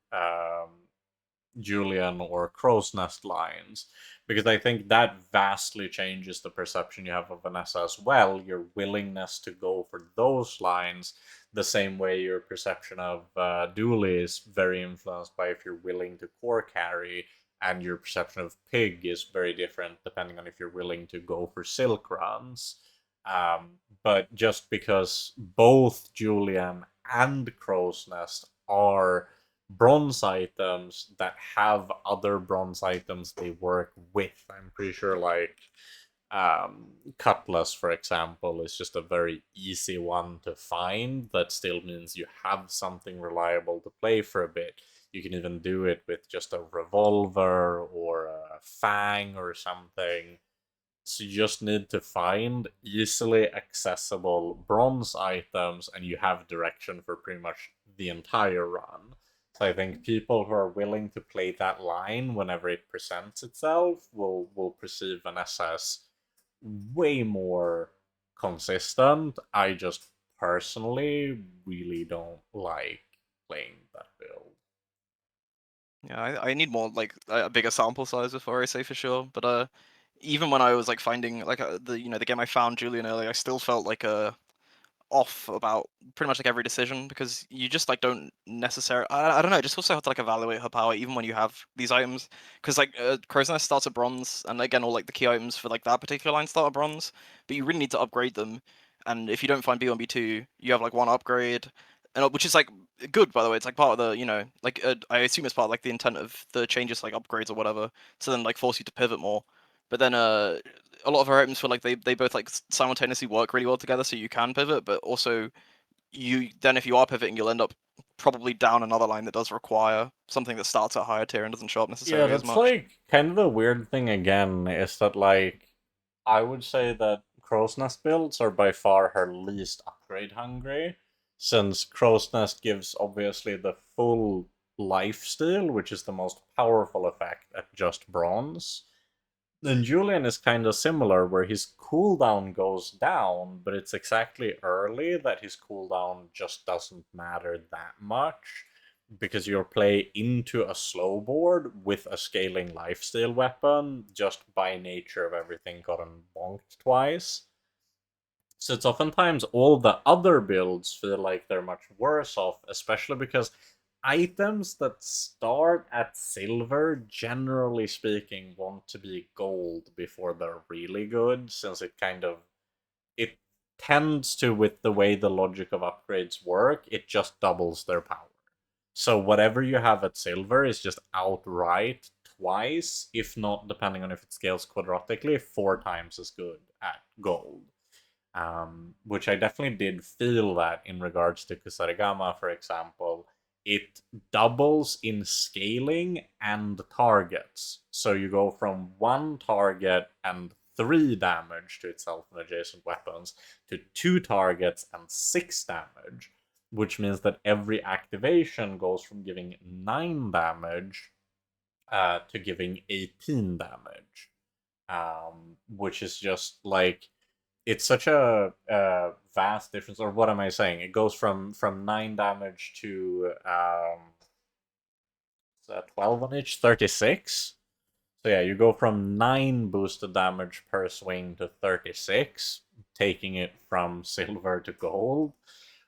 Julian or Crow's Nest lines, because I think that vastly changes the perception you have of Vanessa as well. Your willingness to go for those lines, the same way your perception of Dooley is very influenced by if you're willing to core carry, and your perception of Pig is very different depending on if you're willing to go for Silk runs. But just because both Julian and Crow's Nest are bronze items that have other bronze items they work with. I'm pretty sure, like, Cutlass, for example, is just a very easy one to find. That still means you have something reliable to play for a bit. You can even do it with just a revolver or a fang or something. So you just need to find easily accessible bronze items, and you have direction for pretty much the entire run. So I think people who are willing to play that line whenever it presents itself will perceive Vanessa as way more consistent. I just personally really don't like playing that build. Yeah, I need more like a bigger sample size before I say for sure. But even when I was like finding like the game I found Julian early, I still felt like off about pretty much like every decision because you just like don't necessarily I don't know, it just also have to like evaluate her power even when you have these items because like Crow's Nest starts at bronze and again all like the key items for like that particular line start at bronze, but you really need to upgrade them, and if you don't find B1 B2 you have like one upgrade, and which is like good by the way. It's like part of the like I assume it's part of like the intent of the changes like upgrades or whatever to then like force you to pivot more, but then a lot of her items feel like they both like simultaneously work really well together, so you can pivot, but also you then if you are pivoting, you'll end up probably down another line that does require something that starts at higher tier and doesn't show up Yeah, necessarily as that's much. like kind of the weird thing again, is that like I would say that Crow's Nest builds are by far her least upgrade hungry, since Crow's Nest gives obviously the full life steal, which is the most powerful effect at just bronze. And Julian is kind of similar, where his cooldown goes down, but it's exactly early that his cooldown just doesn't matter that much, because you're play into a slow board with a scaling lifesteal weapon just by nature of everything gotten bonked twice. So it's oftentimes all the other builds feel like they're much worse off, especially because items that start at silver, generally speaking, want to be gold before they're really good, since it tends to, with the way the logic of upgrades work, it just doubles their power. So whatever you have at silver is just outright twice, if not, depending on if it scales quadratically, 4 times as good at gold. Which I definitely did feel that in regards to Kusarigama, for example. It doubles in scaling and targets. So you go from 1 target and 3 damage to itself and adjacent weapons to 2 targets and 6 damage, which means that every activation goes from giving 9 damage to giving 18 damage. Which is just like it's such a vast difference. Or what am I saying? It goes from 9 damage to 12 on each, 36. So yeah, you go from 9 boosted damage per swing to 36. taking it from silver to gold,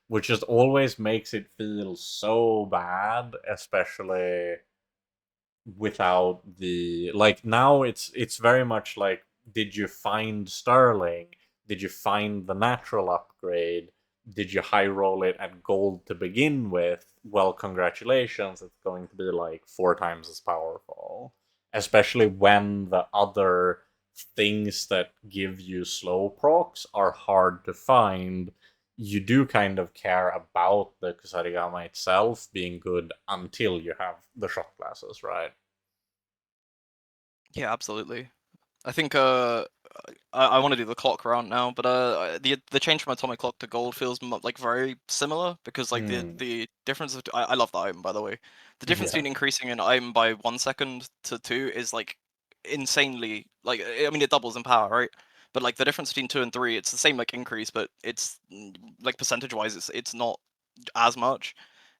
which just always makes it feel so bad, especially without the like now it's very much like, did you find sterling, did you find the natural upgrade, did you high roll it at gold to begin with, well, congratulations, it's going to be like 4 times as powerful, especially when the other things that give you slow procs are hard to find. You do kind of care about the Kusarigama itself being good until you have the shot glasses, right? Yeah, absolutely. I think I want to do the clock round now, but the change from atomic clock to gold feels like very similar, because like the difference of I love the item, by the way. The difference between increasing an item by 1 second to 2 is like insanely, like, I mean, it doubles in power, right? But like the difference between 2 and 3, it's the same like increase, but it's like percentage wise, it's not as much.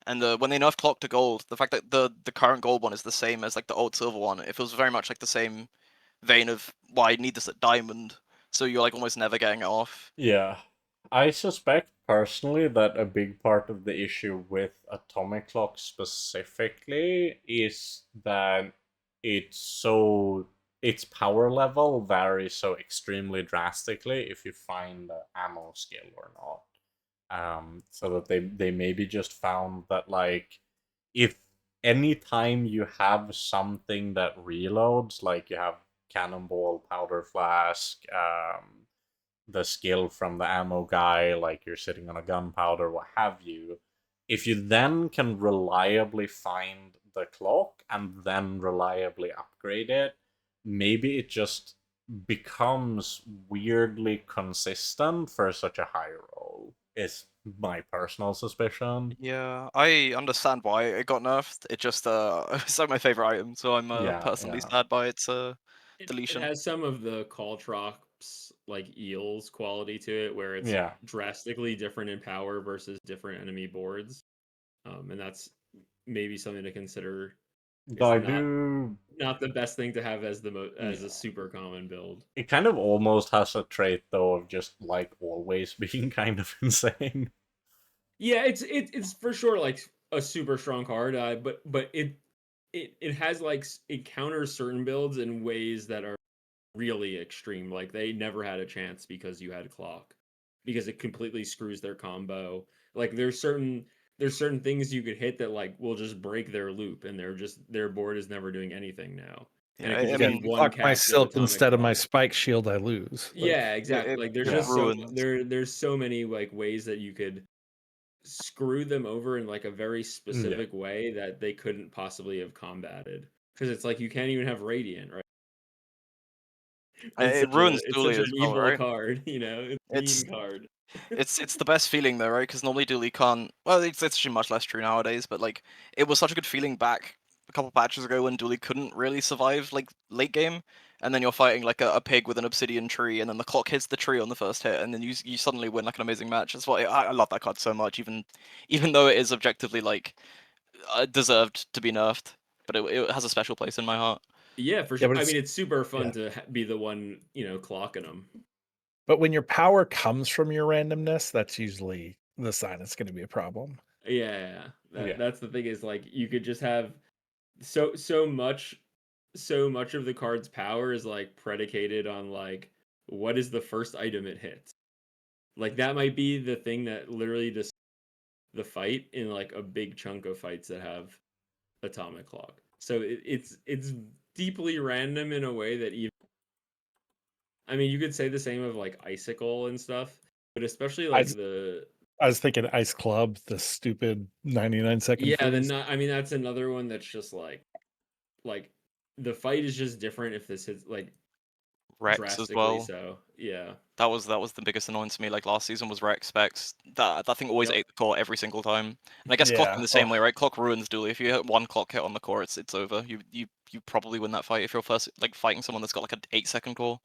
And when they nerf clock to gold, the fact that the current gold one is the same as like the old silver one, it feels very much like the same vein of, well, I need this at diamond, so you're like almost never getting it off. Yeah. I suspect personally that a big part of the issue with atomic clock specifically is that its power level varies so extremely drastically if you find the ammo skill or not. So that they maybe just found that, like, if any time you have something that reloads, like you have cannonball, powder flask, the skill from the ammo guy, like you're sitting on a gunpowder, what have you, if you then can reliably find the clock and then reliably upgrade it, maybe it just becomes weirdly consistent for such a high roll, is my personal suspicion. Yeah, I understand why it got nerfed. It just it's like my favorite item, so I'm Yeah, personally yeah. sad by its It deletion. has some of the Caltrops like eels quality to it, where it's Yeah. drastically different in power versus different enemy boards, and that's maybe something to consider. Though It's I not do. not the best thing to have as as a Yeah. super common build. It kind of almost has a trait, though, of just, like, always being kind of insane. Yeah, it's for sure like a super strong card, but it has like it counters certain builds in ways that are really extreme. Like they never had a chance because you had clock, because it completely screws their combo. Like there's certain things you could hit that like will just break their loop, and their board is never doing anything now. And Yeah, it could I just be mean, one Block my cast of silk atomic instead of my clock. spike shield, I lose. Yeah, it, exactly. it, Like there's it just ruins. there's so many like ways that you could screw them over in like a very Yeah. specific way that they couldn't possibly have combated. Because it's like you can't even have radiant, right? It ruins It's Dooley such as an well, evil right? card, It's a It's mean card. it's the best feeling though, right? Because normally Dooley can't. Well, it's actually much less true nowadays, but like it was such a good feeling back a couple patches ago when Dooley couldn't really survive like late game, and then you're fighting like a pig with an obsidian tree, and then the clock hits the tree on the first hit, and then you suddenly win like an amazing match. That's why I love that card so much, even though it is objectively like deserved to be nerfed, but it has a special place in my heart. Yeah, for Yeah, sure. but I it's mean, it's super yeah. fun to be the one, clocking them. But when your power comes from your randomness, that's usually the sign it's going to be a problem. Yeah, Yeah. that's the thing is like you could just have so much of the card's power is like predicated on like what is the first item it hits. Like that might be the thing that literally just the fight in like a big chunk of fights that have atomic clock. So it's deeply random in a way that even I mean you could say the same of like icicle and stuff, but especially I, like I was thinking Ice Club, the stupid 99-second yeah, freeze. I mean that's another one that's just like the fight is just different if this hits like Rex as drastically well. so. Yeah. That was the biggest annoyance to me. Like last season was Rex specs. That thing always Yep. ate the core every single time. And I guess clock Yeah. in the same way, right? Clock ruins Dooley. If you hit one clock hit on the core, it's over. You probably win that fight if you're first like fighting someone that's got like an 8 second core.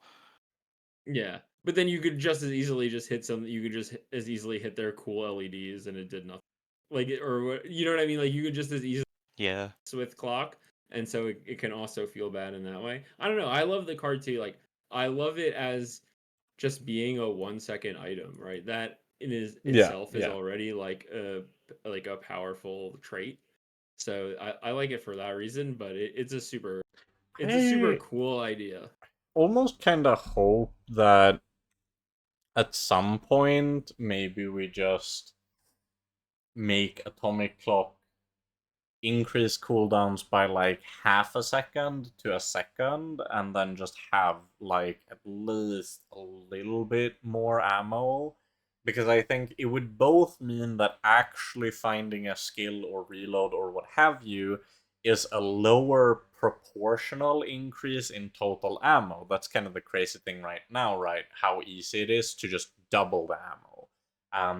Yeah. But then you could just as easily just hit some you could just as easily hit their cool LEDs and it did nothing. Like or what you know what I mean? Like you could just as easily Yeah. with clock, and so it can also feel bad in that way. I don't know. I love the card too. Like I love it as just being a 1 second item, right? That in is Yeah, itself is yeah. already like a powerful trait. So I like it for that reason, but it's a super I cool idea. almost kind of hope that at some point maybe we just make atomic clock increase cooldowns by like half a second to a second, and then just have like at least a little bit more ammo. Because I think it would both mean that actually finding a skill or reload or what have you is a lower proportional increase in total ammo. That's kind of the crazy thing right now, right? How easy it is to just double the ammo.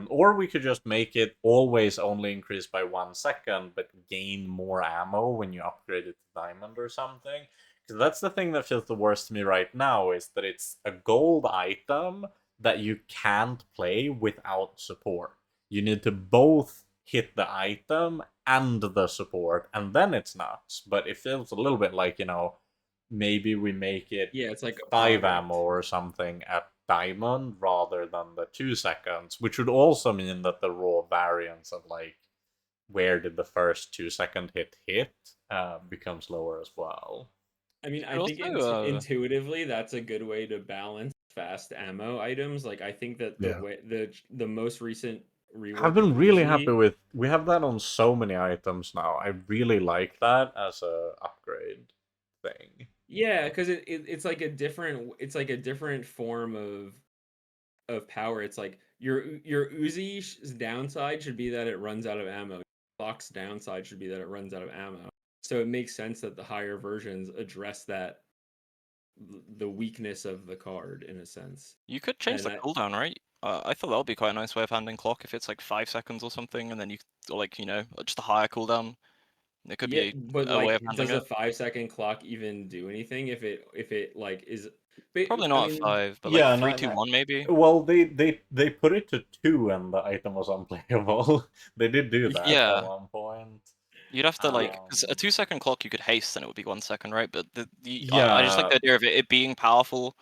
Or we could just make it always only increase by 1 second, but gain more ammo when you upgrade it to diamond or something. Because that's the thing that feels the worst to me right now, is that it's a gold item that you can't play without support. You need to both hit the item and the support, and then it's nuts. But it feels a little bit like, maybe we make it Yeah, it's like a 5 project. ammo or something at diamond rather than the 2 seconds, which would also mean that the raw variance of like where did the first 2 second hit becomes lower as well. I mean, You I could think also intuitively that's a good way to balance fast ammo items. Like I think that Yeah. the most recent I've rework of been really happy Uzi. with we have that on so many items now. I really like that as a upgrade thing. Yeah, because it's like a different form of power. It's like your Uzi's downside should be that it runs out of ammo. Clock's downside should be that it runs out of ammo. So it makes sense that the higher versions address that the weakness of the card in a sense. you could change And the cooldown, right? I thought that would be quite a nice way of handling clock if it's like 5 seconds or something, and then or like just a higher cooldown. It could yeah, be but a way like, of handling does a it. 5 second clock even do anything if it like is? But Probably I not at mean, 5, but like Yeah, 3, 2, 1 maybe. well, they put it to 2 and the item was unplayable. They did do that at Yeah, one point. you'd have to like, because a Um, 2 second clock you could haste and it would be 1 second, right? But I just like yeah, the idea of it being powerful,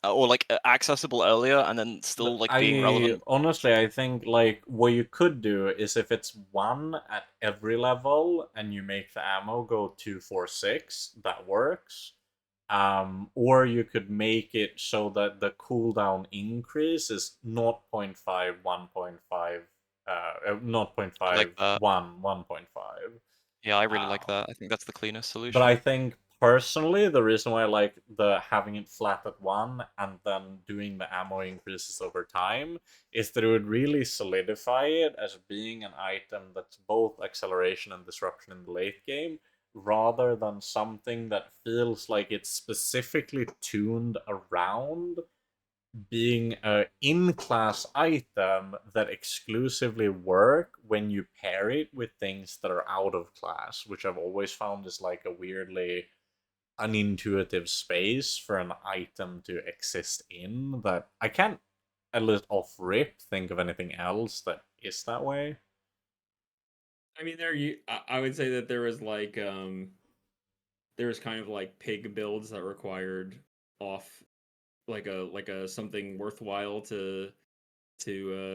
or like accessible earlier and then still like being I relevant. honestly I think like what you could do is if it's 1 at every level and you make the ammo go 2, 4, 6, that works. Or you could make it so that the cooldown increase is 0.5, 1.5, 0.5, Like that. 1.5. Yeah, I really like Um, that. I think that's the cleanest but I solution. think personally the reason why I like the having it flat at 1 and then doing the ammo increases over time is that it would really solidify it as being an item that's both acceleration and disruption in the late game, rather than something that feels like it's specifically tuned around being a in-class item that exclusively work when you pair it with things that are out of class, which I've always found is like a weirdly unintuitive space for an item to exist in, that I can't, at least off rip, think of anything else that is that way. I mean, I would say that there was like there was kind of like pig builds that required off like a something worthwhile to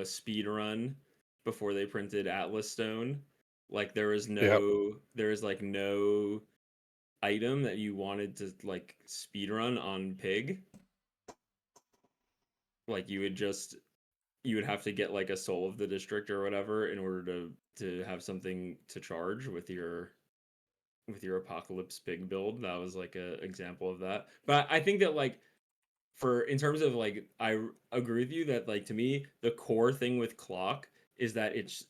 speed run before they printed Atlas Stone. Like Yeah. there was like no item that you wanted to like speed run on pig. Like you would have to get like a soul of the district or whatever in order to have something to charge with your apocalypse pig build. That was like a example of that. But I think that like for in terms of like agree with you that like to me the core thing with clock is that it's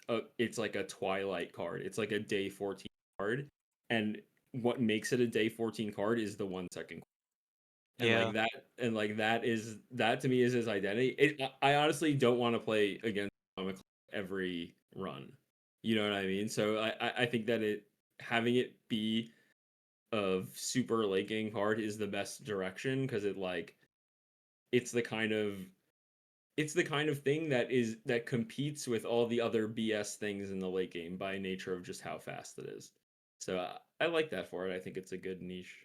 like a twilight card. It's like a day 14 card, and what makes it a day 14 card is the 1 second, and Yeah. that to me is his identity. I honestly don't want to play against Atomic every run. You know what I mean? So I think that it having it be of super late game card is the best direction because it's the kind of it's the kind of thing that competes with all the other BS things in the late game by nature of just how fast it is. So I like that for it. I think it's a good niche.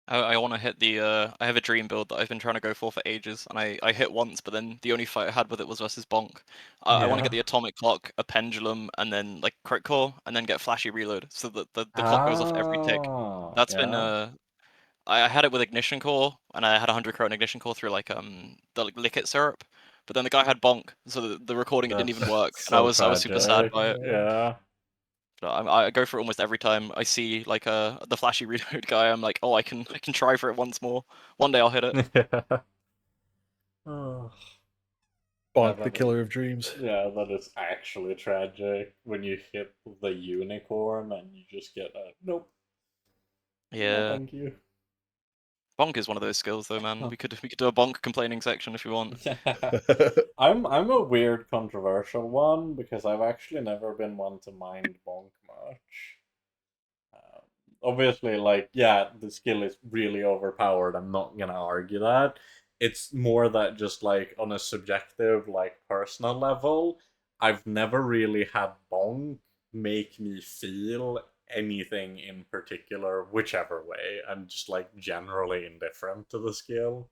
I want to hit the. I have a dream build that I've been trying to go for ages, and I hit once, but then the only fight I had with it was versus Bonk. I want to get the atomic clock, a pendulum, and then like crit core, and then get flashy reload, so that the clock goes off every tick. That's been I had it with ignition core, and I had 100 crown ignition core through like the like, liquid syrup, but then the guy had bonk, so the recording it didn't even work, and I was super sad by it. Yeah. I go for it almost every time I see like the flashy reload guy. I'm like, oh, I can try for it once more. One day I'll hit it. Yeah. Oh. Bonk, the killer of dreams. Yeah, that is actually tragic when you hit the unicorn and you just get a nope. Yeah. No, thank you. Bonk is one of those skills, though, man. We could do a bonk complaining section if you want. I'm a weird, controversial one because I've actually never been one to mind bonk much. Obviously, like, yeah, the skill is really overpowered. I'm not gonna argue that. It's more that just like on a subjective, like personal level, I've never really had bonk make me feel anything in particular, whichever way. I'm just like generally indifferent to the skill.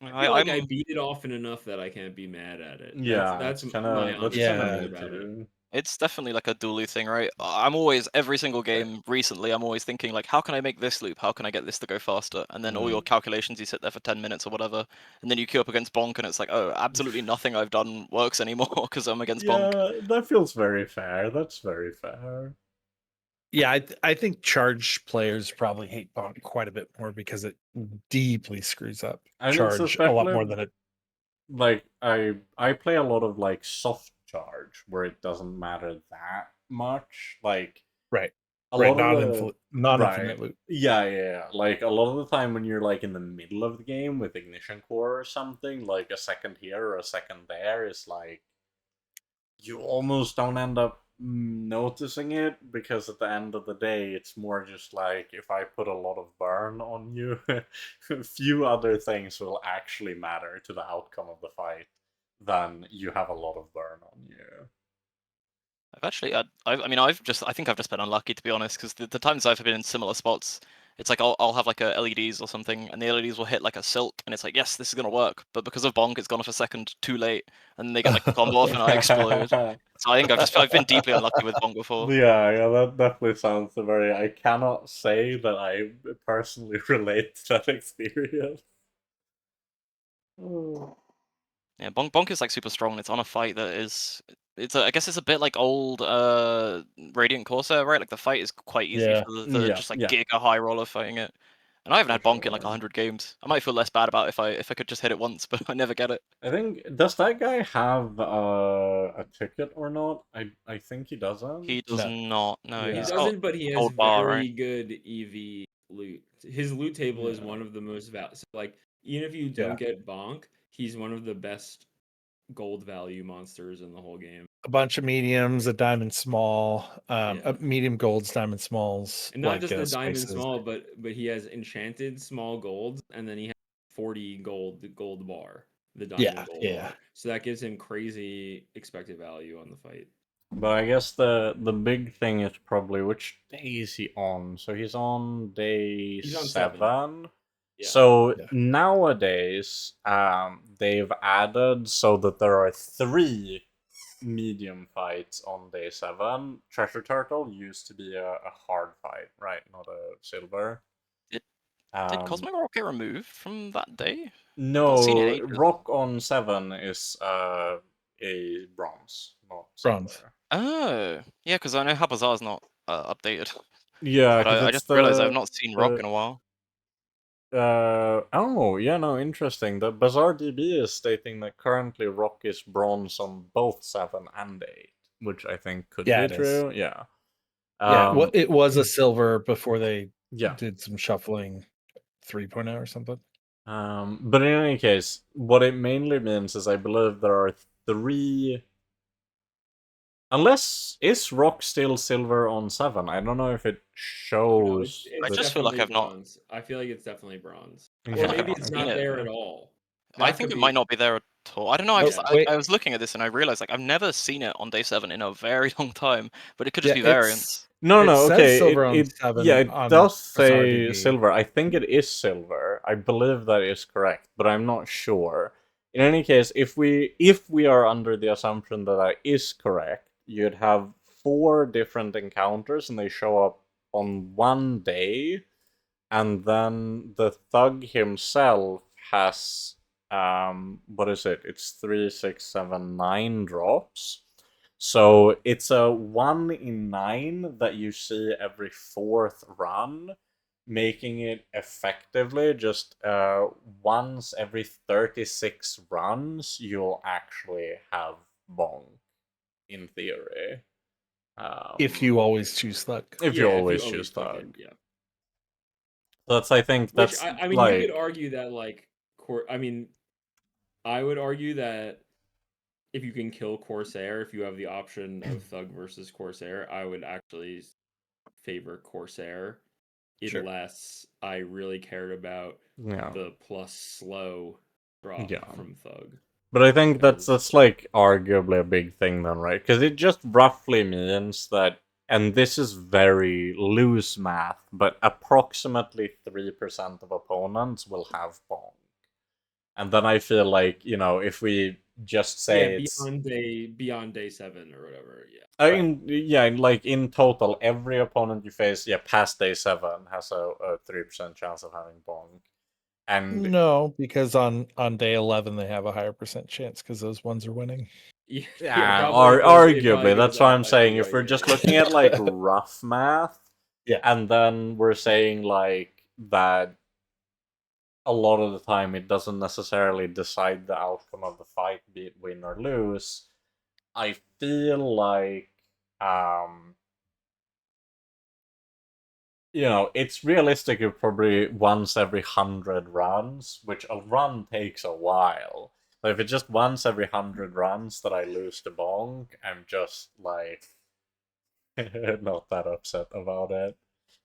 I feel like I beat it often enough that I can't be mad at it. Yeah, that's kinda, my honest feeling about it. It's definitely like a dually thing, right? I'm always, every single game recently, I'm always thinking like, how can I make this loop? How can I get this to go faster? And then all your calculations, you sit there for 10 minutes or whatever, and then you queue up against bonk, and it's like, oh, absolutely nothing I've done works anymore because I'm against bonk. Yeah, that feels very fair. That's very fair. Yeah, I think charge players probably hate bonk quite a bit more because it deeply screws up charge a lot more than it. Like I play a lot of like soft charge where it doesn't matter that much. Like right, a lot of the non-infinite loop. Yeah. Like a lot of the time when you're like in the middle of the game with ignition core or something, like a second here or a second there is like you almost don't end up noticing it because at the end of the day it's more just like if I put a lot of burn on you a few other things will actually matter to the outcome of the fight than you have a lot of burn on you. I've actually, I think I've just been unlucky, to be honest, because the times I've been in similar spots, it's like I'll have like a LEDs or something, and the LEDs will hit like a silk, and it's like, yes, this is gonna work, but because of bonk, it's gone off a second too late, and they get like the combo off, and I explode. So I think I've been deeply unlucky with bonk before. Yeah, that definitely sounds very. I cannot say that I personally relate to that experience. Oh. Yeah, bonk is like super strong. It's on a fight that is. I guess it's a bit like old Radiant Corsair, right? Like the fight is quite easy for the just like giga high roller fighting it. And I haven't had bonk in like 100 games. I might feel less bad about it if I could just hit it once, but I never get it. I think does that guy have a ticket or not? I think he doesn't. He does not. No, he doesn't. But he has very good EV loot. His loot table is one of the most valuable. So like even if you don't get bonk, he's one of the best gold value monsters in the whole game. A bunch of mediums, a diamond small, medium golds, diamond smalls, and not just the diamond small, but he has enchanted small golds, and then he has 40 gold bar, the diamond gold bar. So that gives him crazy expected value on the fight. But I guess the big thing is probably which day is he on? So he's on day 7. Yeah. So nowadays, they've added so that there are 3 medium fights on day 7. Treasure Turtle used to be a hard fight, right? Not a silver. Did Cosmic Rock get removed from that day? No, Rock on 7 is a bronze, not silver. Oh, yeah, because I know how Bazaar's not updated. Yeah, but I just realized I've not seen Rock in a while. Oh, yeah, no, interesting. The Bazaar DB is stating that currently Rock is bronze on both 7 and 8, which I think could be true. Yeah. Well, it was a silver before they did some shuffling 3.0 or something. But in any case, what it mainly means is I believe there are 3. Unless is Rock still silver on 7? I don't know if it shows. I just feel like I've not. I feel like it's definitely bronze. Or maybe it's not there at all. I think it might not be there at all. I don't know. I was looking at this and I realized like I've never seen it on day 7 in a very long time. But it could just be variants. No, okay. Silver on 7. It does say RDB. silver. I think it is silver. I believe that is correct, but I'm not sure. In any case, if we are under the assumption that that is correct, you'd have 4 different encounters, and they show up on one day, and then the thug himself has what is it? It's 3, 6, 7, 9 drops. So it's a 1 in 9 that you see every 4th run, making it effectively just once every 36 runs you'll actually have bonk, in theory. If you always choose thug. If you always choose thug. Yeah. That's, I think, that's I mean, you could argue that, like, I would argue that if you can kill Corsair, if you have the option of Thug versus Corsair, I would actually favor Corsair unless I really cared about the plus slow drop from Thug. But I think that's like arguably a big thing then, right? Because it just roughly means that, and this is very loose math, but approximately 3% of opponents will have bonk. And then I feel like, if we just say beyond day 7 or whatever, like in total, every opponent you face, past day 7 has a 3% chance of having bonk. And no, because on day 11 they have a higher percent chance because those ones are winning. Arguably, that's why I'm saying if we're just looking at like rough math, and then we're saying like that a lot of the time it doesn't necessarily decide the outcome of the fight, be it win or lose. I feel like it's realistic if probably once every 100 runs, which a run takes a while. But if it's just once every 100 runs that I lose to bonk, I'm just like not that upset about it.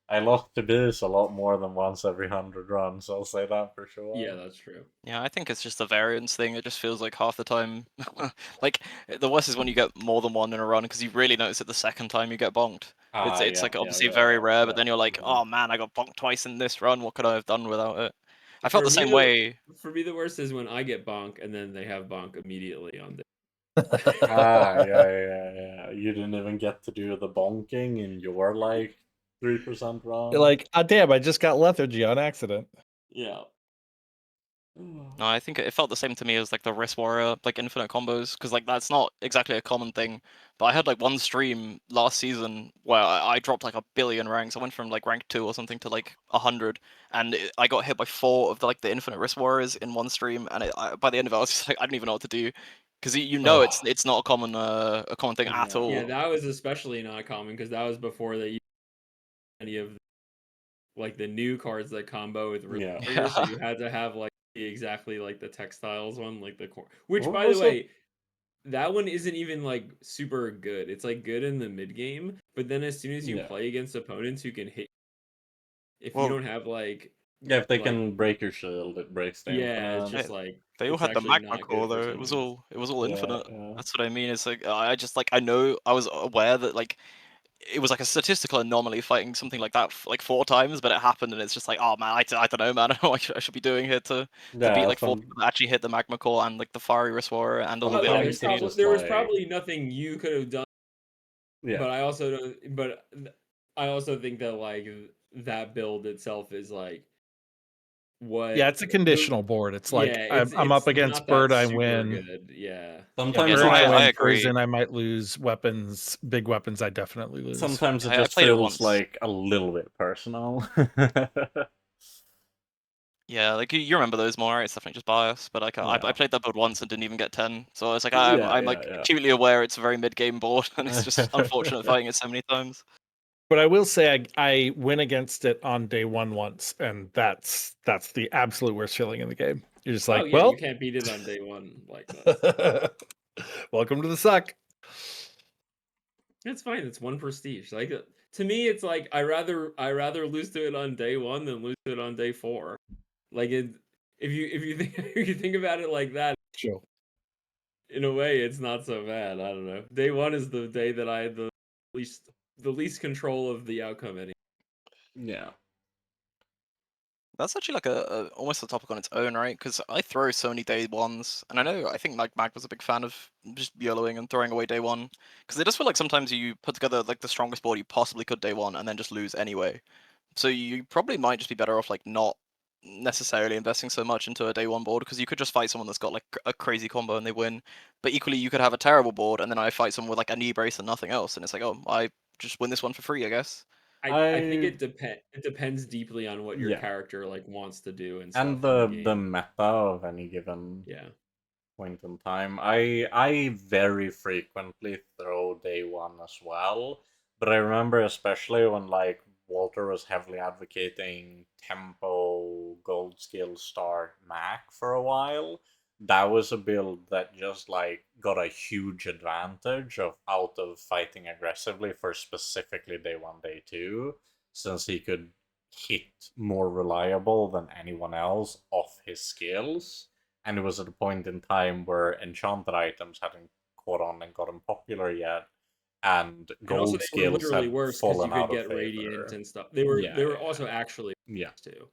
I lost to Beast a lot more than once every 100 runs, I'll say that for sure. Yeah, that's true. Yeah, I think it's just a variance thing. It just feels like half the time, like the worst is when you get more than one in a run because you really notice it the second time you get bonked. It's like obviously very rare, but then you're like, oh man, I got bonked twice in this run. What could I have done without it? I felt the same way. For me, the worst is when I get bonk and then they have bonk immediately on the. Yeah. You didn't even get to do the bonking in your like 3% run. You're like, oh damn, I just got lethargy on accident. Yeah. No, I think it felt the same to me as like the Wrist Warrior, like infinite combos, because like that's not exactly a common thing. But I had like one stream last season where I dropped like 1 billion ranks. I went from like rank 2 or something to like 100, and I got hit by 4 of the infinite Wrist Warriors in one stream. And by the end of it, I was just like, I didn't even know what to do, because it's not a common thing at all. Yeah, that was especially not common because that was before they used any of like the new cards that combo with Wrist Warriors, so you had to have like exactly like the textiles one, like the core. Which, by the way, that one isn't even like super good. It's like good in the mid game, but then as soon as you play against opponents who can hit, if you don't have like if they can break your shield, it breaks the infinite. It's just like they all had the magma core though. It was all infinite. That's what I mean. It's like I was aware that like it was like a statistical anomaly fighting something like that like 4 times, but it happened, and it's just like, oh man, I don't know, man. I don't know what I should be doing here to beat like 4 people that actually hit the magma core and like the fiery Wrist Warrior and all of the there was probably nothing you could have done. Yeah. But I also don't. But I also think that like that build itself is like what. Yeah, it's a conditional board. It's like I'm up against Bird, I win. Good. Yeah. Sometimes I agree. Poison, I might lose. Weapons, big weapons, I definitely lose. Sometimes it just feels like a little bit personal. Yeah, like you remember those more, right? It's definitely just bias, but like I played that build once and didn't even get 10, so I was like, I'm acutely aware it's a very mid game board, and it's just unfortunate fighting it so many times. But I will say I win against it on day 1 once, and that's the absolute worst feeling in the game. You're just like, well, you can't beat it on day 1 like that. Welcome to the suck. It's fine. It's 1 prestige. Like to me, it's like I rather lose to it on day 1 than lose to it on day 4. Like if you think about it like that, Sure. in a way, it's not so bad. I don't know. Day one is the day that I had the least control of the outcome. Yeah. That's actually like a almost a topic on its own, right? Because I throw so many day ones, and I think like Mag was a big fan of just YOLOing and throwing away day one, because I just feel like sometimes you put together like the strongest board you possibly could day one, and then just lose anyway. So you probably might just be better off like not necessarily investing so much into a day one board, because you could just fight someone that's got like a crazy combo and they win. But equally, you could have a terrible board, and then I fight someone with like a knee brace and nothing else, and it's like, oh, I just win this one for free, I guess. I think it depends deeply on what your Yeah. character like wants to do and And stuff in the the game. meta of any given Yeah. point in time. I very frequently throw day one as well, but I remember especially when like Walter was heavily advocating tempo gold skill start Mac for a while. That was a build that just like got a huge advantage of out of fighting aggressively for specifically day one, day two, since he could hit more reliable than anyone else off his skills. And it was at a point in time where enchanted items hadn't caught on and gotten popular yet, and And also gold they were skills literally had worse because you fallen could out of get radiant favor. and stuff. They were Yeah. also actually Yeah. too.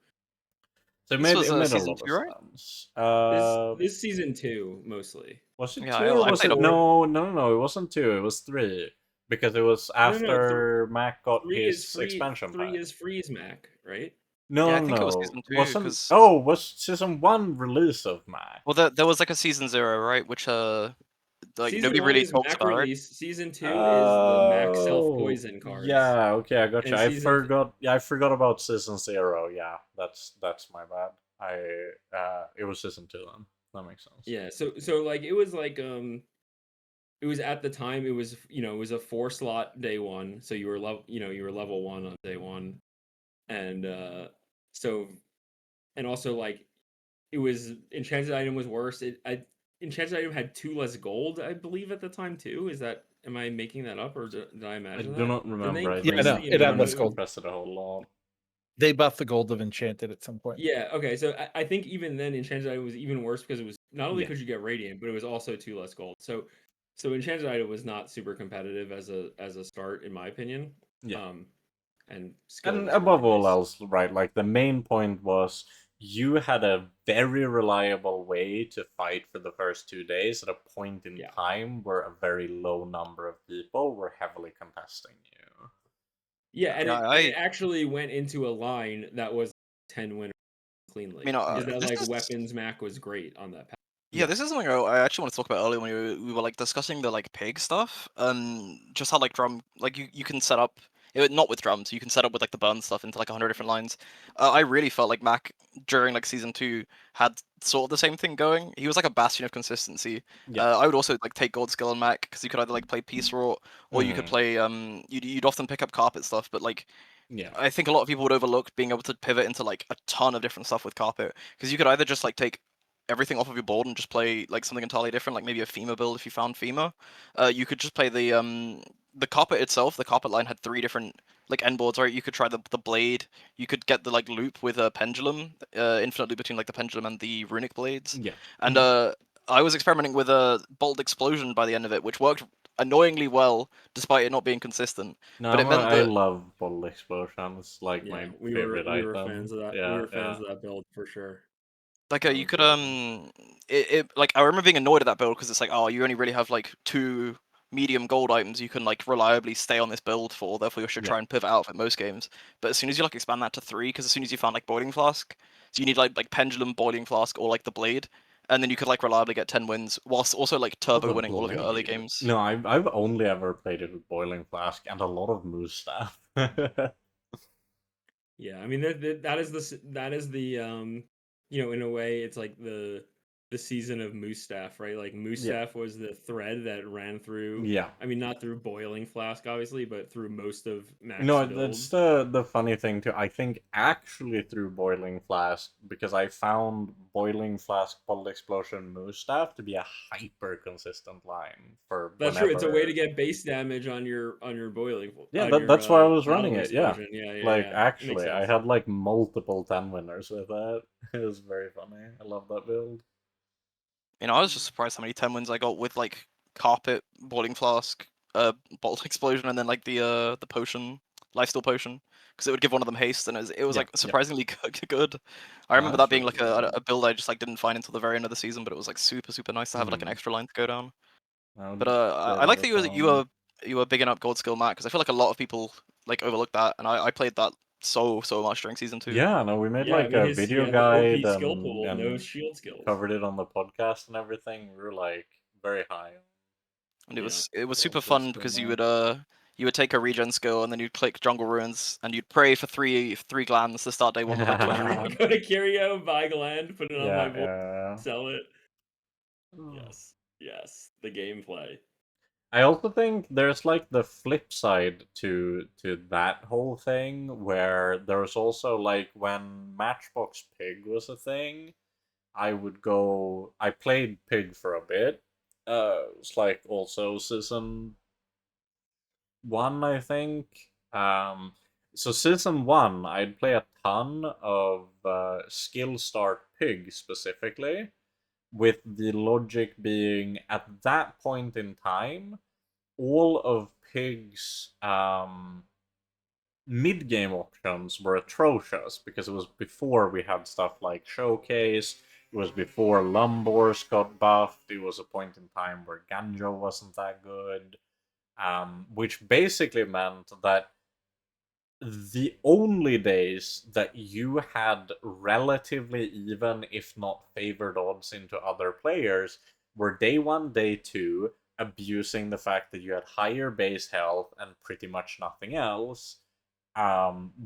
So it This made was it made a season lot of 2, right? sense. This season 2 mostly. Was it Yeah, two or I was played it a lot. no? It wasn't two. It was three because it was No, after Mac got three is his free. expansion 3 pack. is Freeze Mac, right? Yeah, I No, think it was no, season 2 wasn't. because Oh, was season one release of Mac? well, there was like a season 0, right? Which like Season nobody 1 really is talks Mac about, right? release. Season 2 is the Mac self Oh, poison cards. yeah. Okay, I got you. And I season forgot. Yeah, I forgot about season zero. Yeah, that's my bad. It was season two then. That makes sense. Yeah, so like it was like it was at the time it was it was a 4 slot day one, so you were level 1 on day 1. And so and also like it was enchanted item was worse. Enchanted item had 2 less gold, I believe, at the time too. Am I making that up, or did I I imagine do that? not Didn't they remember. I increase no, think the it I had don't amount less think they of? gold. pressed it a whole lot. They buffed the gold of Enchanted at some point. Yeah, okay. So I think even then enchanted item was even worse because it was not only Yeah. could you get radiant, but it was also 2 less gold. So enchanted item was not super competitive as a start, in my opinion. Yeah. Um, and skill And was really above all nice. else, right, like the main point was you had a very reliable way to fight for the first 2 days at a point in Yeah. time where a very low number of people were heavily contesting you. Yeah, and Yeah, it actually went into a line that was 10 winners I cleanly. mean, Is Yeah. that this like is weapons Mac was great on that pack. yeah, Yeah. this is something I actually want to talk about earlier when we were like discussing the like pig stuff. Just how like drum like you can set up not with drums, you can set up with like the burn stuff into like 100 different lines. I really felt like Mac during like season 2 had sort of the same thing going. He was like a bastion of consistency. Yeah. I would also like take gold skill on Mac because you could either like play peace rot or you could play you'd often pick up carpet stuff, but like Yeah. I think a lot of people would overlook being able to pivot into like a ton of different stuff with carpet, because you could either just like take everything off of your board and just play like something entirely different, like maybe a FEMA build if you found FEMA. You could just play the carpet itself. The carpet line had 3 different like end boards, right? You could try the blade. You could get the like loop with a pendulum, infinite loop between like the pendulum and the runic blades. Yeah. And I was experimenting with a bolt explosion by the end of it, which worked annoyingly well despite it not being consistent. No, But it meant I that love bottle explosion. It's like Yeah, my favorite we were item. fans of that. We Yeah, were yeah. fans of that build for sure. like That you was could really fun. it like I remember being annoyed at that build because it's like, oh, you only really have like 2 medium gold items you can like reliably stay on this build for, therefore you should Yeah. try and pivot out of it most games. But as soon as you like expand that to 3, because as soon as you found like boiling flask, so you need like pendulum, boiling flask, or like the blade, and then you could like reliably get 10 wins whilst also like Oh, turbo the winning all of your early blade. games. No, I've only ever played it with boiling flask and a lot of moose staff. Yeah, I mean that is the in a way it's like the season of Moose Staff, right? Like Moose Staff was the thread that ran through. Yeah. I mean, not through Boiling Flask, obviously, but through most of Max No, builds. that's the funny thing too. I think actually through Boiling Flask, because I found Boiling Flask, Bolt Explosion, Moose Staff to be a hyper consistent line for That's whenever. true. It's a way to get base damage on your boiling. Yeah, on that's why I was Metal running it. Yeah, Explosion. Yeah. like Makes actually, I sense. had like multiple 10 winners with that. It was very funny. I love that build. You know, I was just surprised how many 10 wins I got with like Carpet, Boiling Flask, Bolt Explosion, and then like the potion, Lifesteal Potion, because it would give one of them haste, and it was like surprisingly good. I remember that being like a build I just like didn't find until the very end of the season, but it was like super nice to have like an extra line to go down. But I like that you were bigging up Gold Skill Matt, because I feel like a lot of people like overlook that, and I played that so much during season 2. Yeah, no, we made Yeah, I like mean, a video he had guide the OP skill pool, no and shield skills. covered it on the podcast and everything. We were like very high. And it was super fun because you would take a regen skill and then you'd click Jungle Ruins and you'd pray for three glands to start day 1 with like 20 regen. Go to Curio, buy gland, put it on my board, sell it. Yes, the gameplay. I also think there's like the flip side to that whole thing, where there was also like when Matchbox Pig was a thing, I played Pig for a bit. It's like also season 1, I think. So season 1, I'd play a ton of Skill Start Pig specifically, with the logic being at that point in time, all of Pig's mid-game options were atrocious, because it was before we had stuff like Showcase, it was before Lumbors got buffed, it was a point in time where Ganjo wasn't that good, which basically meant that the only days that you had relatively even, if not favored odds into other players, were day 1, day 2, abusing the fact that you had higher base health and pretty much nothing else,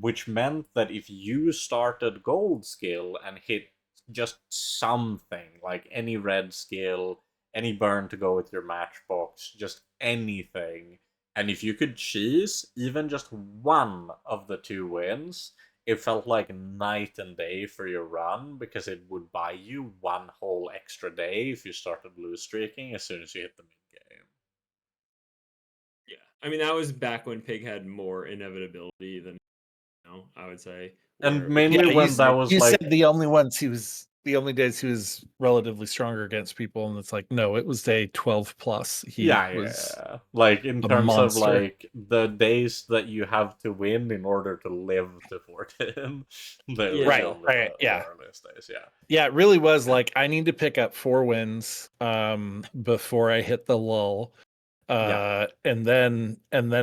which meant that if you started gold skill and hit just something, like any red skill, any burn to go with your matchbox, just anything, and if you could cheese even just one of the 2 wins, it felt like night and day for your run, because it would buy you 1 whole extra day if you started lose streaking as soon as you hit the mid-game. Yeah, I mean, that was back when Pig had more inevitability than now, I would say. And mainly when that was you like... said the only days he was relatively stronger against people, and it's like, no, it was day 12 plus. He was like in terms monster. of like the days that you have to win in order to live to 14. Right. Yeah. Earliest days, yeah, it really was like, I need to pick up 4 wins before I hit the lull, and then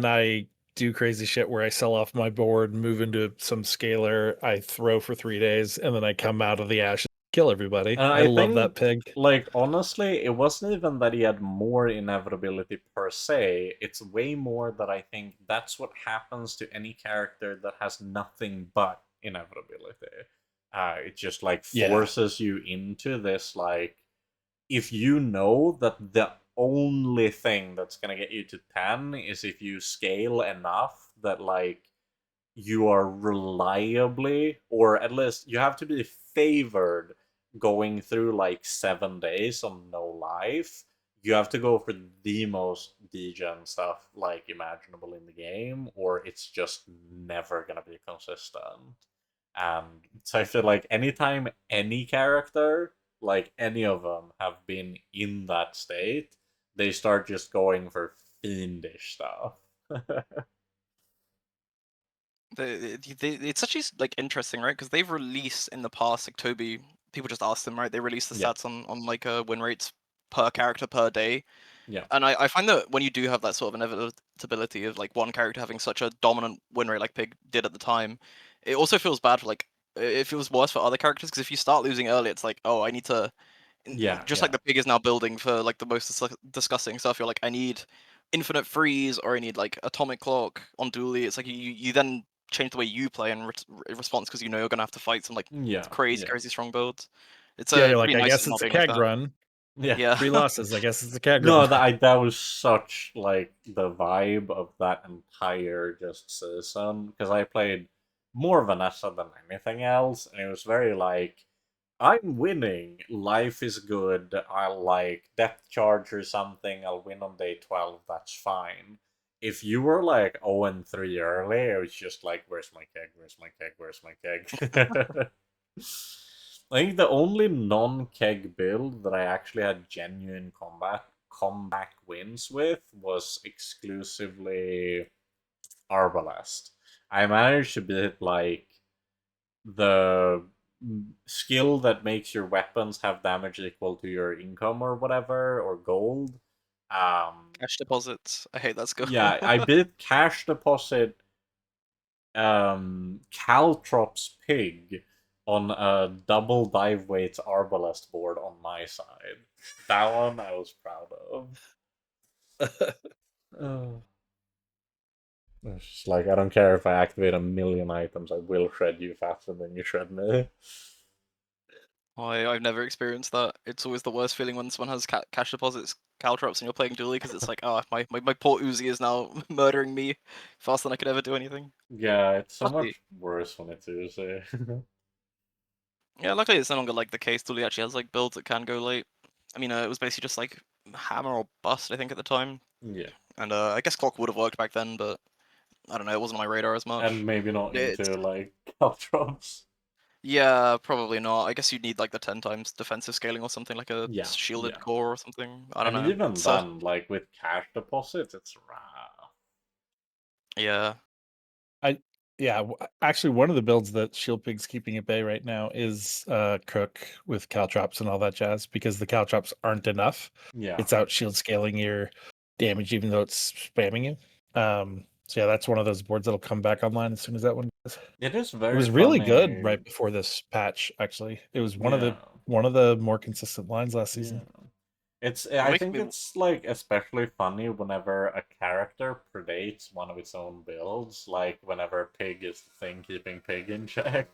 I do crazy shit where I sell off my board, move into some scalar, I throw for 3 days, and then I come out of the ashes, kill everybody. I love that Pig. Like, honestly, it wasn't even that he had more inevitability per se. It's way more that I think that's what happens to any character that has nothing but inevitability. It just like forces you into this, like, if you know that the only thing that's gonna get you to 10 is if you scale enough that like you are reliably, or at least you have to be favored going through like 7 days on no life. You have to go for the most degen stuff like imaginable in the game, or it's just never gonna be consistent. And so I feel like anytime any character, like any of them, have been in that state, they start just going for fiendish stuff. It's actually like interesting, right? Because they've released in the past, like Toby, people just asked them, right? They released the stats on like win rates per character per day. Yeah. And I find that when you do have that sort of inevitability of like one character having such a dominant win rate like Pig did at the time, it also feels bad for like, it feels worse for other characters, because if you start losing early, it's like, oh, I need to, like the Pig is now building for like the most disgusting stuff. You're like, I need infinite freeze, or I need like atomic clock on dually. It's like you then change the way you play in response, because you know you're gonna have to fight some like crazy strong builds. It's Yeah, a you're like, pretty I nice guess not it's a being like keg that. run. Yeah. Yeah. 3 losses. I guess it's a keg No, run. that was such like the vibe of that entire just season because I played more Vanessa than anything else, and it was very like I'm winning. Life is good. I'll like depth charge or something. I'll win on day 12. That's fine. If you were like 0 and 3 early, it was just like, where's my keg? Where's my keg? Where's my keg? I think the only non-keg build that I actually had genuine comeback wins with was exclusively Arbalest. I managed to beat like the skill that makes your weapons have damage equal to your income or whatever or gold. Cash deposits. I hate that skill. Yeah, I beat cash deposit Caltrops Pig on a double dive weights Arbalest board on my side. That one I was proud of. Oh. It's just like, I don't care if I activate a million items, I will shred you faster than you shred me. I've never experienced that. It's always the worst feeling when someone has cash deposits, caltrops, and you're playing dually because it's like, oh, my poor Uzi is now murdering me faster than I could ever do anything. Yeah, it's so Luckily, much worse when it's Uzi. yeah, luckily it's no longer like the case. Dually actually has like builds that can go late. I mean, it was basically just like hammer or bust, I think, at the time. Yeah. And I guess clock would have worked back then, but I don't know, it wasn't on my radar as much. And maybe not It's into, like, Caltrops. yeah, probably not. I guess you'd need like the 10 times defensive scaling or something, like a Yeah, shielded yeah. core or something. I don't And know. even It's then, like, with cash deposits, it's rough. yeah. Actually, one of the builds that Shield Pig's keeping at bay right now is Cook with caltrops and all that jazz because the caltrops aren't enough. Yeah. It's out shield scaling your damage even though it's spamming you. So yeah, that's one of those boards that'll come back online as soon as that one does. It is It very was really funny. good right before this patch. Actually, it was one of the more consistent lines last season. Yeah. It's. You're I making think me it's like especially funny whenever a character predates one of its own builds. Like whenever Pig is the thing keeping Pig in check.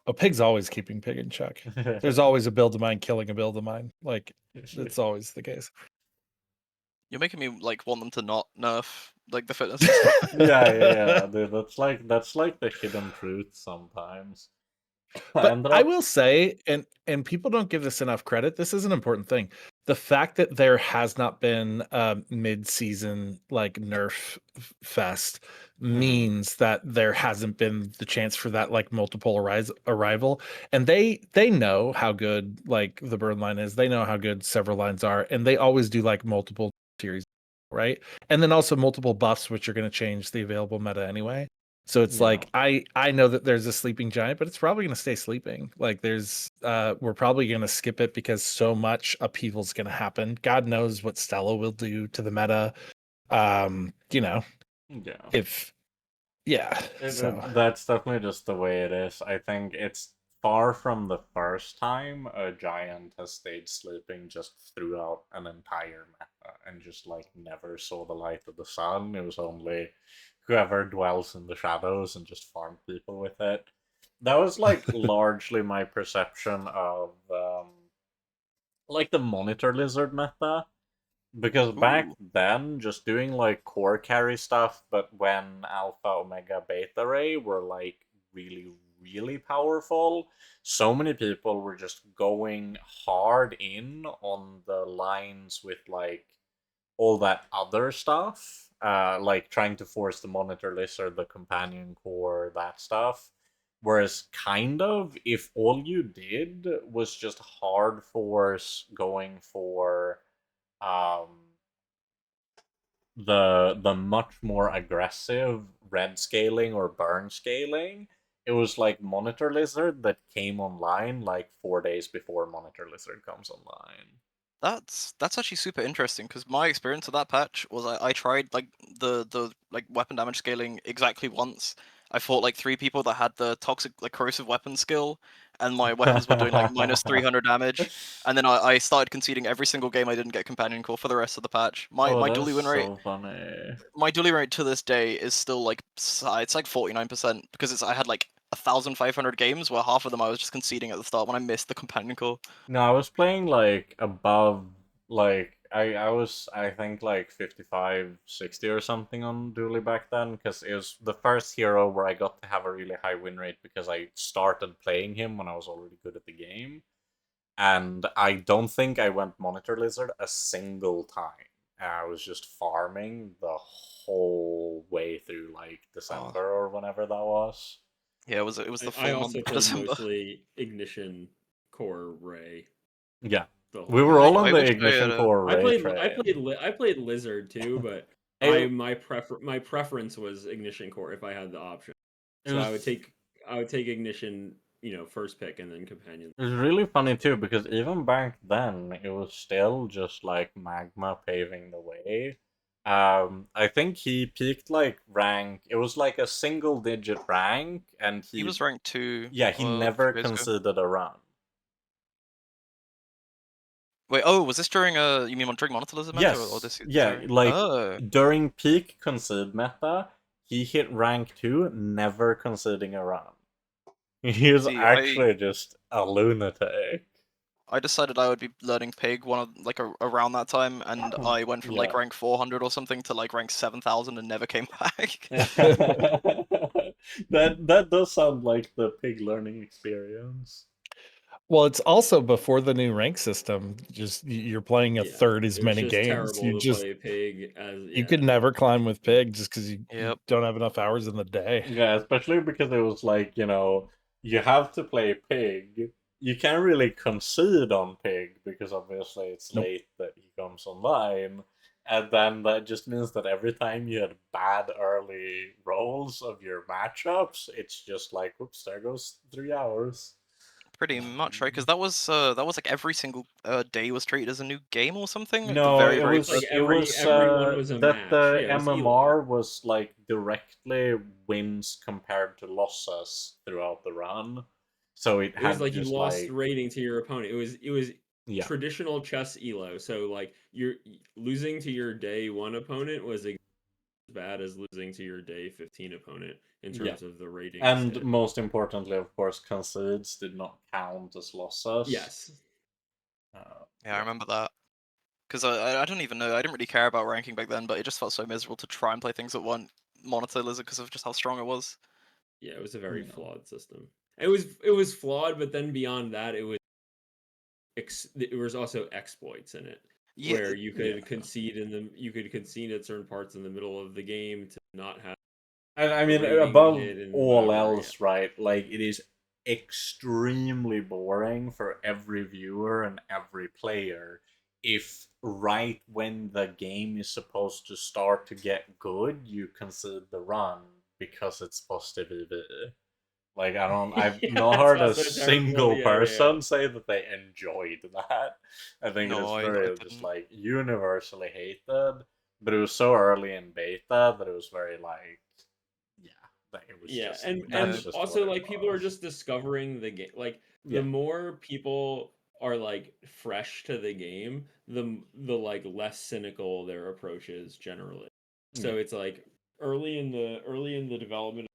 Oh, Pig's always keeping Pig in check. There's always a build of mine killing a build of mine. Like it's always the case. You're making me like want them to not nerf like the fitness and stuff. Yeah, dude. That's like the hidden truth sometimes. But I will say, and people don't give this enough credit. This is an important thing. The fact that there has not been a mid-season like nerf fest means that there hasn't been the chance for that like multiple arrival. And they know how good like the burn line is. They know how good several lines are, and they always do like multiple series, right? And then also multiple buffs, which are going to change the available meta anyway. So it's like I know that there's a sleeping giant, but it's probably going to stay sleeping. Like there's we're probably going to skip it because so much upheaval's going to happen. God knows what Stella will do to the meta. You know, Yeah. So That's definitely just the way it is. I think it's far from the first time a giant has stayed sleeping just throughout an entire meta and just like never saw the light of the sun. It was only whoever dwells in the shadows and just farm people with it. That was like largely my perception of like the monitor lizard meta. Because back Ooh. then, just doing like core carry stuff, but when Alpha, Omega, Beta Ray were like really, really powerful, so many people were just going hard in on the lines with like all that other stuff, like trying to force the monitor lizard, the companion core, that stuff. Whereas, kind of, if all you did was just hard force going for um the much more aggressive red scaling or burn scaling, it was like Monitor Lizard that came online like 4 days before Monitor Lizard comes online. That's actually super interesting because my experience of that patch was I tried like the like weapon damage scaling exactly once. I fought like 3 people that had the toxic like corrosive weapon skill, and my weapons were doing like minus 300 damage. And then I started conceding every single game I didn't get companion core for the rest of the patch. Oh, My that's dually win rate so funny. my dually rate to this day is still like it's like 49% because I had like 1,500 games, where half of them I was just conceding at the start when I missed the companion core. No, I was playing like above, like I was, I think, like 55, 60 or something on Dooley back then, because it was the first hero where I got to have a really high win rate because I started playing him when I was already good at the game. And I don't think I went Monitor Lizard a single time. I was just farming the whole way through like December or whenever that was. Yeah, it was the I full month also of played December. mostly Ignition Core Ray. Yeah, The whole we were time. all on I the wish I Ignition had. Core I Ray played train. I played Lizard too, but It, my preference was Ignition Core if I had the option. it So was I would take Ignition, first pick and then Companion. it was really funny too because even back then it was still just like Magma paving the way. I think he peaked like rank. It was like a single digit rank, and He was ranked 2 yeah, he a never few years ago. conceded a run. Wait, oh, was this during you mean during Monitor Lizard meta or Yes, this? yeah, Sorry. like Oh, during peak concede meta, he hit rank 2, never conceding a run. He was see, actually just a lunatic. I decided I would be learning Pig around that time, and I went from like Yeah. rank 400 or something to like rank 7,000 and never came back. That does sound like the pig learning experience. Well, it's also before the new rank system. Just you're playing a third as It was many just games. terrible to play Pig as You could never climb with Pig just because you Yep. don't have enough hours in the day. Yeah, especially because it was like, you have to play pig. You can't really concede on pig because obviously it's Nope. late that he comes online. And then that just means that every time you had bad early rolls of your matchups, it's just like, whoops, there goes 3 hours. Pretty much, right? Because that was like every single day was treated as a new game or something. Like the No, very it very was like first. everyone was a that match. the Yeah, it was MMR was like directly wins compared to losses throughout the run. So it It was had like you just lost like rating to your opponent. It was yeah. traditional chess elo. So like you're losing to your day 1 opponent was as bad as losing to your day 15 opponent in Yeah. terms of the ratings And hit. most importantly, of course, concedes did not count as losses. Yes. Yeah, I remember that. Because I don't even know. I didn't really care about ranking back then, but it just felt so miserable to try and play things that weren't Monitor Lizard because of just how strong it was. Yeah, it was a very Yeah. flawed system. It was flawed, but then beyond that, it was also exploits in it, Yeah, where you could concede at certain parts in the middle of the game to not have And I a mean, rating above hit and all whatever. Yeah. else, right? Like, it is extremely boring for every viewer and every player if right when the game is supposed to start to get good, you concede the run because it's supposed to be the. Like, I've Yeah, not that's heard a also terrible. single Yeah, person say that they enjoyed that. I think it is no, I very just didn't. like universally hated, but it was so early in beta that it was very like, yeah, that it was yeah, just and that's just also what it like people are was. just discovering the game. Like the Yeah, more people are like fresh to the game, the like less cynical their approach is generally. yeah, So it's like early in the development,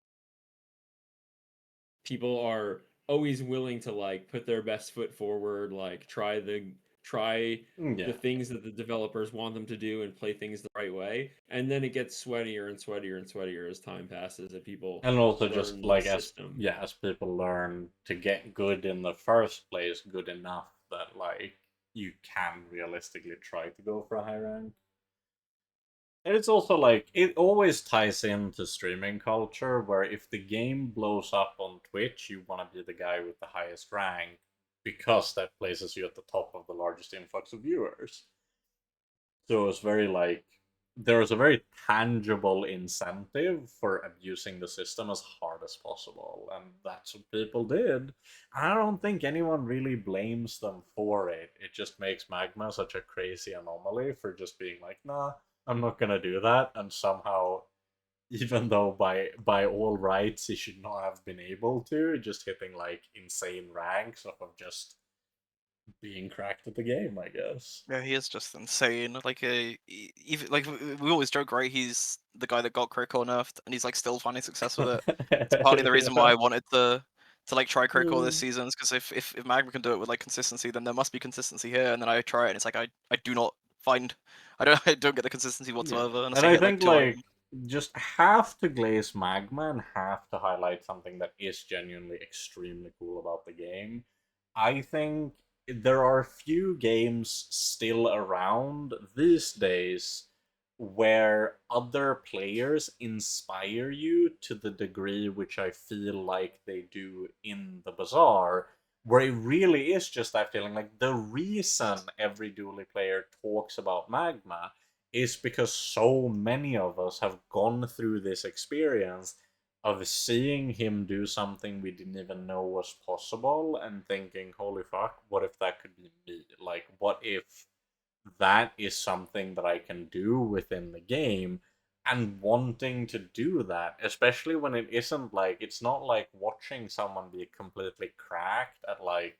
people are always willing to like put their best foot forward, like try the yeah. things that the developers want them to do and play things the right way. And then it gets sweatier and sweatier and sweatier as time passes and people And also just learn the like system. as people learn to get good in the first place, good enough that like you can realistically try to go for a high rank. And it's also like it always ties into streaming culture where if the game blows up on Twitch, you want to be the guy with the highest rank because that places you at the top of the largest influx of viewers. So it's very like there is a very tangible incentive for abusing the system as hard as possible, and that's what people did. I don't think anyone really blames them for it. It just makes Magma such a crazy anomaly for just being like, nah, I'm not gonna do that, and somehow, even though by all rights he should not have been able to, just hitting like insane ranks off of just being cracked at the game, I guess. Yeah, he is just insane. Like, even like we always joke, right? He's the guy that got critical nerfed, and he's like still finding success with it. It's partly the reason why I wanted to like try critical this season, is because if Magma can do it with like consistency, then there must be consistency here. And then I try it, and it's like I do not find I don't get the consistency whatsoever, unless And I I hit like think 2 like items. just have to glaze Magma and have to highlight something that is genuinely extremely cool about the game. I think there are few games still around these days where other players inspire you to the degree which I feel like they do in the Bazaar, where it really is just that feeling like the reason every Dually player talks about Magma is because so many of us have gone through this experience of seeing him do something we didn't even know was possible and thinking, holy fuck, what if that could be me? Like, what if that is something that I can do within the game? And wanting to do that, especially when it isn't like, it's not like watching someone be completely cracked at like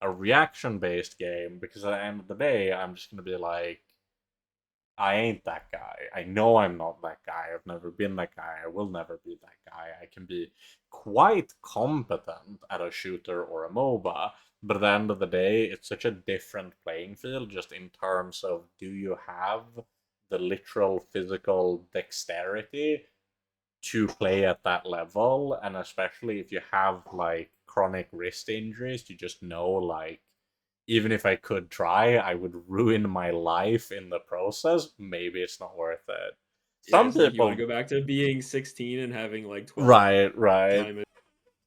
a reaction based game, because at the end of the day, I'm just going to be like, I ain't that guy. I know I'm not that guy. I've never been that guy. I will never be that guy. I can be quite competent at a shooter or a MOBA, but at the end of the day, it's such a different playing field just in terms of, do you have the literal physical dexterity to play at that level? And especially if you have like chronic wrist injuries, you just know like, even if I could try, I would ruin my life in the process. Maybe it's not worth it. Yeah, Some it's like you want people, to go back to being 16 and having like 12 right, time,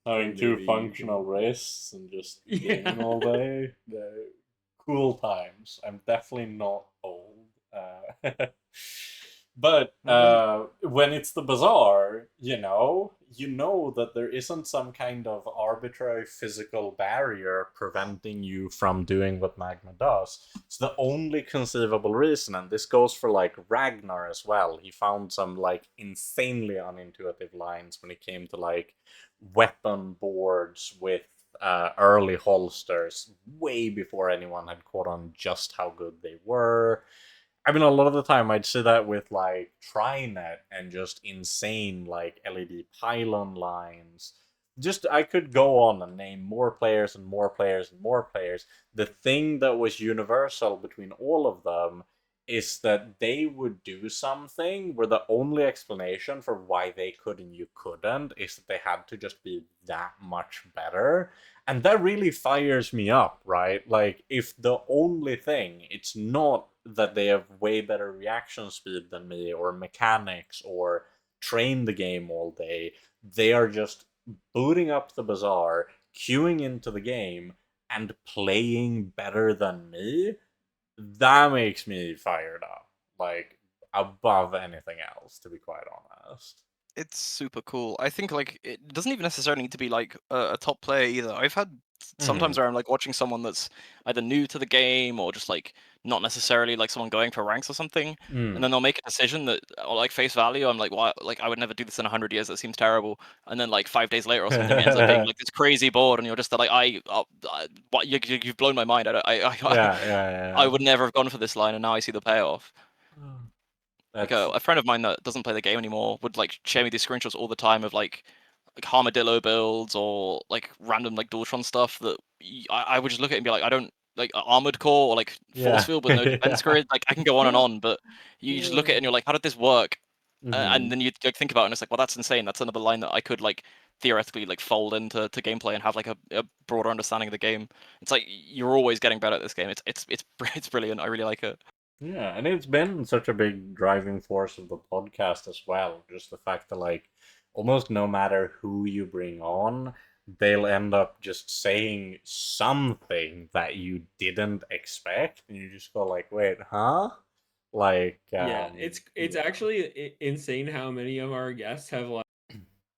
having then two maybe you functional can. wrists and just gaming Yeah. all day. Cool times. I'm definitely not old. But when it's the Bazaar, you know that there isn't some kind of arbitrary physical barrier preventing you from doing what Magma does. It's the only conceivable reason, and this goes for like Ragnar as well. He found some like insanely unintuitive lines when it came to like weapon boards with early holsters, way before anyone had caught on just how good they were. I mean, a lot of the time I'd see that with like Trinet and just insane like LED pylon lines. Just I could go on and name more players and more players and more players. The thing that was universal between all of them is that they would do something where the only explanation for why they could and you couldn't is that they had to just be that much better. And that really fires me up, right? Like, if the only thing, it's not that they have way better reaction speed than me, or mechanics, or train the game all day, they are just booting up the Bazaar, queuing into the game, and playing better than me. That makes me fired up. Like, above anything else, to be quite honest. It's super cool. I think like it doesn't even necessarily need to be like a top player either. I've had sometimes Mm-hmm. where I'm like watching someone that's either new to the game or just like not necessarily like someone going for ranks or something, and then they'll make a decision that, or like face value, I'm like, why? Like I would never do this in 100 years. That seems terrible. And then like 5 days later or something, it ends up being like this crazy board, and you're just like, what? You've blown my mind. Yeah, yeah, I yeah. would never have gone for this line, and now I see the payoff. Like That's a friend of mine that doesn't play the game anymore would like share me these screenshots all the time of like armadillo builds or like random like Dualtron stuff that I would just look at it and be like, I don't like armored core or like force yeah, field with no defense yeah. grid. Like I can go on, but you just look at it and you're like, how did this work? And Mm-hmm. then you like, think about it and it's like, well, that's insane. That's another line that I could like theoretically like fold into gameplay and have like a broader understanding of the game. It's like you're always getting better at this game. It's brilliant. I really like it. Yeah, and it's been such a big driving force of the podcast as well. Just the fact that, like, almost no matter who you bring on, they'll end up just saying something that you didn't expect, and you just go like, "Wait, huh?" Like, Yeah, it's yeah, actually insane how many of our guests have like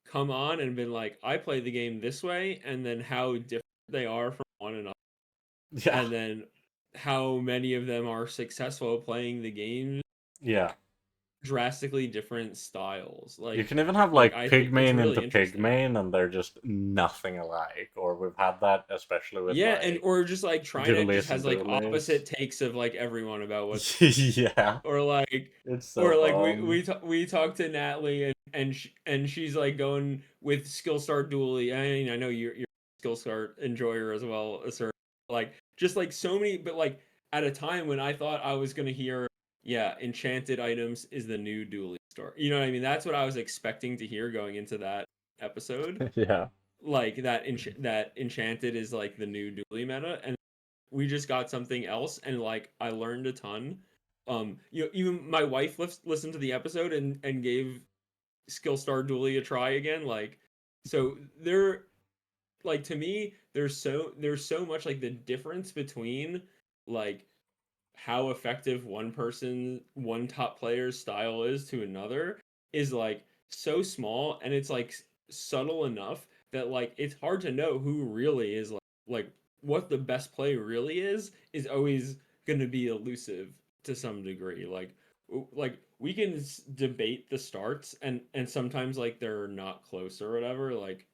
come on and been like, I play the game this way, and then how different they are from one another, yeah, and then how many of them are successful playing the game yeah. drastically different styles. Like you can even have like I think it's Pigmain really into Pigmain, and they're just nothing alike. Or we've had that especially with yeah, and like or just like Trinet just Duelies has and like Duelies. opposite takes of like everyone about what Yeah, or like it's so or like fun. we talked to Natalie and she's like going with skill start dually. I mean, I know you're a skill start enjoyer as well, sir. Like just like so many, but like at a time when I thought I was gonna hear, yeah, enchanted items is the new dually store. You know what I mean? That's what I was expecting to hear going into that episode. Yeah. Like that enchanted is like the new dually meta, and we just got something else, and like I learned a ton. You know, even my wife listened to the episode and gave Skill Star Dually a try again. Like, so there, like to me, there's so much like the difference between like how effective one top player's style is to another is like so small, and it's like subtle enough that like it's hard to know who really is like what the best play really is always going to be elusive to some degree. Like we can debate the starts, and sometimes like they're not close or whatever. Like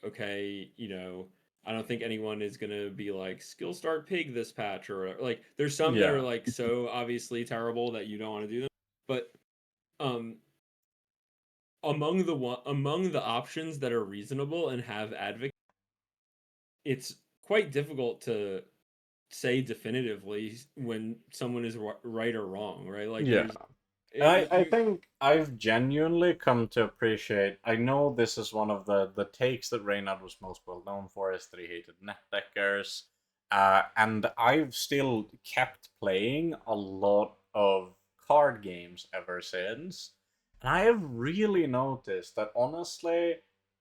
okay, you know, I don't think anyone is gonna be like skill start pig this patch or whatever. Like there's some that are Yeah. like so obviously terrible that you don't want to do them. But um among the options that are reasonable and have advocates, it's quite difficult to say definitively when someone is right or wrong, right? Like Yeah. there's I you think I've genuinely come to appreciate. I know this is one of the takes that Reynard was most well known for, is that he hated net deckers. And I've still kept playing a lot of card games ever since. And I have really noticed that honestly,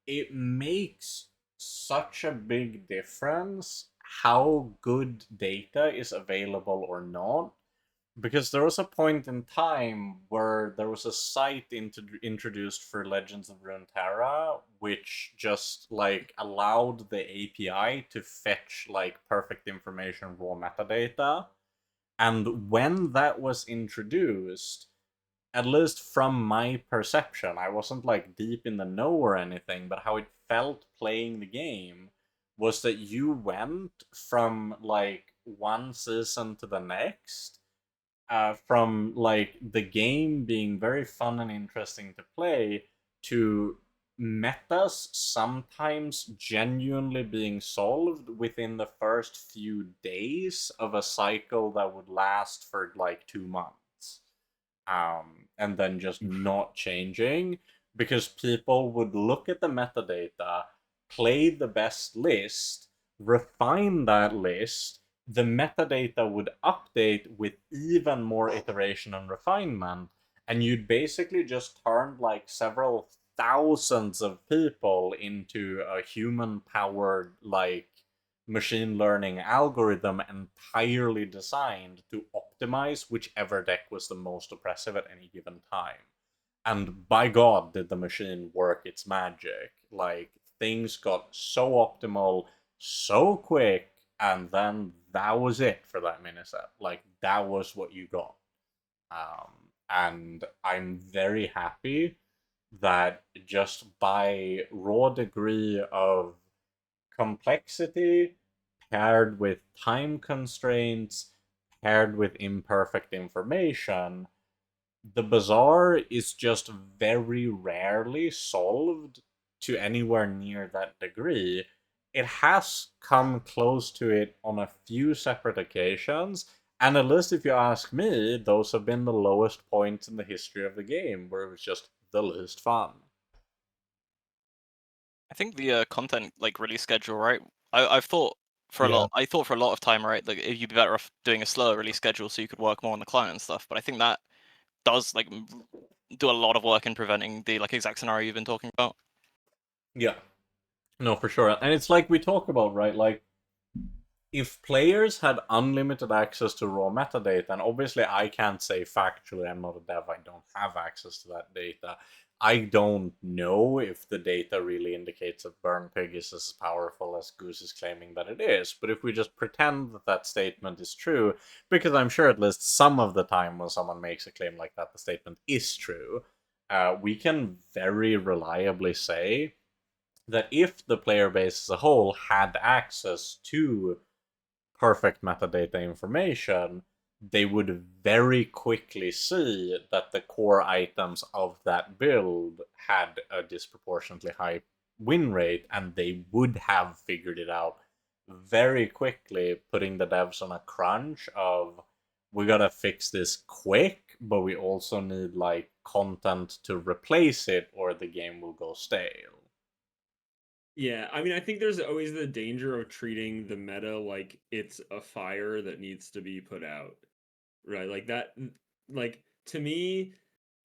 it makes such a big difference how good data is available or not, because there was a point in time where there was a site introduced for Legends of Runeterra, which just like allowed the API to fetch like perfect information raw metadata. And when that was introduced, at least from my perception, I wasn't like deep in the know or anything, but how it felt playing the game was that you went from like one season to the next, from like the game being very fun and interesting to play, to metas sometimes genuinely being solved within the first few days of a cycle that would last for like 2 months, and then just not changing, because people would look at the metadata, play the best list, refine that list, the metadata would update with even more iteration and refinement, and you'd basically just turn like several thousands of people into a human powered like machine learning algorithm entirely designed to optimize whichever deck was the most oppressive at any given time. And by God, did the machine work its magic. Like, things got so optimal so quick, and then that was it for that miniset. Like, that was what you got. And I'm very happy that just by raw degree of complexity paired with time constraints, paired with imperfect information, the Bazaar is just very rarely solved to anywhere near that degree. It has come close to it on a few separate occasions, and at least if you ask me, those have been the lowest points in the history of the game, where it was just the least fun. I think the content like release schedule, right? I've thought for a Yeah. lot. I thought for a lot of time, right? Like you'd be better off doing a slower release schedule so you could work more on the client and stuff. But I think that does like do a lot of work in preventing the like exact scenario you've been talking about. Yeah, no, for sure. And it's like we talk about, right? Like, if players had unlimited access to raw metadata, and obviously I can't say factually, I'm not a dev, I don't have access to that data, I don't know if the data really indicates that Burn Pig is as powerful as Goose is claiming that it is, but if we just pretend that that statement is true, because I'm sure at least some of the time when someone makes a claim like that, the statement is true, we can very reliably say that if the player base as a whole had access to perfect metadata information, they would very quickly see that the core items of that build had a disproportionately high win rate, and they would have figured it out very quickly, putting the devs on a crunch of we gotta fix this quick, but we also need like content to replace it or the game will go stale. Yeah, I mean, I think there's always the danger of treating the meta like it's a fire that needs to be put out, right? Like that, like to me,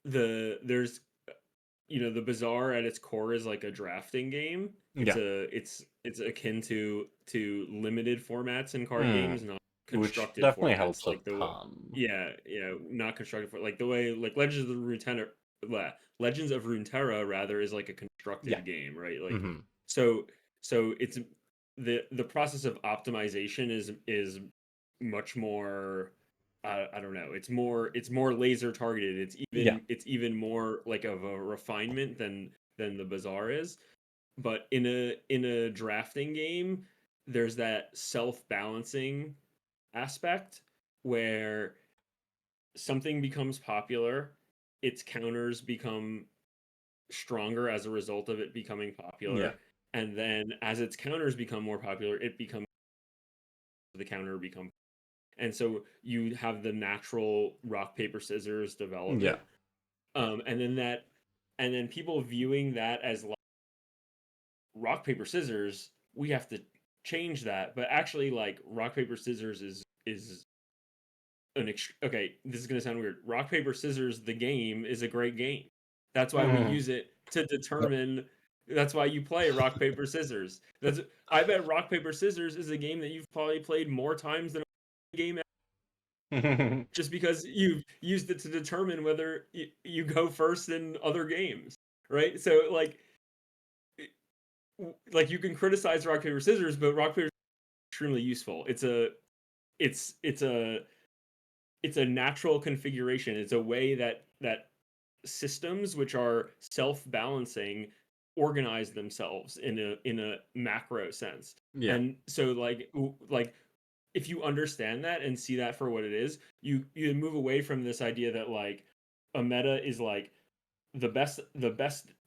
there's the Bazaar at its core is like a drafting game. Yeah. It's akin to limited formats in card Hmm. games, not Which constructed definitely formats helps a like ton. not constructed for like the way like Legends of Runeterra rather is like a Yeah. constructed game, right? Like Mm-hmm. so it's the process of optimization is much more I don't know. It's more laser targeted. Yeah. It's even more like of a refinement than the Bazaar is. But in a drafting game, there's that self-balancing aspect where something becomes popular, its counters become stronger as a result of it becoming Yeah. popular, and then as its counters become more popular, it becomes the counter become and so you have the natural rock paper scissors Yeah. development and then people viewing that as like rock paper scissors we have to change that but actually like rock paper scissors is okay, this is going to sound weird. Rock paper scissors the game is a great game. That's why we use it to determine that's why you play rock paper scissors. I bet rock paper scissors is a game that you've probably played more times than a game just because you've used it to determine whether you go first in other games, right? So like you can criticize rock paper scissors, but rock paper is extremely useful. It's it's a natural configuration. It's a way that systems which are self-balancing organize themselves in a macro sense. Yeah. And so like if you understand that and see that for what it is, you move away from this idea that like a meta is like the best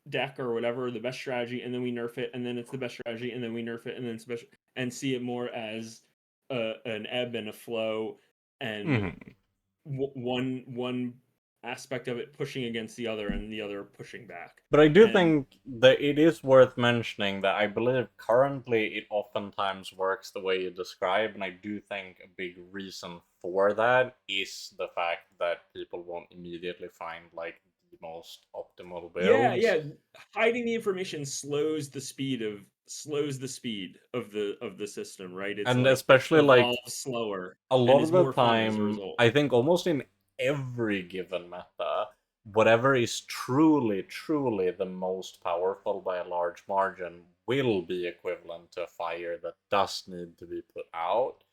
deck or whatever, the best strategy, and then we nerf it, and then it's the best strategy, and then we nerf it, and then it's best, and see it more as an ebb and a flow, and Mm-hmm. one aspect of it pushing against the other, and the other pushing back. But I do And think that it is worth mentioning that I believe currently it oftentimes works the way you describe, and I do think a big reason for that is the fact that people won't immediately find like the most optimal yeah, builds. yeah, hiding the information slows the speed of the system, right? It's And like especially like evolves slower a and lot of is the more fun as a time, result. I think almost in every given meta, whatever is truly, truly the most powerful by a large margin will be equivalent to a fire that does need to be put out.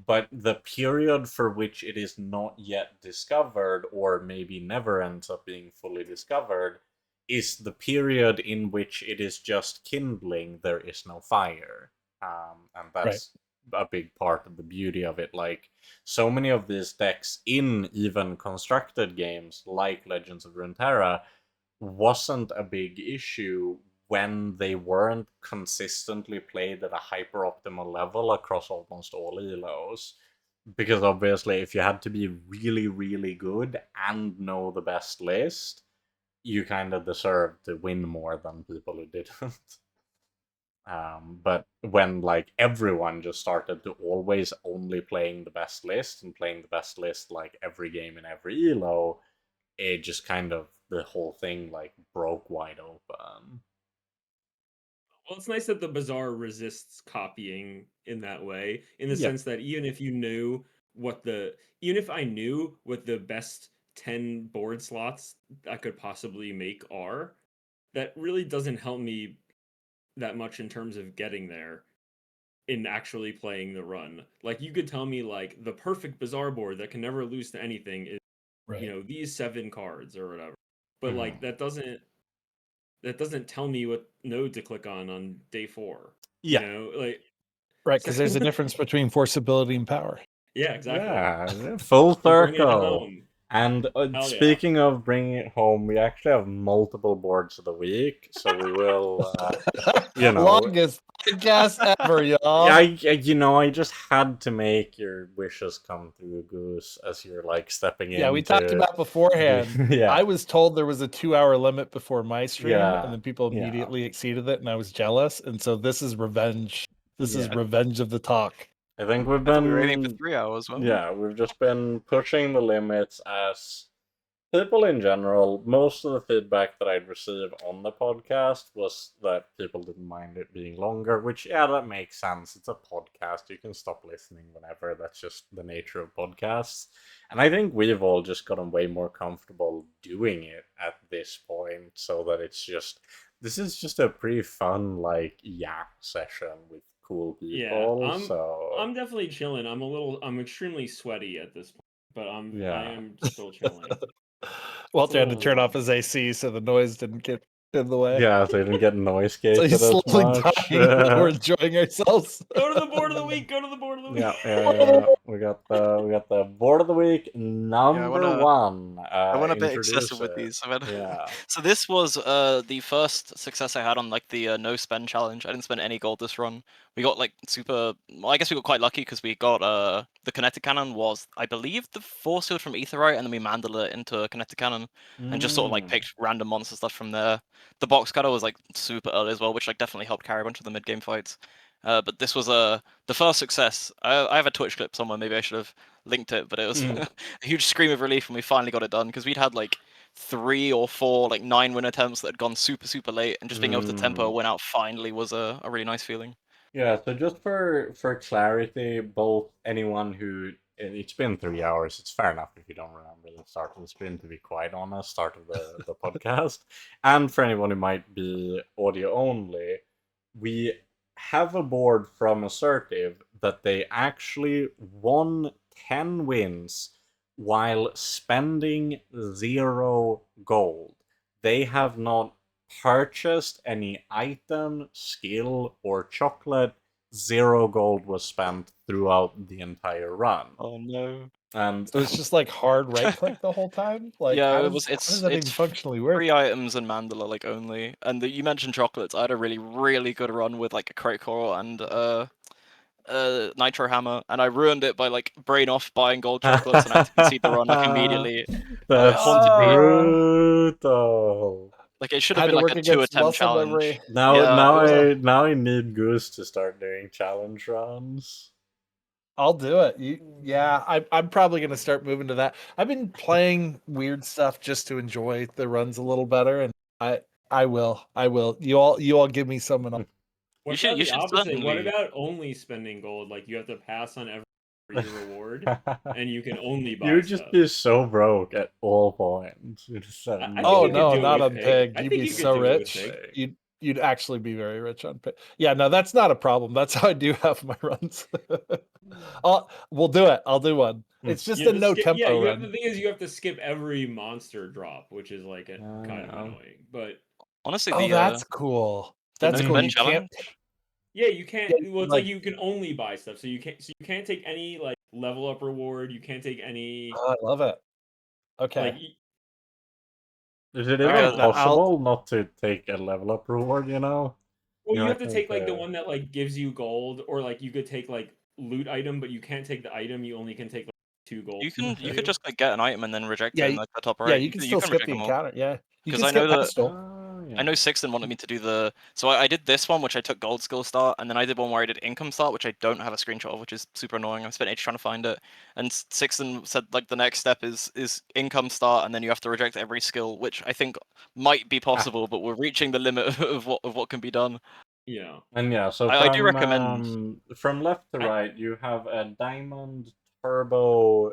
But the period for which it is not yet discovered, or maybe never ends up being fully discovered, is the period in which it is just kindling, there is no fire. And Right. that's a big part of the beauty of it. Like, so many of these decks in even constructed games like Legends of Runeterra wasn't a big issue when they weren't consistently played at a hyper optimal level across almost all elos. Because obviously, if you had to be really, really good and know the best list, you kind of deserved to win more than people who didn't. But when like everyone just started to always only playing the best list and playing the best list like every game in every elo, it just kind of the whole thing like broke wide open. Well, it's nice that the Bazaar resists copying in that way, in the Yeah. sense that even if I knew what the best 10 board slots I could possibly make are, that really doesn't help me that much in terms of getting there in actually playing the run. Like, you could tell me like the perfect Bazaar board that can never lose to anything is these 7 cards or whatever. But like that doesn't tell me what node to click on day 4. Yeah. You know, like right, because there's a difference between forceability and power. Yeah, exactly. Yeah, full Bring it circle. home. And speaking of bringing it home, we actually have multiple boards of the week, so we will, longest podcast ever, y'all. I just had to make your wishes come through, Goose, as you're like stepping in. Yeah, we talked about beforehand. Yeah. I was told there was a 2-hour limit before my stream, and then people immediately exceeded it, and I was jealous. And so this is revenge. This is revenge of the talk. I think we were aiming for 3 hours, weren't we? Yeah, we've just been pushing the limits as people in general. Most of the feedback that I'd receive on the podcast was that people didn't mind it being longer, which, that makes sense. It's a podcast. You can stop listening whenever. That's just the nature of podcasts. And I think we've all just gotten way more comfortable doing it at this point, so that this is just a pretty fun, session with cool people. Yeah, I'm definitely chilling. I'm extremely sweaty at this point, but I am still chilling. Walter had to turn off his AC so the noise didn't get in the way. Yeah, so he didn't get noise gated. So he's slowly dying. We're enjoying ourselves. Go to the board of the week. Yeah. We got the board of the week number 1. I went a bit excessive with these. So this was the first success I had on like the no spend challenge. I didn't spend any gold this run. We got like I guess we got quite lucky because we got the kinetic cannon was, I believe, the force field from Aetherite, and then we mandala it into a kinetic cannon and just sort of like picked random monster stuff from there. The box cutter was like super early as well, which like definitely helped carry a bunch of the mid game fights. But this was the first success. I have a Twitch clip somewhere. Maybe I should have linked it, but it was a huge scream of relief when we finally got it done, because we'd had like 3 or 4 like 9-win attempts that had gone super late, and just being able to tempo win out finally was a really nice feeling. Yeah, so just for clarity, both anyone who it's been 3 hours, it's fair enough if you don't remember the start of the stream, to be quite honest, start of the podcast. And for anyone who might be audio only, we have a board from Assertive that they actually won 10 wins while spending 0 gold. They have not purchased any item, skill, or chocolate. 0 gold was spent throughout the entire run. Oh no. And so it's just like hard right click the whole time? Like, yeah, how does that even functionally work? 3 items and mandala like only. And you mentioned chocolates. I had a really good run with like a crate core and nitro hammer, and I ruined it by like brain off buying gold chocolates, and I had to concede the run like immediately. That's brutal. Like it should have been like a 2 attempt challenge. Now I need Goose to start doing challenge runs. I'll do it. I'm probably gonna start moving to that. I've been playing weird stuff just to enjoy the runs a little better, and I will. You all give me some. And you should opposite. What about only spending gold? Like you have to pass on every reward, and you can only buy. You'd just be so broke at all points. No, not on Pig. You'd be so rich. You'd actually be very rich on Pig. Yeah, no, that's not a problem. That's how I do have my runs. We'll do it. I'll do one. It's just a no tempo run. The thing is, you have to skip every monster drop, which is like kind of annoying. But honestly, that's cool. That's cool. You can't. Yeah, you can't. Well, it's like you can only buy stuff, so you can't take any like level up reward. You can't take any. Oh, I love it. Okay. Like, is it even possible not to take a level up reward? Well, you have to take like the one that like gives you gold, or like you could take like loot item, but you can't take the item. You only can take like 2 gold. You could just like get an item and then reject it in like the top right. Yeah, you can still skip the encounter. Yeah, because I know that. I know Sixten wanted me to do so I did this one, which I took gold skill start, and then I did one where I did income start, which I don't have a screenshot of, which is super annoying. I spent ages trying to find it, and Sixten said like the next step is income start, and then you have to reject every skill, which I think might be possible, but we're reaching the limit of what can be done. Yeah, and so I do recommend from left to right, you have a diamond turbo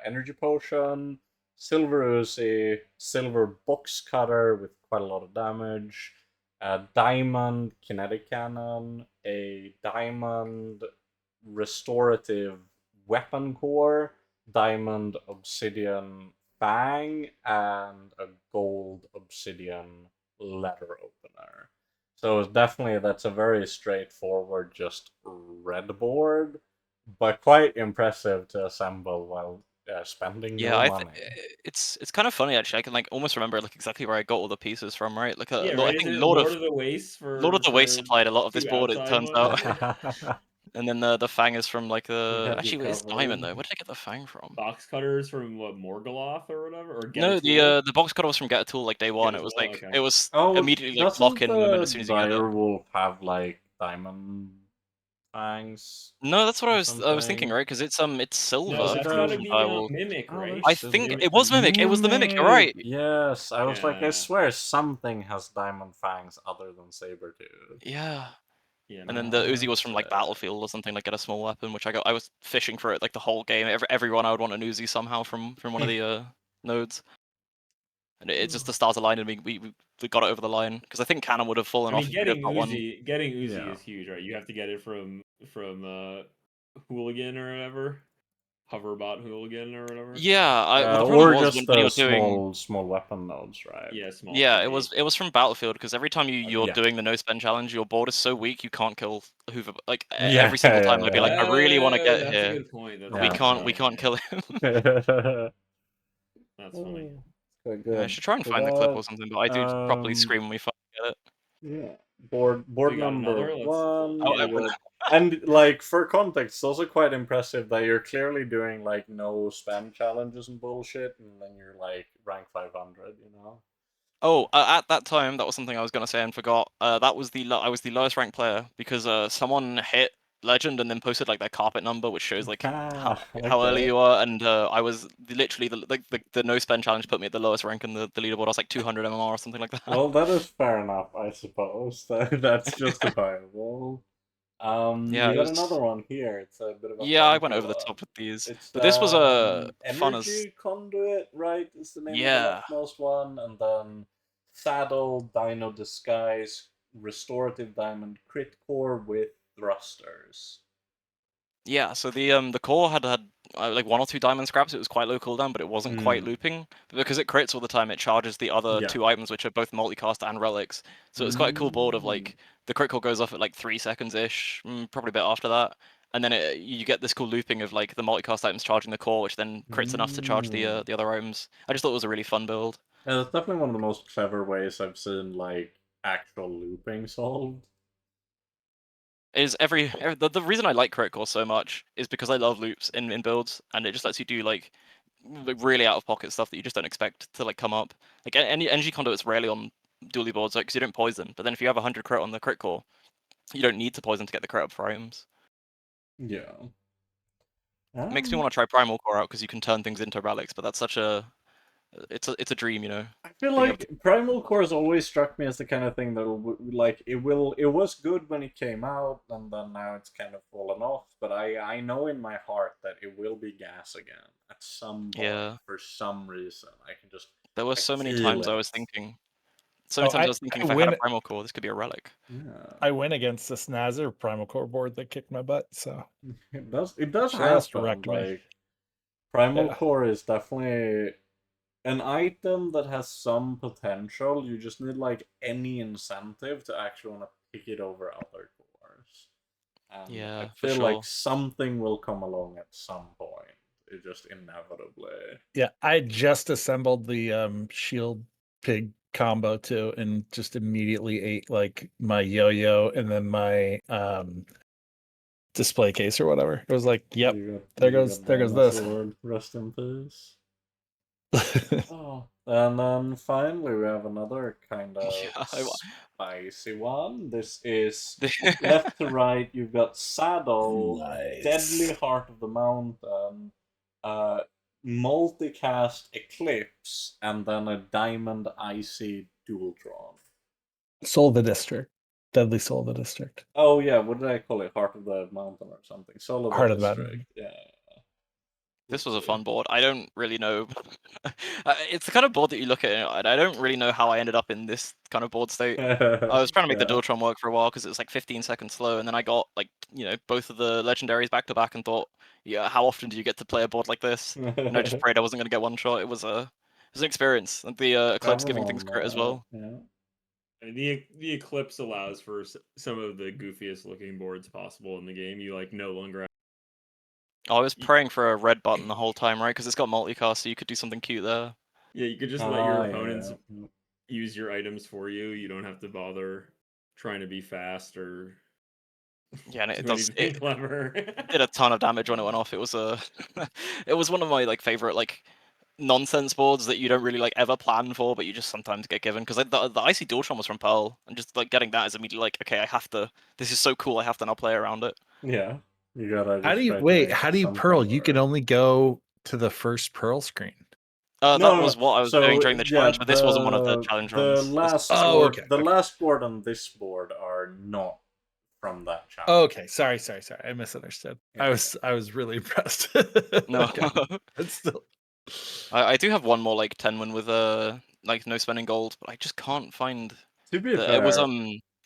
energy potion, Silver Uzi, Silver Box Cutter with quite a lot of damage, a Diamond Kinetic Cannon, a Diamond Restorative Weapon Core, Diamond Obsidian Fang, and a Gold Obsidian Letter Opener. So definitely that's a very straightforward, just red board, but quite impressive to assemble while spending no money. It's kind of funny actually. I can like almost remember like exactly where I got all the pieces from, right? Like Yeah, I right? think Is it Lord of the Waste supplied a lot of this two board. It outside turns ones? out. And then the Fang is from like We the had you actually it's Diamond though. covered. Where did I get the Fang from? Box cutters from what, Morgoloth or whatever, or Get No, a Tool? the box cutter was from Get a Tool like day one. Get a It was Tool? like Okay. it was Oh, immediately like doesn't lock in moment the as soon as you get it. Direwolf have like diamond fangs? No, that's what or I was thinking, something? right? Because it's silver. No, Is that's it gotta a- be Direwolf. Mimic, Oh, right? I this is think it was Mimic. It was the Mimic. You're right. Yes, I was like, I Yeah. swear something has diamond fangs other than Sabretooth. Yeah. Yeah, And then no, the Uzi was from like That's it. Battlefield or something, like get a small weapon, which I was fishing for it like the whole game. Every run I would want an Uzi somehow from one of the nodes. And it's just the starter line, and we got it over the line because I think Cannon would have fallen I off mean, if we got one. getting Uzi Yeah. is huge, right? You have to get it from Hooligan or whatever, Hoverbot Hooligan or whatever. Yeah, well, the problem or was just when the you're doing small weapon nodes, right? Yeah, small. yeah, tiny. it was from Battlefield because every time you're Yeah. doing the no spend challenge, your board is so weak you can't kill Hoover. Like Yeah, every single time, I'd be like, I really want to get That's here, a good point. That's but a we good can't point. kill him. That's funny. Quite Yeah, I good. should try and So find the clip or that, something, but I do properly scream when we finally get it. Yeah. Board got number another? Let's- one. Oh, yeah. we got- and like for context, it's also quite impressive that you're clearly doing like no spam challenges and bullshit, and then you're like rank 500. You know. Oh, at that time, that was something I was gonna say and forgot. That was I was the lowest ranked player because someone hit legend and then posted like their carpet number, which shows like how early Okay. you are. And I was literally the no spend challenge put me at the lowest rank in the leaderboard. I was like 200 MMR or something like that. Well, that is fair enough, I suppose. That's justifiable. Yeah, We it got was. another one here. It's a bit of a Yeah, I funky went over the one. top with these, It's but this was a fun as. Energy Conduit, right? Is the name Yeah. of the leftmost one, and then Saddle, Dino Disguise, Restorative Diamond, Crit Core with Thrusters. Yeah, so the core had like 1 or 2 diamond scraps. It was quite low cooldown, but it wasn't quite looping. But because it crits all the time, it charges the other Yeah. 2 items, which are both multicast and relics. So it's quite a cool board of like the crit core goes off at like 3 seconds ish, probably a bit after that, and then you get this cool looping of like the multicast items charging the core, which then crits enough to charge the other items. I just thought it was a really fun build. Yeah, it's definitely one of the most clever ways I've seen like actual looping solved. Is the reason I like crit core so much is because I love loops in builds, and it just lets you do like really out of pocket stuff that you just don't expect to like come up. Like any energy conduit's rarely on dually boards, like because you don't poison. But then if you have 100 crit on the crit core, you don't need to poison to get the crit up for items. Yeah. It makes me want to try primal core out because you can turn things into relics, but that's such a it's a dream, you know. I feel being able like Primal Core has always struck me as the kind of thing that like it was good when it came out, and then now it's kind of fallen off. But I know in my heart that it will be gas again at some point for some reason. I can just There were so many times I was thinking. So many times I was thinking if I had a primal core, this could be a relic. Yeah. I win against the Snazzer primal core board that kicked my butt. So it does just happen. wrecked me. Like Primal Core is definitely an item that has some potential. You just need like any incentive to actually want to pick it over other cores. And Yeah, I feel for like sure. something will come along at some point. It just inevitably. Yeah, I just assembled the shield pig combo too, and just immediately ate like my yo-yo and then my display case or whatever. It was like, yep, there goes this. Sword. Rest in peace. Oh, and then finally we have another kind of spicy one. This is left to right. You've got Saddle, Deadly Heart of the Mountain, multicast Eclipse, and then a Diamond Icy Dualtron. Soul the District. Deadly Soul the District. Oh yeah, what did I call it? Heart of the Mountain or something. Soul of the District. Yeah. This was a fun board. I don't really know. It's the kind of board that you look at, and I don't really know how I ended up in this kind of board state. I was trying to make the Dualtron work for a while because it was like 15 seconds slow, and then I got like both of the legendaries back to back, and thought, yeah, how often do you get to play a board like this? And I just prayed I wasn't going to get one shot. It was an experience. And the Eclipse giving things crit as well. Yeah. The Eclipse allows for some of the goofiest looking boards possible in the game. You like no longer. I was praying for a red button the whole time, right? Because it's got multicast, so you could do something cute there. Yeah, you could just let your opponents use your items for you. You don't have to bother trying to be fast or and it does clever. Did a ton of damage when it went off. It was it was one of my like favorite like nonsense boards that you don't really like ever plan for, but you just sometimes get given. Because the Icy Dualtron was from Pearl, and just like getting that is immediately like, okay, I have to. This is so cool. I have to now play around it. Yeah, you gotta. How do you Pearl? You can only go to the first Pearl screen. That was what I was doing during the challenge, but this wasn't one of the challenge runs. The last board on this board are not from that challenge. Oh, okay, sorry, I misunderstood. Yeah. I was really impressed. No, it's still. I do have one more like 10 win with like no spending gold, but I just can't find. To be fair, it was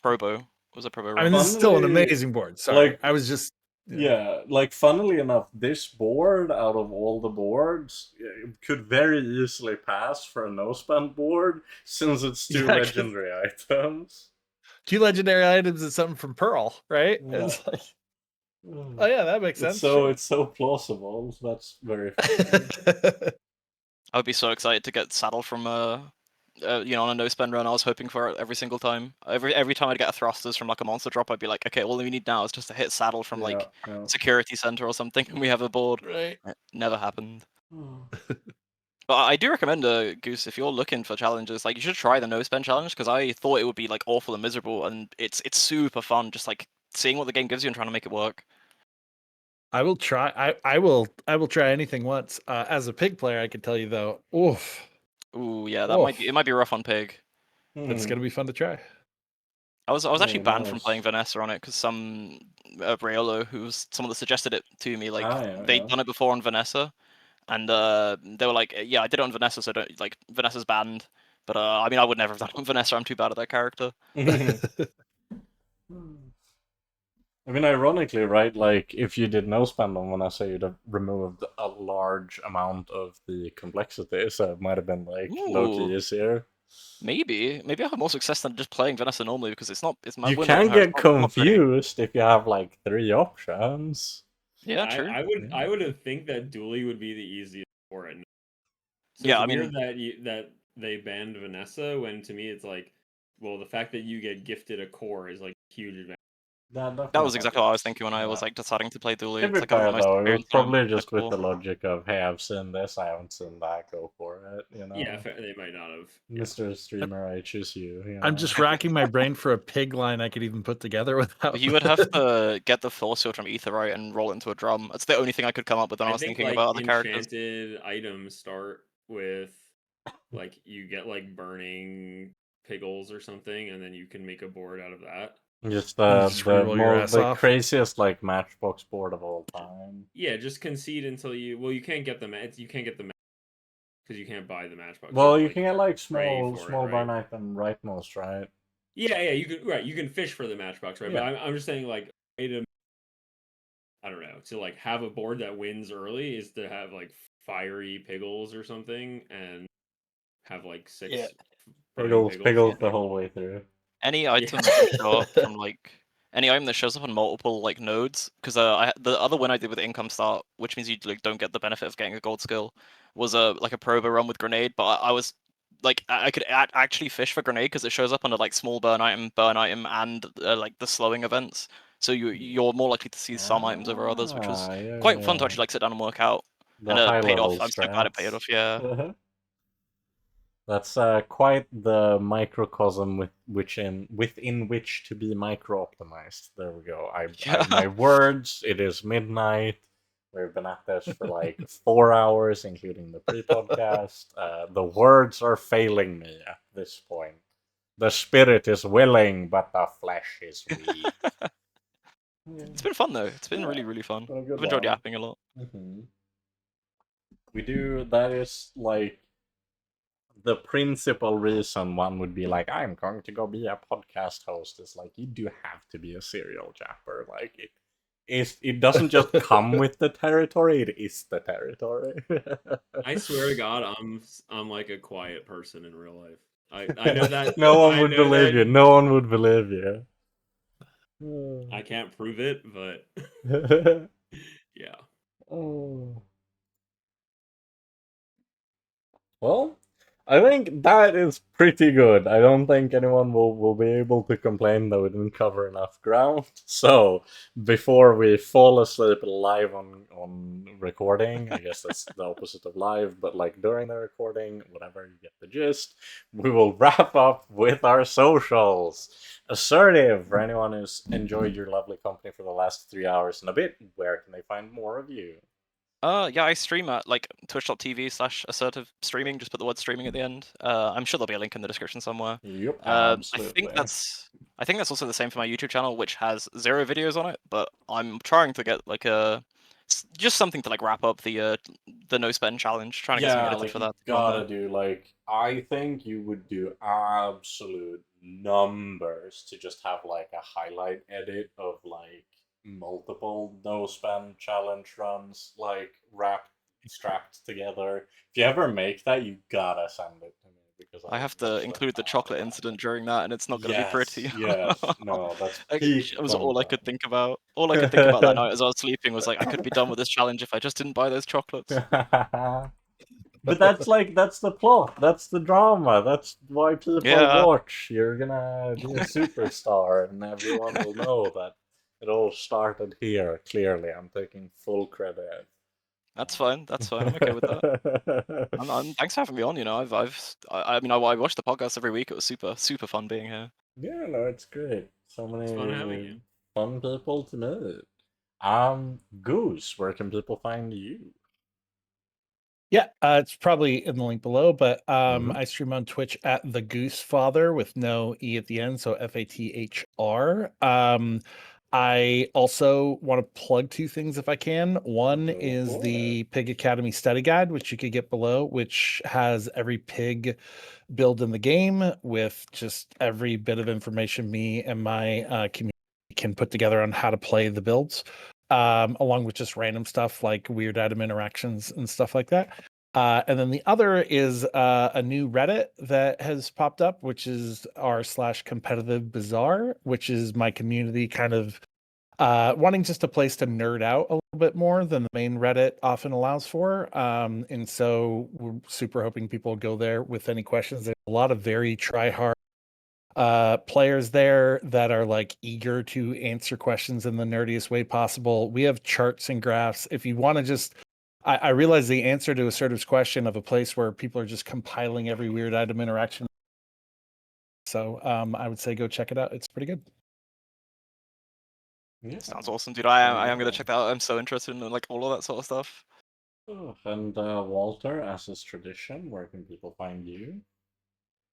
Probo. It was a Probo run. I mean, this is still an amazing board. Sorry, like, I was just. Yeah, like funnily enough, this board out of all the boards could very easily pass for a no-spend board since it's two legendary items. 2 legendary items is something from Pearl, right? Yeah. It's like, oh yeah, that makes sense. It's so plausible. That's very funny. I would be so excited to get Saddle from on a no spend run. I was hoping for it every single time. Every time I'd get a thrusters from like a monster drop, I'd be like, okay, all we need now is just to hit Saddle from Security Center or something, and we have a board. Right. It never happened. But I do recommend Goose, if you're looking for challenges, like you should try the no spend challenge, because I thought it would be like awful and miserable, and it's super fun, just like seeing what the game gives you and trying to make it work. I will try. I will try anything once. As a pig player, I can tell you though. Oof. Ooh, yeah, it might be rough on pig. It's gonna be fun to try. I was actually banned from playing Vanessa on it because some Rayolo, who's someone that suggested it to me, like they'd done it before on Vanessa, and they were like, yeah, I did it on Vanessa, so don't like Vanessa's banned. But I mean, I would never have done it on Vanessa. I'm too bad at that character. I mean, ironically, right? Like, if you did no spend on Vanessa, you'd have removed a large amount of the complexity, so it might have been like low-key easier. Maybe I have more success than just playing Vanessa normally, because it's not. It's my. You can get confused if you have like 3 options. Yeah, true. I would think that Dually would be the easiest for it. So yeah, it's weird that they banned Vanessa, when to me it's like, well, the fact that you get gifted a core is like huge advantage. That was exactly what I was thinking when I was like deciding to play Dually. It's like though, it was probably just with the logic of, hey, I've seen this, I haven't seen that, go for it, you know? Yeah, they might not have. Mr. Streamer, I choose you. You know? I'm just racking my brain for a pig line I could even put together without. You would have to get the force field from Aetherite and roll it into a drum. That's the only thing I could come up with when I was thinking about the characters. Enchanted items start with, like, you get like burning piggles or something, and then you can make a board out of that. Just the craziest like Matchbox board of all time. Yeah, just concede until you. Well, you can't get the because you can't buy the Matchbox. Well, you can get like small burn item rightmost, right? Yeah, you can you can fish for the Matchbox, right? Yeah. But I'm just saying, like, I don't know, to like have a board that wins early is to have like fiery piggles or something, and have like 6 piggles the whole way through. Any item that show up from like any item that shows up on multiple like nodes, because the other win I did with income start, which means you like don't get the benefit of getting a gold skill, was like a probo run with grenade. But I was like, I could actually fish for grenade because it shows up under like small burn item, and like the slowing events. So you're more likely to see some items over others, which was quite fun to actually like sit down and work out. And it paid off. I'm so glad it paid off. Yeah. That's quite the microcosm within which to be micro-optimized. There we go. My words, it is midnight. We've been at this for like 4 hours, including the pre-podcast. The words are failing me at this point. The spirit is willing, but the flesh is weak. It's been fun though. It's been really, really fun. I've enjoyed yapping a lot. We do. That is like the principal reason one would be like, I'm going to go be a podcast host is like you do have to be a serial japper. Like it doesn't just come with the territory, it is the territory. I swear to God, I'm like a quiet person in real life. I know that No one I would know believe that you. No one would believe you. I can't prove it, but yeah. Oh. Well, I think that is pretty good. I don't think anyone will be able to complain that we didn't cover enough ground. So, before we fall asleep live on recording, I guess that's the opposite of live, but like during the recording, whatever, you get the gist, we will wrap up with our socials. Assertive, for anyone who's enjoyed your lovely company for the last 3 hours and a bit, where can they find more of you? Yeah, I stream at like twitch.tv/assertive streaming. Just put the word streaming at the end. I'm sure there'll be a link in the description somewhere. Yep, I absolutely. think that's also the same for my YouTube channel, which has 0 videos on it. But I'm trying to get like just something to like wrap up the no spend challenge. Trying to get something Yeah, edited like for you that. gotta do like I think you would do absolute numbers to just have like a highlight edit of like multiple no spam challenge runs like wrapped strapped together. If you ever make that, you gotta send it to me because I I would have love to the include the hell chocolate out of incident during that, and it's not going to be Yes, pretty. yes, no, that's Like, peak it was all I could content. think about. All I could think about that night as I was sleeping was like, I could be done with this challenge if I just didn't buy those chocolates. But that's the plot. That's the drama. That's why people Yeah, watch. You're gonna be a superstar, and everyone will know that it all started here. Clearly, I'm taking full credit. that's fine. That's fine. I'm okay with that. Thanks for having me on. You know, I mean, I watch the podcast every week. It was super fun being here. Yeah, no, it's great. So It's fun having many you. fun people to meet. Goose, where can people find you? Yeah, it's probably in the link below, but Mhm. I stream on Twitch at TheGooseFathr with no E at the end, so FATHR. I also want to plug 2 things if I can. One Go is for it. the Pig Academy study guide, which you could get below, which has every pig build in the game with just every bit of information me and my community can put together on how to play the builds, along with just random stuff like weird item interactions and stuff like that. And then the other is a new Reddit that has popped up, which is r/competitive Bazaar, which is my community kind of wanting just a place to nerd out a little bit more than the main Reddit often allows for. And so we're super hoping people go there with any questions. There's a lot of very try hard players there that are like eager to answer questions in the nerdiest way possible. We have charts and graphs. If you want to just I realize the answer to Assertive's question of a place where people are just compiling every weird item interaction. So I would say go check it out. It's pretty good. Yeah. Sounds awesome, dude. I am gonna Yeah. check that out. I'm so interested in like all of that sort of stuff. Oh, and Walter, as is tradition, where can people find you?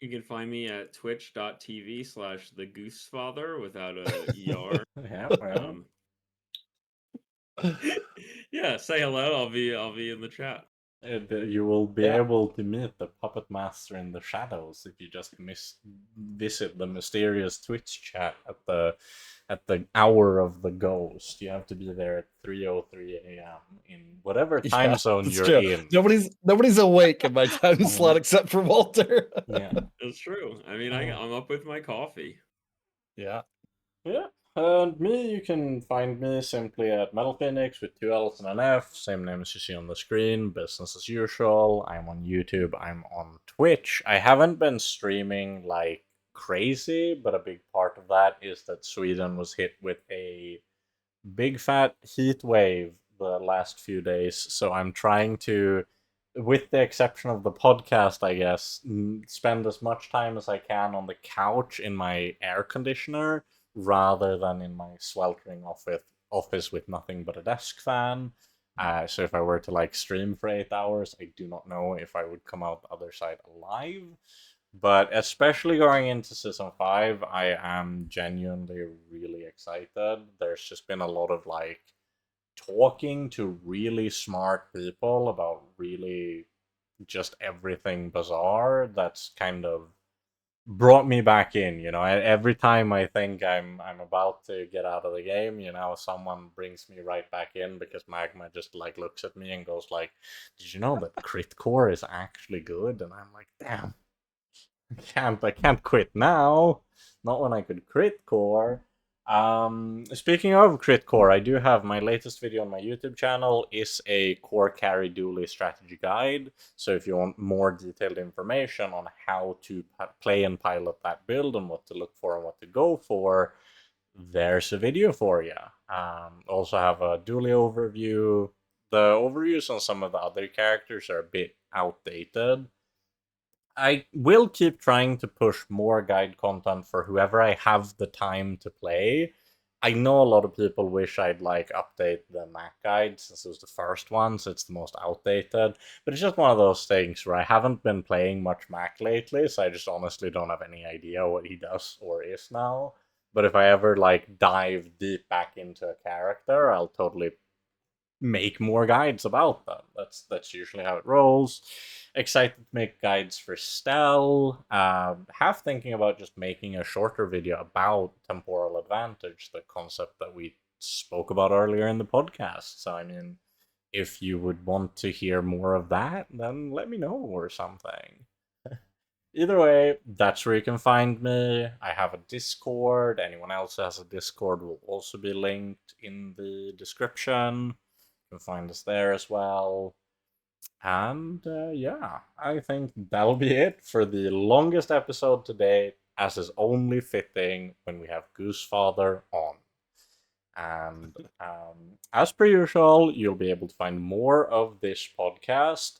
You can find me at twitch.tv/TheGooseFathr without a ER. Yeah, well, Um, yeah, say hello. I'll be in the chat. you will be Yeah. able to meet the puppet master in the shadows if you just visit the mysterious Twitch chat at the hour of the ghost. You have to be there at 3:03 a.m. in whatever time Yeah, zone that's you're true. in. Nobody's awake in my time slot Mhm. except for Walter. Yeah. It's true. I mean, Oh. I'm up with my coffee. Yeah. Yeah, and me, you can find me simply at MetallFenix with 2 L's and an F, same name as you see on the screen, business as usual. I'm on YouTube, I'm on Twitch. I haven't been streaming like crazy, but a big part of that is that Sweden was hit with a big fat heat wave the last few days, so I'm trying to, with the exception of the podcast, I guess, spend as much time as I can on the couch in my air conditioner rather than in my sweltering office with nothing but a desk fan. So if I were to like stream for 8 hours, I do not know if I would come out the other side alive. But especially going into season 5, I am genuinely really excited. There's just been a lot of like talking to really smart people about really just everything Bazaar, that's kind of brought me back in. Every time I think I'm about to get out of the game, someone brings me right back in, because Magma just like looks at me and goes like, "Did you know that crit core is actually good?" And I'm like, "Damn, I can't quit now. Not when I could crit core." Speaking of crit core, I do have my latest video on my YouTube channel is a core carry dually strategy guide. So if you want more detailed information on how to play and pilot that build and what to look for and what to go for, there's a video for you. Also have a dually overview. The overviews on some of the other characters are a bit outdated. I will keep trying to push more guide content for whoever I have the time to play. I know a lot of people wish I'd like update the Mac guide, since it was the first one, so it's the most outdated. But it's just one of those things where I haven't been playing much Mac lately, so I just honestly don't have any idea what he does or is now. But if I ever like dive deep back into a character, I'll totally make more guides about them. That's usually how it rolls. Excited to make guides for Stell. Half thinking about just making a shorter video about temporal advantage, the concept that we spoke about earlier in the podcast. So I mean, if you would want to hear more of that, then let me know or something. Either way, that's where you can find me. I have a Discord. Anyone else who has a Discord will also be linked in the description. You can find us there as well. And yeah, I think that'll be it for the longest episode today, as is only fitting when we have TheGooseFathr on. And as per usual, you'll be able to find more of this podcast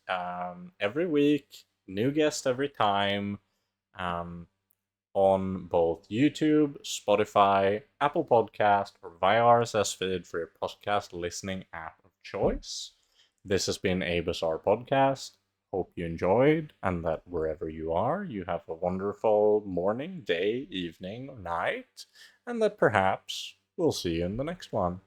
every week, new guest every time, on both YouTube, Spotify, Apple Podcast, or via RSS feed for your podcast listening app of choice. This has been a Bazaar podcast. Hope you enjoyed, and that wherever you are, you have a wonderful morning, day, evening, or night, and that perhaps we'll see you in the next one.